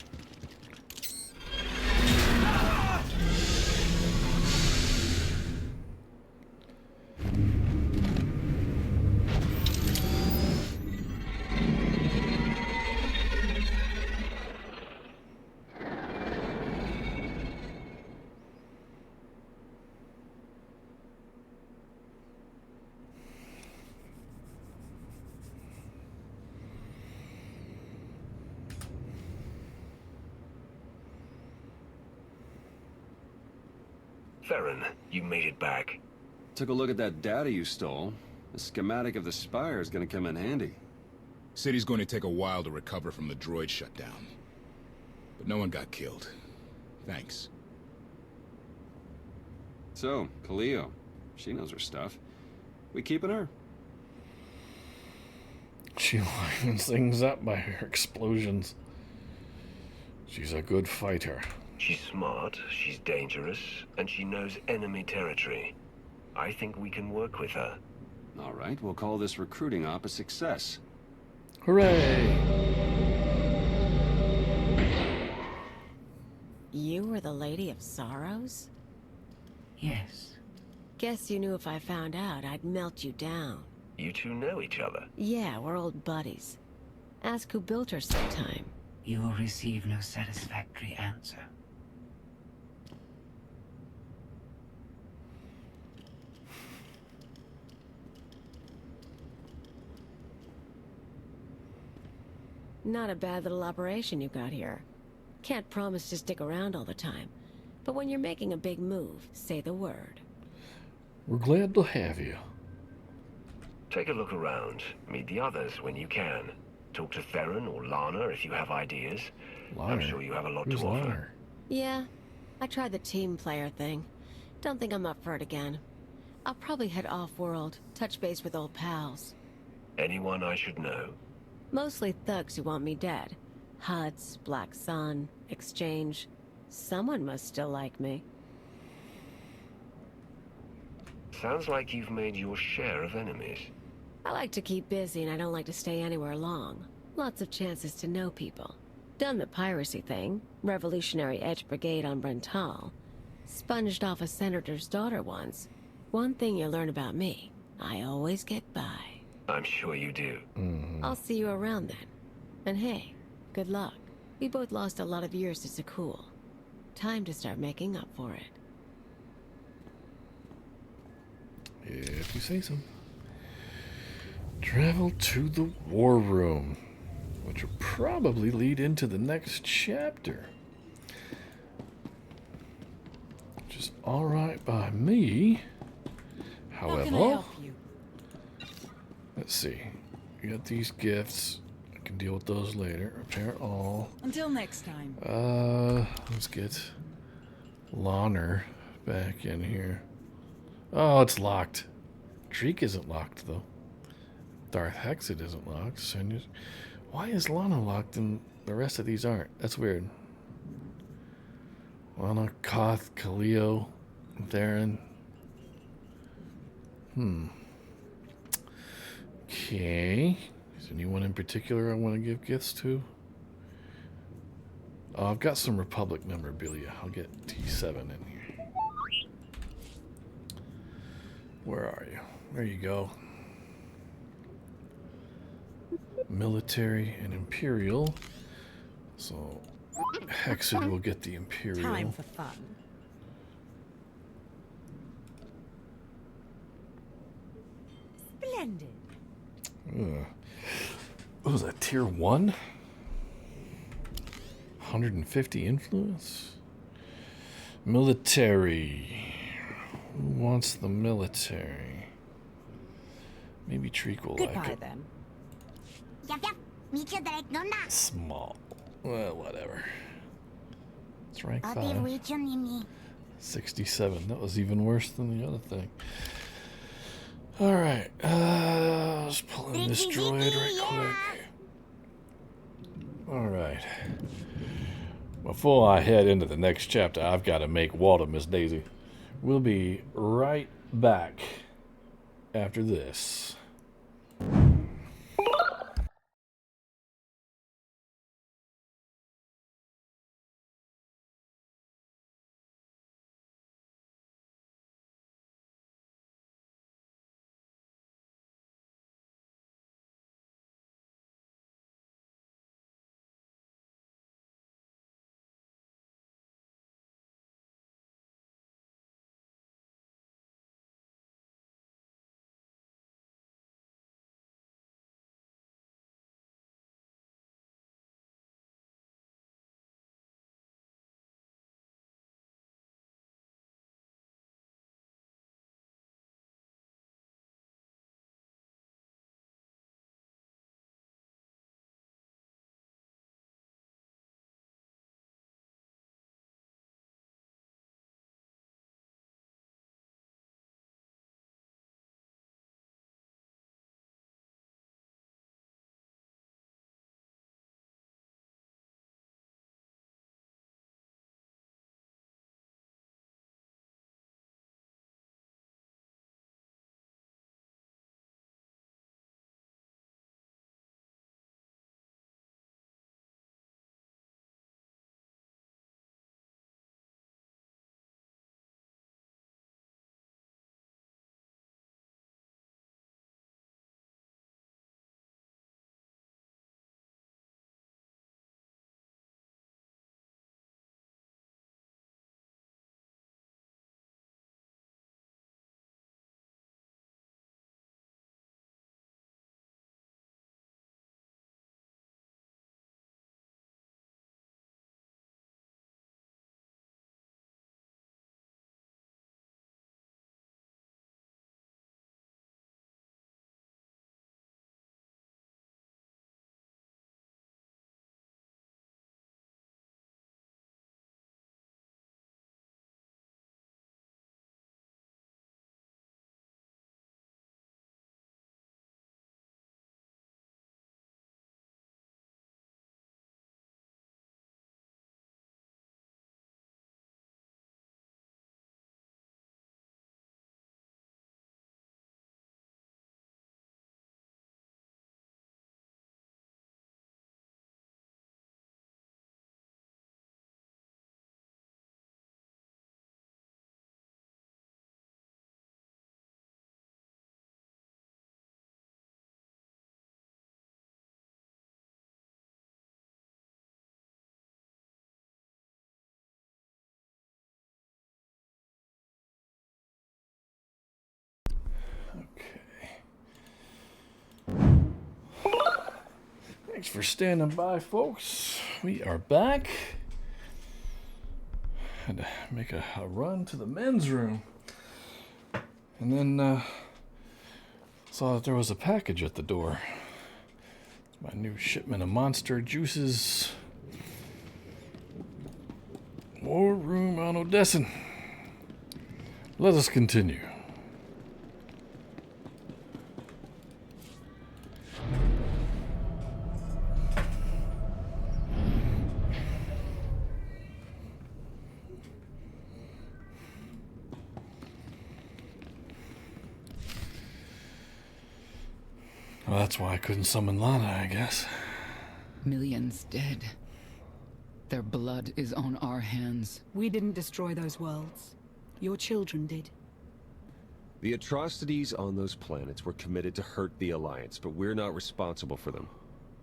Theron, you made it back. Took a look at that data you stole. The schematic of the spire is gonna come in handy. City's going to take a while to recover from the droid shutdown. But no one got killed. Thanks. So, Kaleo. She knows her stuff. We keeping her? She lightens things up by her explosions. She's a good fighter. She's smart, she's dangerous, and she knows enemy territory. I think we can work with her. All right, we'll call this recruiting op a success. Hooray! You were the Lady of Sorrows? Yes. Guess you knew if I found out, I'd melt you down. You two know each other? Yeah, we're old buddies. Ask who built her sometime. You will receive no satisfactory answer. Not a bad little operation you got here. Can't promise to stick around all the time, but when you're making a big move, say the word. We're glad to have you. Take a look around. Meet the others when you can. Talk to Theron or Lana if you have ideas. I'm sure you have a lot to offer. Yeah, I tried the team player thing. Don't think I'm up for it again. I'll probably head off-world, touch base with old pals. Anyone I should know? Mostly thugs who want me dead. Huds, Black Sun, Exchange. Someone must still like me. Sounds like you've made your share of enemies. I like to keep busy and I don't like to stay anywhere long. Lots of chances to know people. Done the piracy thing, Revolutionary Edge Brigade on Brental. Sponged off a senator's daughter once. One thing you learn about me, I always get by. I'm sure you do. I'll see you around then. And hey, good luck. We both lost a lot of years to Zakul. Time to start making up for it. If you say so. Travel to the war room, which will probably lead into the next chapter. Which is alright by me. However, How can I help you? Let's see. You got these gifts. I can deal with those later. Repair all. Until next time. Let's get Lana back in here. Oh, it's locked. Dreek isn't locked though. Darth Hexit isn't locked. So why is Lana locked and the rest of these aren't? That's weird. Lana, Koth, Kaleo, Theron. Okay. Is anyone in particular I want to give gifts to? Oh, I've got some Republic memorabilia. I'll get T7 in here. Where are you? There you go. Military and Imperial. So Hexed will get the Imperial. Time for fun. Splendid. What was that, tier 1? 150 influence? Military. Who wants the military? Maybe Treek will like it. Then. Small. Well, whatever. It's rank 5. 67. That was even worse than the other thing. Alright, let's pull in this droid right quick. Alright. Before I head into the next chapter, I've got to make water, Miss Daisy. We'll be right back after this. Thanks for standing by, folks. We are back. Had to make a run to the men's room. And then saw that there was a package at the door. My new shipment of monster juices. More room on Odessen. Let us continue. Well, that's why I couldn't summon Lana, I guess. Millions dead. Their blood is on our hands. We didn't destroy those worlds. Your children did. The atrocities on those planets were committed to hurt the Alliance, but we're not responsible for them.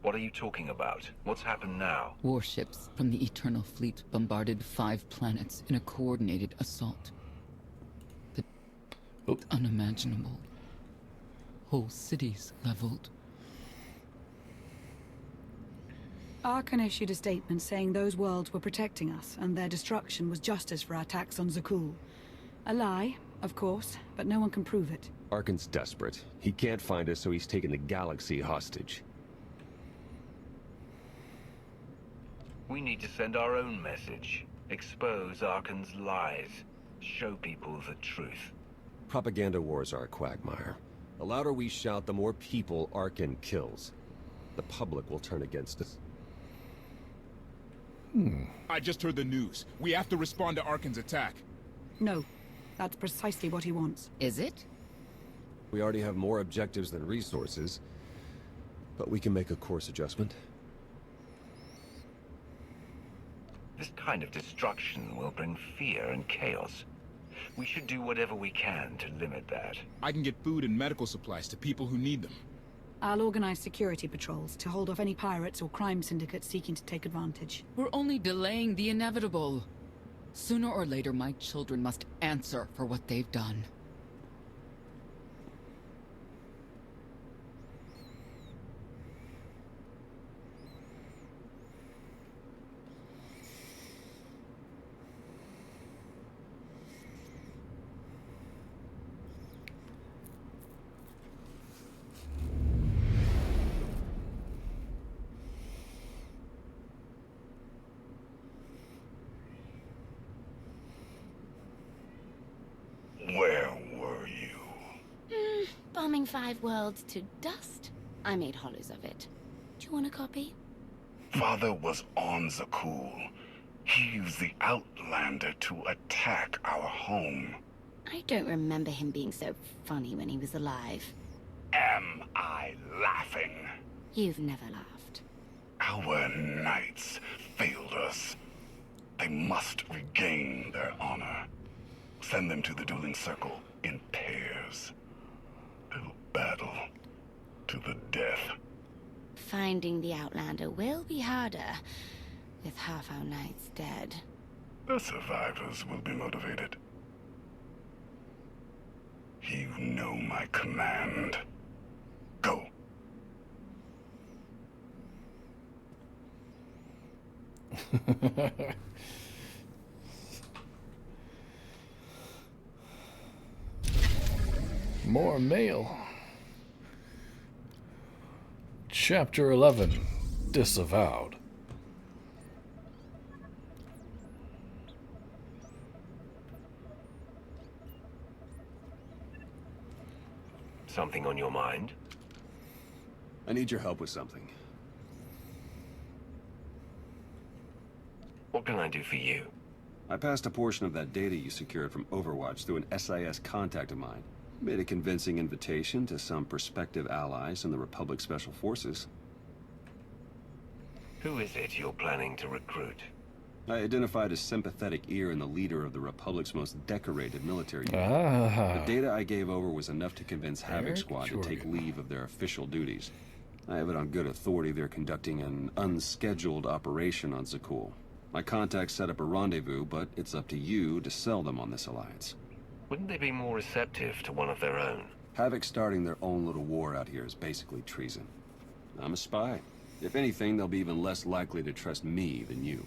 What are you talking about? What's happened now? Warships from the Eternal Fleet bombarded 5 planets in a coordinated assault. The unimaginable. Whole cities leveled. Arkan issued a statement saying those worlds were protecting us, and their destruction was justice for our attacks on Zakul. A lie, of course, but no one can prove it. Arkan's desperate. He can't find us, so he's taken the galaxy hostage. We need to send our own message. Expose Arkan's lies. Show people the truth. Propaganda wars are a quagmire. The louder we shout, the more people Arkan kills. The public will turn against us. I just heard the news. We have to respond to Arkan's attack. No, that's precisely what he wants. Is it? We already have more objectives than resources, but we can make a course adjustment. This kind of destruction will bring fear and chaos. We should do whatever we can to limit that. I can get food and medical supplies to people who need them. I'll organize security patrols to hold off any pirates or crime syndicates seeking to take advantage. We're only delaying the inevitable. Sooner or later, my children must answer for what they've done. Where were you? Bombing 5 worlds to dust. I made hollows of it. Do you want a copy? Father was on Zakul. He used the Outlander to attack our home. I don't remember him being so funny when he was alive. Am I laughing? You've never laughed. Our knights failed us. They must regain their honor. Send them to the dueling circle in pairs. They'll battle to the death. Finding the Outlander will be harder, with half our knights dead. The survivors will be motivated. You know my command. Go. More mail. Chapter 11. Disavowed. Something on your mind? I need your help with something. What can I do for you? I passed a portion of that data you secured from Overwatch through an SIS contact of mine. Made a convincing invitation to some prospective allies in the Republic Special Forces. Who is it you're planning to recruit? I identified a sympathetic ear in the leader of the Republic's most decorated military unit. The data I gave over was enough to convince Havoc Squad to take leave of their official duties. I have it on good authority they're conducting an unscheduled operation on Zakul. My contacts set up a rendezvous, but it's up to you to sell them on this alliance. Wouldn't they be more receptive to one of their own? Havoc starting their own little war out here is basically treason. I'm a spy. If anything, they'll be even less likely to trust me than you.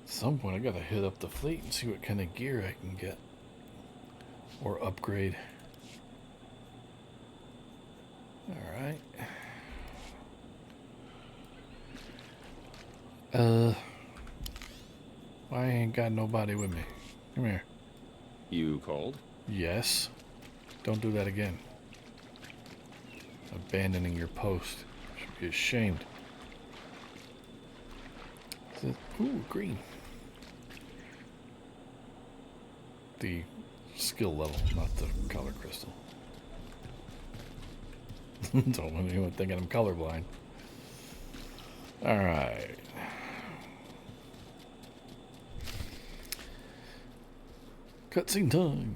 At some point I gotta hit up the fleet and see what kind of gear I can get or upgrade. Alright. I ain't got nobody with me. Come here. You called? Yes. Don't do that again. Abandoning your post. Should be ashamed. Ooh, green. The skill level, not the color crystal. Don't want anyone thinking I'm colorblind. Alright. Cutscene time.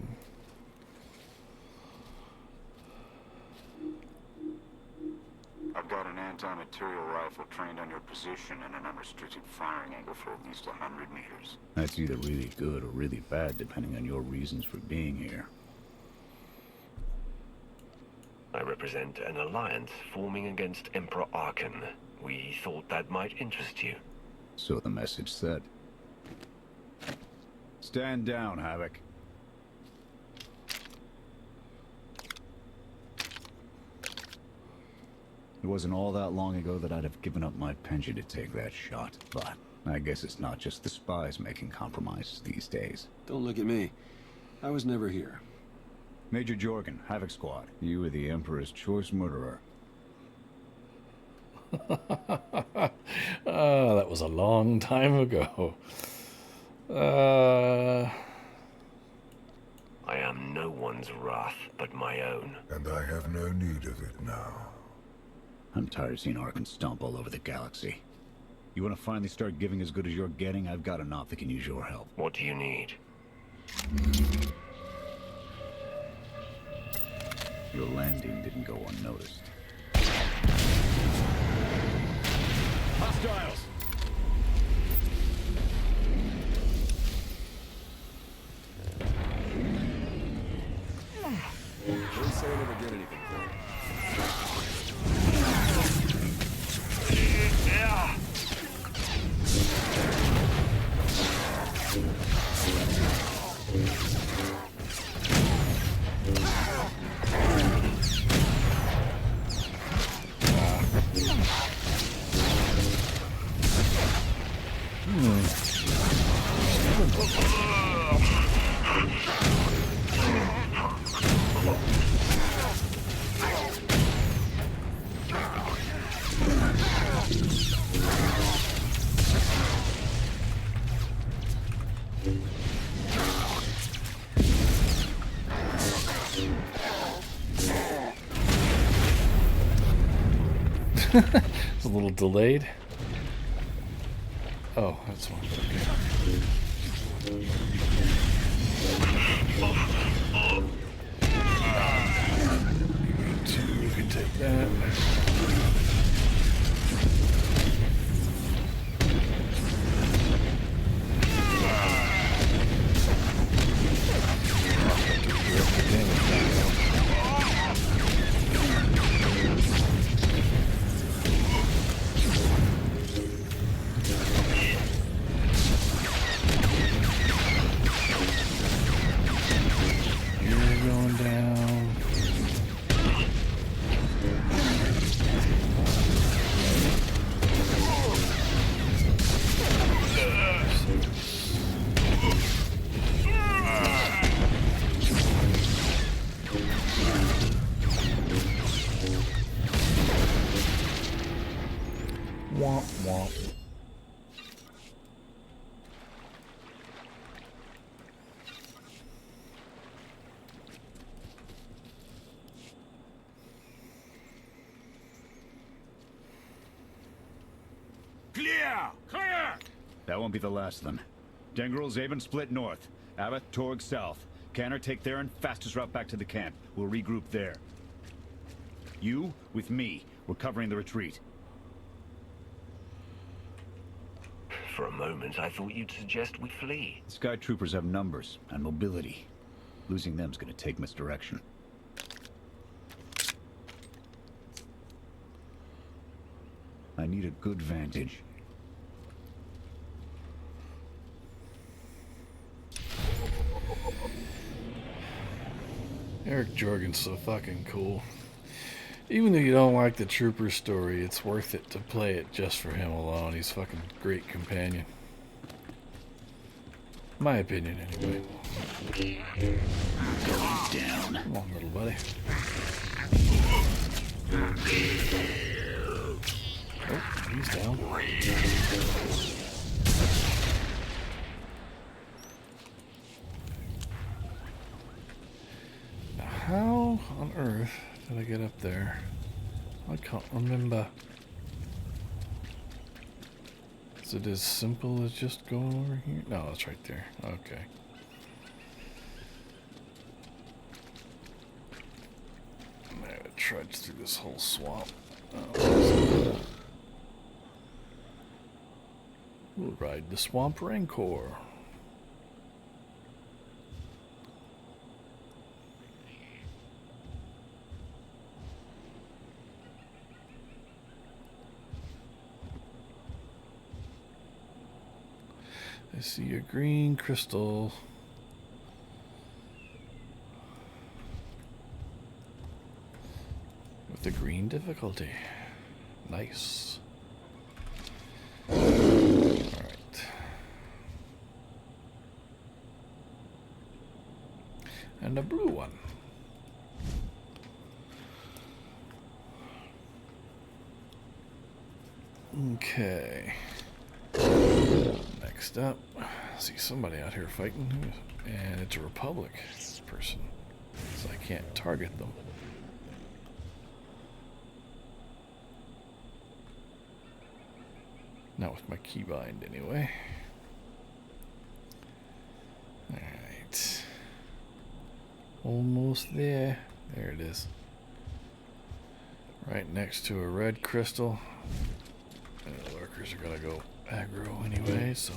material rifle trained on your position in an unrestricted firing angle for at least 100 meters. That's either really good or really bad, depending on your reasons for being here. I represent an alliance forming against Emperor Arkan. We thought that might interest you. So the message said. Stand down, Havoc. It wasn't all that long ago that I'd have given up my pension to take that shot, but I guess it's not just the spies making compromises these days. Don't look at me. I was never here. Major Jorgen, Havoc Squad. You were the Emperor's choice murderer. That was a long time ago. I am no one's wrath but my own. And I have no need of it now. I'm tired of seeing Arkan stomp all over the galaxy. You want to finally start giving as good as you're getting? I've got enough that can use your help. What do you need? Your landing didn't go unnoticed. Hostiles! Don't say I never get anything for it. It's a little delayed. Oh, that's one. Okay. You can take that. Womp womp. Clear! Clear! That won't be the last of them. Dengril, Zaven split north. Abath, Torg south. Canner take Theron, fastest route back to the camp. We'll regroup there. You, with me, we're covering the retreat. For a moment, I thought you'd suggest we flee. Sky troopers have numbers and mobility. Losing them's gonna take misdirection. I need a good vantage. Eric Jorgen's so fucking cool. Even though you don't like the Trooper story, it's worth it to play it just for him alone. He's a fucking great companion. My opinion, anyway. Going down. Come on, little buddy. Oh, he's down. Now, how on earth did I get up there? I can't remember. Is it as simple as just going over here? No, it's right there. Okay. I'm gonna trudge through this whole swamp. Oh. We'll ride the Swamp Rancor. I see a green crystal. With the green difficulty. Nice. Alright. And a blue one. Okay. Next up, I see somebody out here fighting, and it's a Republic person, so I can't target them. Not with my keybind, anyway. Alright. Almost there. There it is. Right next to a red crystal. And the lurkers are gonna go aggro anyway, so.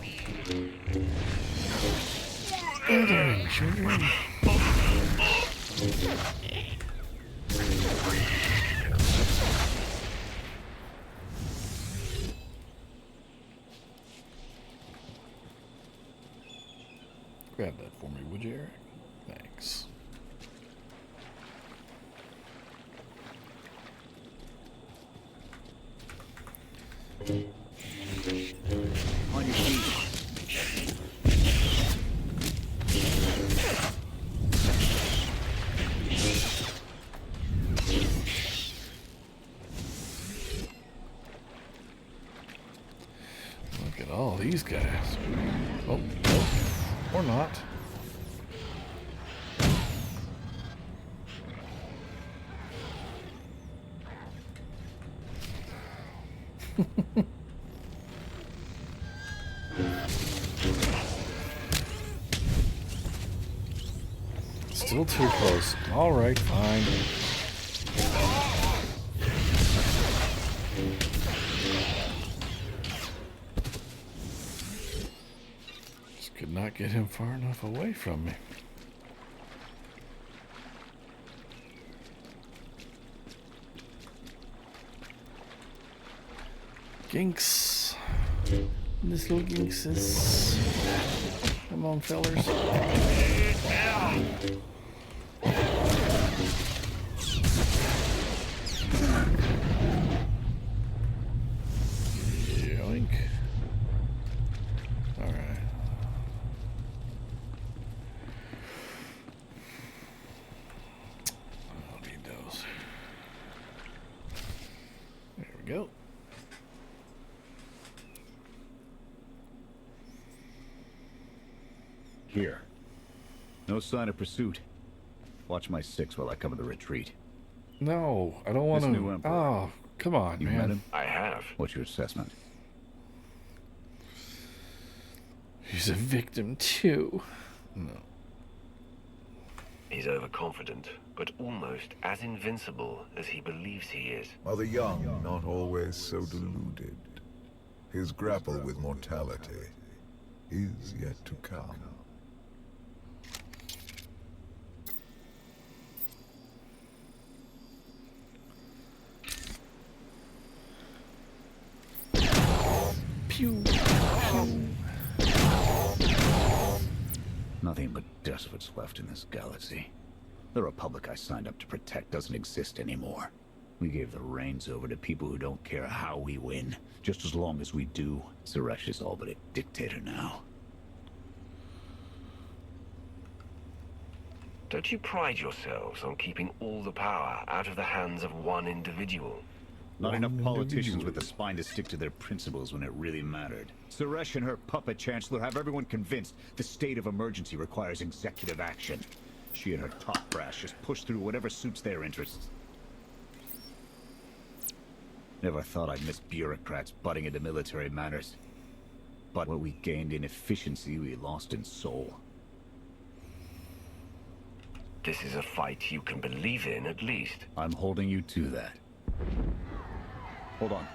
Gathering, children. Grab that for me, would you, Eric? Thanks. On your feet. Look at all these guys. Oh, oh, or not. Still too close. All right, fine. Just could not get him far enough away from me. Ginks. This little Ginkses. Come on, fellers. Yoink. Alright. I'll need those. There we go. Here. No sign of pursuit. Watch my six while I cover the retreat. No, I don't want to. Oh, come on, You man. met him? I have. What's your assessment? He's a victim too. No. He's overconfident, but almost as invincible as he believes he is. Are the young not always so deluded? His grapple with mortality is yet to come. Pew, pew. Nothing but despots left in this galaxy. The Republic I signed up to protect doesn't exist anymore. We gave the reins over to people who don't care how we win. Just as long as we do, Suresh is all but a dictator now. Don't you pride yourselves on keeping all the power out of the hands of one individual? Not enough politicians with the spine to stick to their principles when it really mattered. Suresh and her puppet chancellor have everyone convinced the state of emergency requires executive action. She and her top brass just push through whatever suits their interests. Never thought I'd miss bureaucrats butting into military matters. But what we gained in efficiency, we lost in soul. This is a fight you can believe in, at least. I'm holding you to that. Hold on.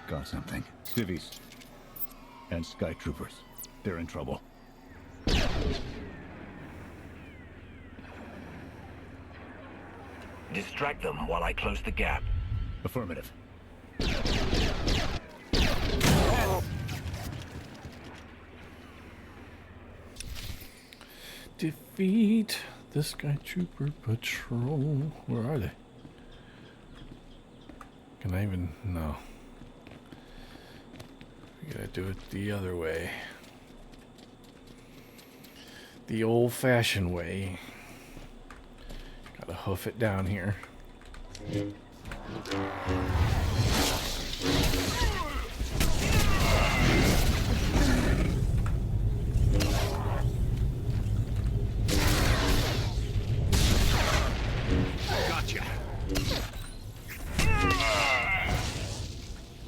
Got something. Civvies. And Sky Troopers. They're in trouble. Distract them while I close the gap. Affirmative. Defeat the Sky Trooper Patrol. Where are they? Can I even... No. We gotta do it the other way. The old-fashioned way. Gotta hoof it down here. Gotcha.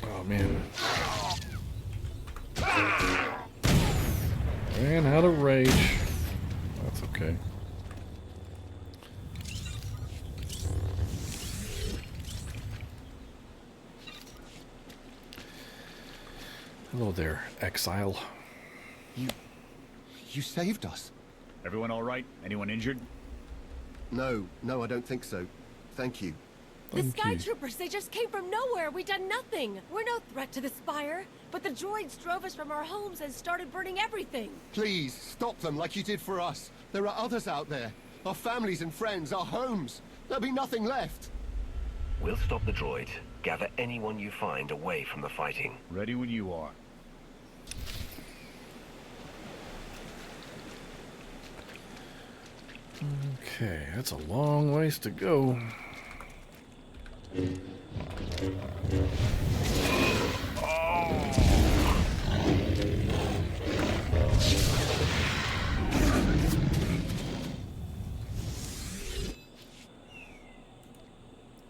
Oh man. Ran out of rage. That's okay. Hello there, exile. You saved us. Everyone all right? Anyone injured? No, I don't think so. Thank you. The Sky Troopers, they just came from nowhere. We done nothing. We're no threat to the Spire. But the droids drove us from our homes and started burning everything. Please, stop them like you did for us. There are others out there. Our families and friends, our homes. There'll be nothing left. We'll stop the droid. Gather anyone you find away from the fighting. Ready when you are. Okay, that's a long ways to go.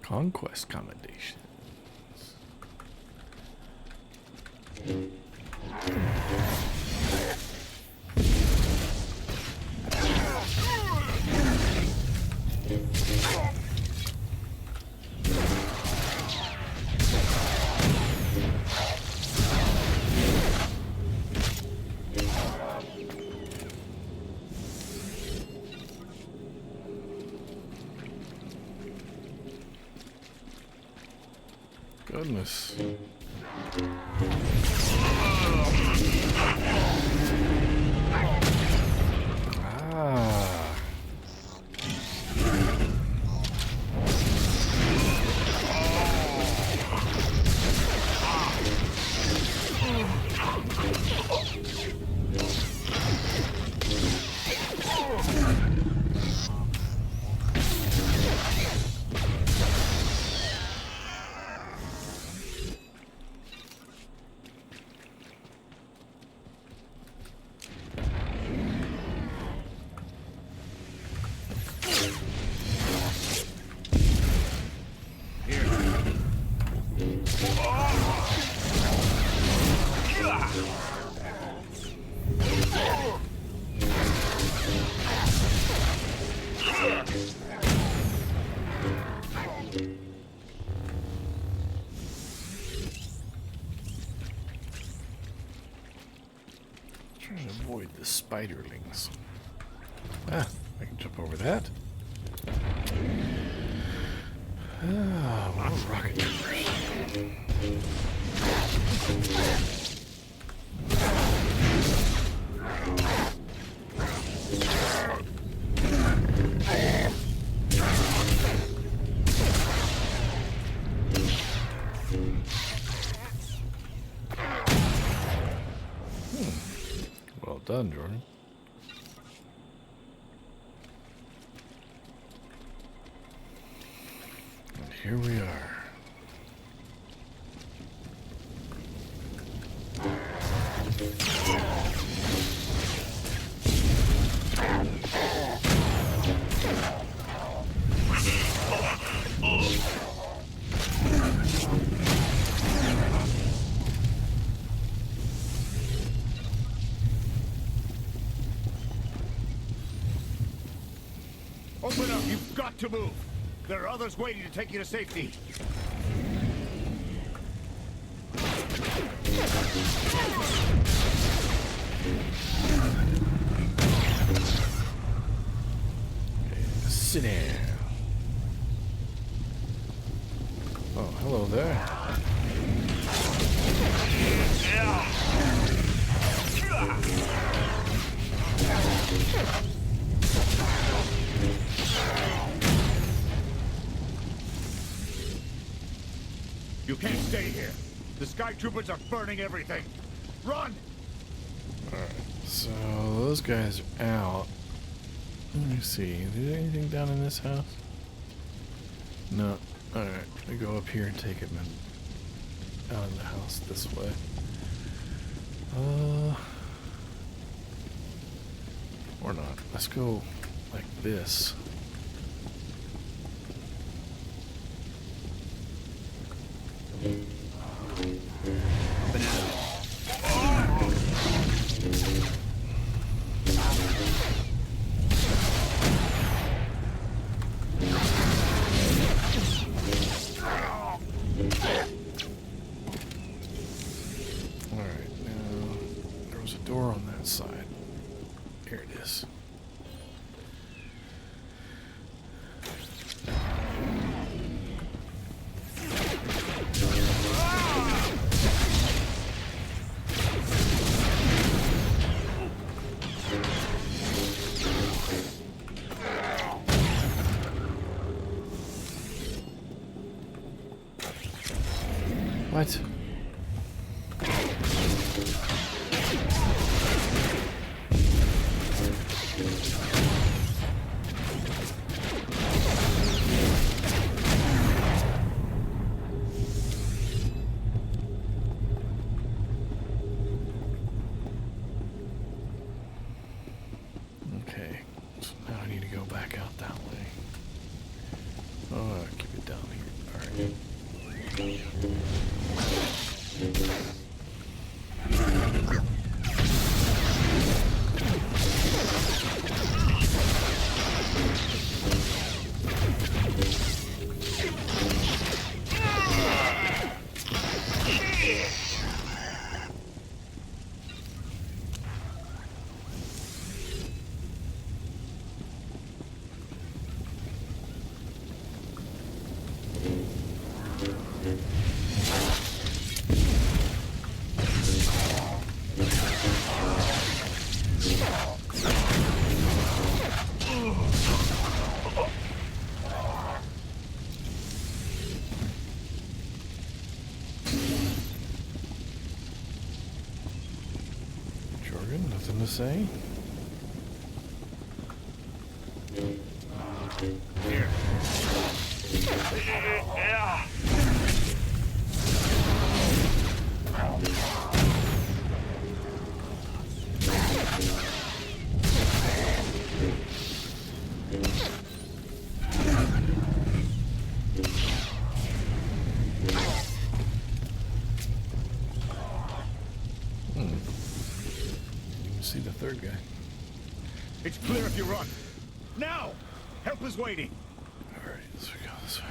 Conquest commendations. Goodness. Ah. Trying to avoid the spiderlings. Ah, I can jump over that. Ah, more rocket troopers. Well done, Jordan. And here we are. Open up! You've got to move! There are others waiting to take you to safety. Sit down. Oh, hello there. You can't stay here. The Sky Troopers are burning everything. Run! Alright, so those guys are out. Let me see. Is there anything down in this house? No. Alright, we go up here and take him out of the house this way. Or not. Let's go like this. Door on that side. Here it is. What? Okay, so now I need to go back out that way. Oh, keep it down here. Alright. Nothing to say. Here. See the third guy. It's clear if you run. Now! Help is waiting. Alright, let's go this way.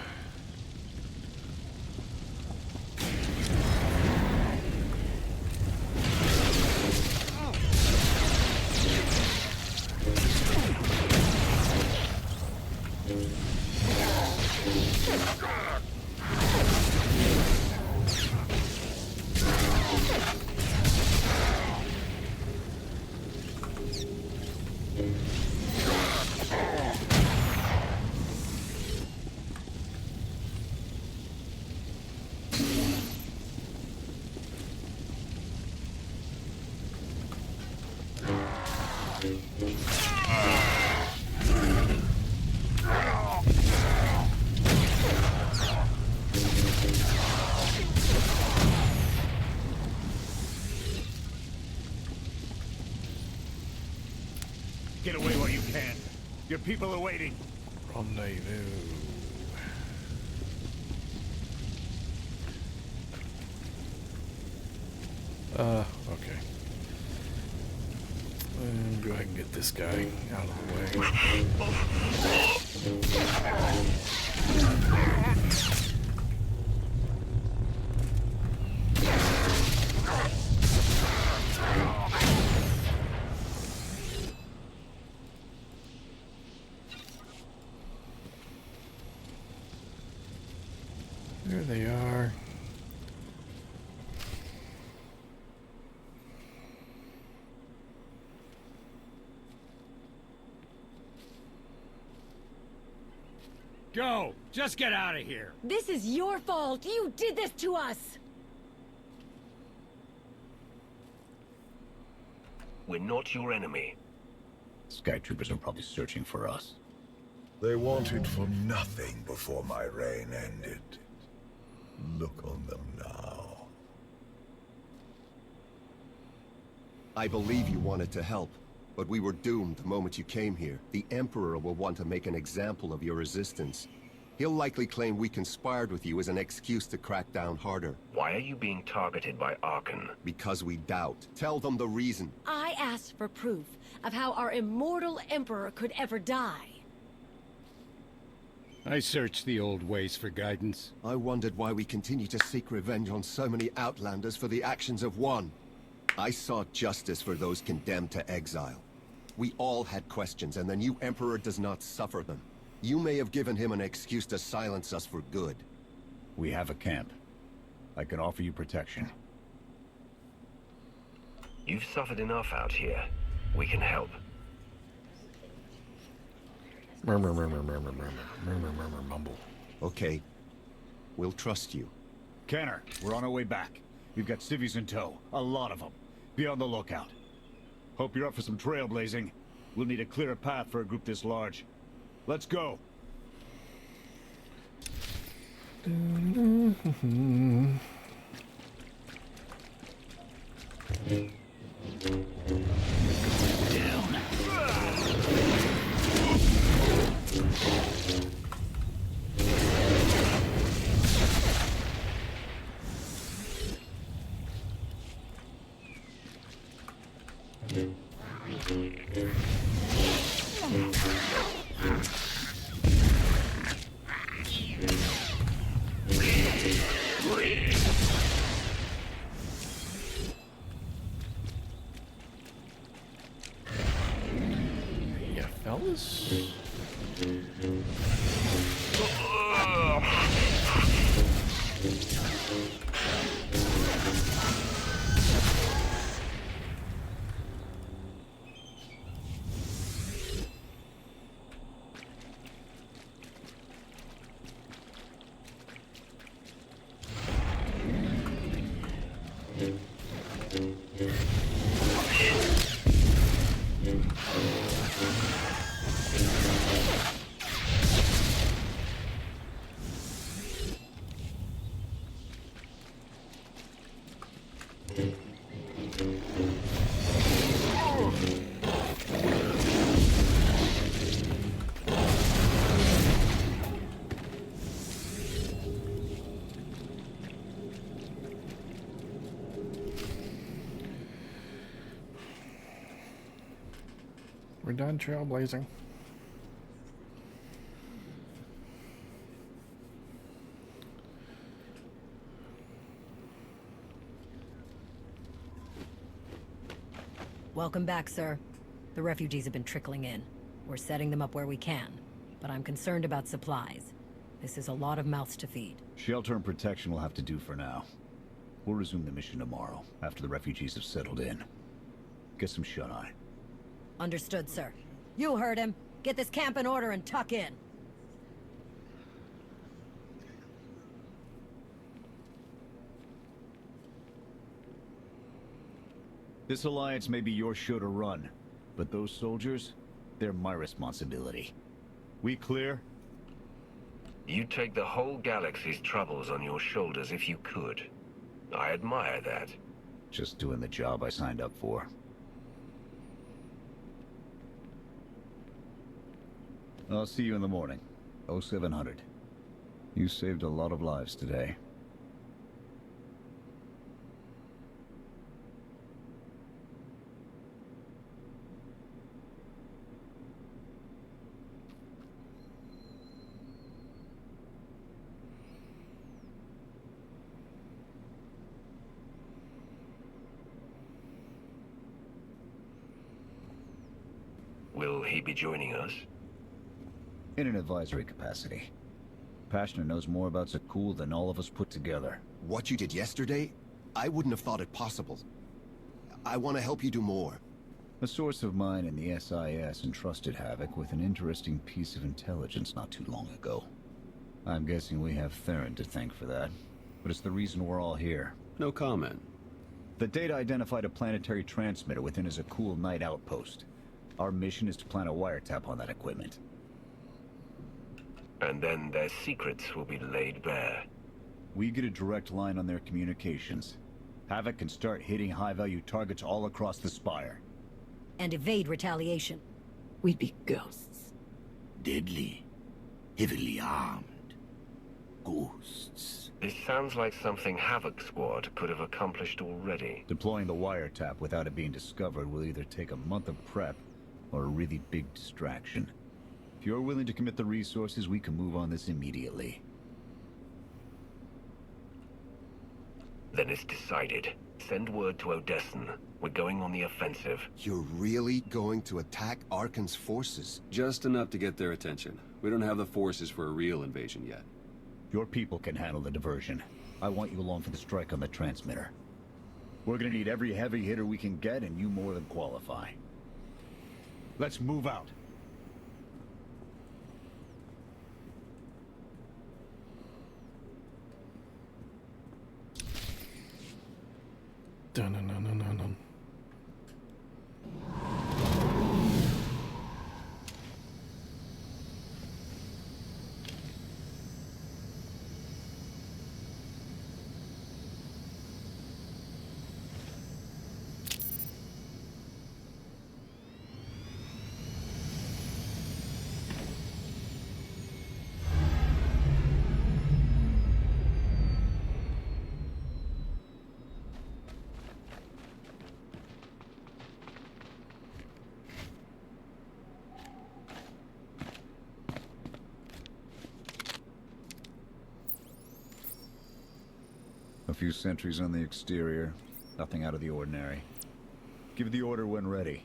Get away while you can. Your people are waiting. Rendezvous. Okay. Go ahead and get this guy out of the way. There they are. Go! Just get out of here! This is your fault! You did this to us! We're not your enemy. Sky Troopers are probably searching for us. They wanted for nothing before my reign ended. Look on them now. I believe you wanted to help, but we were doomed the moment you came here. The Emperor will want to make an example of your resistance. He'll likely claim we conspired with you as an excuse to crack down harder. Why are you being targeted by Arkan? Because we doubt. Tell them the reason. I asked for proof of how our immortal Emperor could ever die. I searched the old ways for guidance. I wondered why we continue to seek revenge on so many Outlanders for the actions of one. I sought justice for those condemned to exile. We all had questions, and the new Emperor does not suffer them. You may have given him an excuse to silence us for good. We have a camp. I can offer you protection. You've suffered enough out here. We can help. Mumble. Okay. We'll trust you. Canner, we're on our way back. We've got civvies in tow. A lot of them. Be on the lookout. Hope you're up for some trailblazing. We'll need a clearer path for a group this large. Let's go. Yeah, fellas. We're done trailblazing. Welcome back, sir. The refugees have been trickling in. We're setting them up where we can, but I'm concerned about supplies. This is a lot of mouths to feed. Shelter and protection will have to do for now. We'll resume the mission tomorrow, after the refugees have settled in. Get some shut-eye. Understood, sir. You heard him. Get this camp in order and tuck in. This alliance may be your show to run, but those soldiers, they're my responsibility. We clear? You'd take the whole galaxy's troubles on your shoulders if you could. I admire that. Just doing the job I signed up for. I'll see you in the morning. 0700. You saved a lot of lives today. Will he be joining us? In an advisory capacity. Pashner knows more about Zakul than all of us put together. What you did yesterday, I wouldn't have thought it possible. I want to help you do more. A source of mine in the SIS entrusted Havoc with an interesting piece of intelligence not too long ago. I'm guessing we have Theron to thank for that, but it's the reason we're all here. No comment. The data identified a planetary transmitter within a Zakul Knight outpost. Our mission is to plant a wiretap on that equipment. And then their secrets will be laid bare. We get a direct line on their communications. Havoc can start hitting high-value targets all across the Spire. And evade retaliation. We'd be ghosts. Deadly. Heavily armed. Ghosts. This sounds like something Havoc Squad could have accomplished already. Deploying the wiretap without it being discovered will either take a month of prep or a really big distraction. If you're willing to commit the resources, we can move on this immediately. Then it's decided. Send word to Odessen. We're going on the offensive. You're really going to attack Arkan's forces? Just enough to get their attention. We don't have the forces for a real invasion yet. Your people can handle the diversion. I want you along for the strike on the transmitter. We're gonna need every heavy hitter we can get, and you more than qualify. Let's move out. Dun-dun-dun-dun-dun. A few sentries on the exterior. Nothing out of the ordinary. Give the order when ready.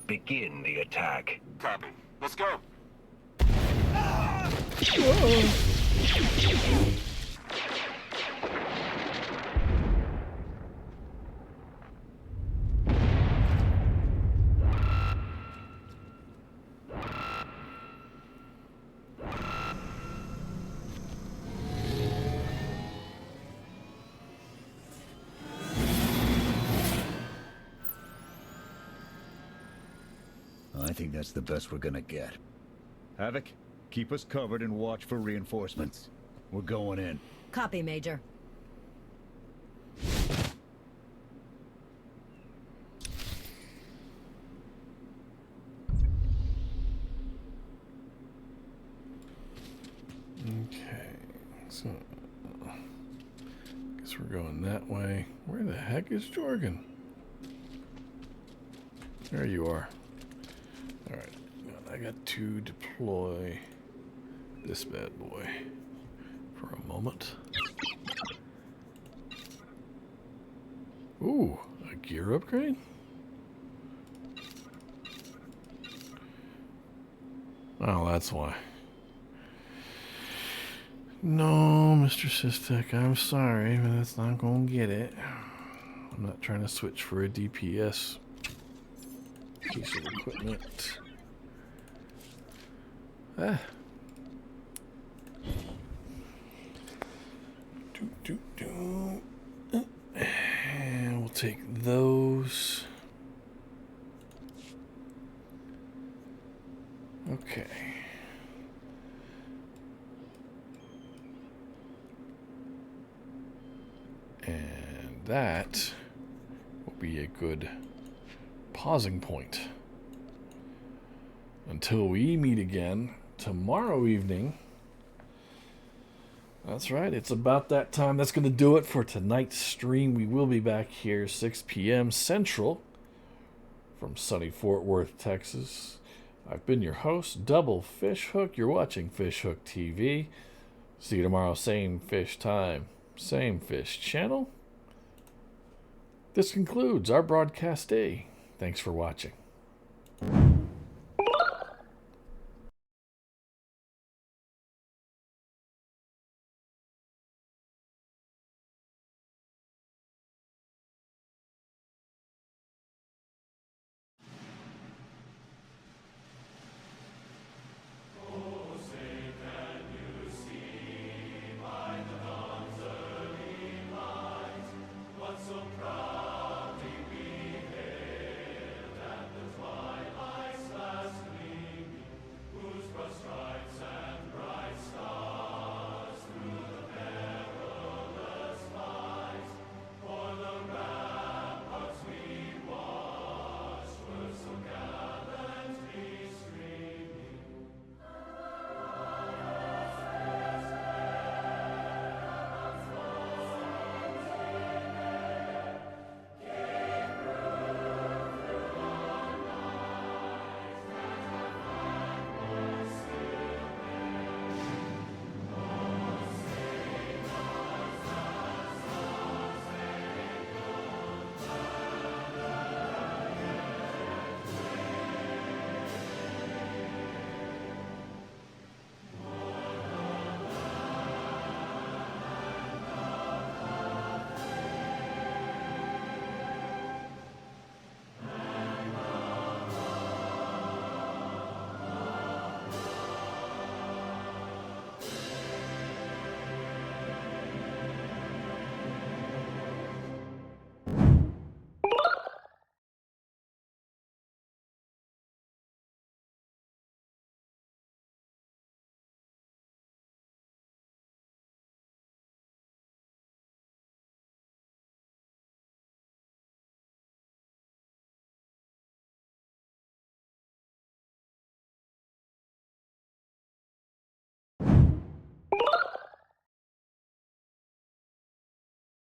Begin the attack. Copy. Let's go. I think that's the best we're gonna get. Havoc, keep us covered and watch for reinforcements. We're going in. Copy, Major. Okay, so guess we're going that way. Where the heck is Jorgen? There you are. All right, I got to deploy this bad boy for a moment. Ooh, a gear upgrade? Oh, that's why. No, Mr. Sith, I'm sorry, but that's not gonna get it. I'm not trying to switch for a DPS piece of equipment. Ah. And we'll take those. Okay. And that will be a good pausing point until we meet again tomorrow evening. That's right, it's about that time. That's going to do it for tonight's stream. We will be back here 6 p.m. Central from sunny Fort Worth, Texas. I've been your host, Double Fishhook. You're watching Fishhook TV. See you tomorrow, same fish time, same fish channel. This concludes our broadcast day. Thanks for watching.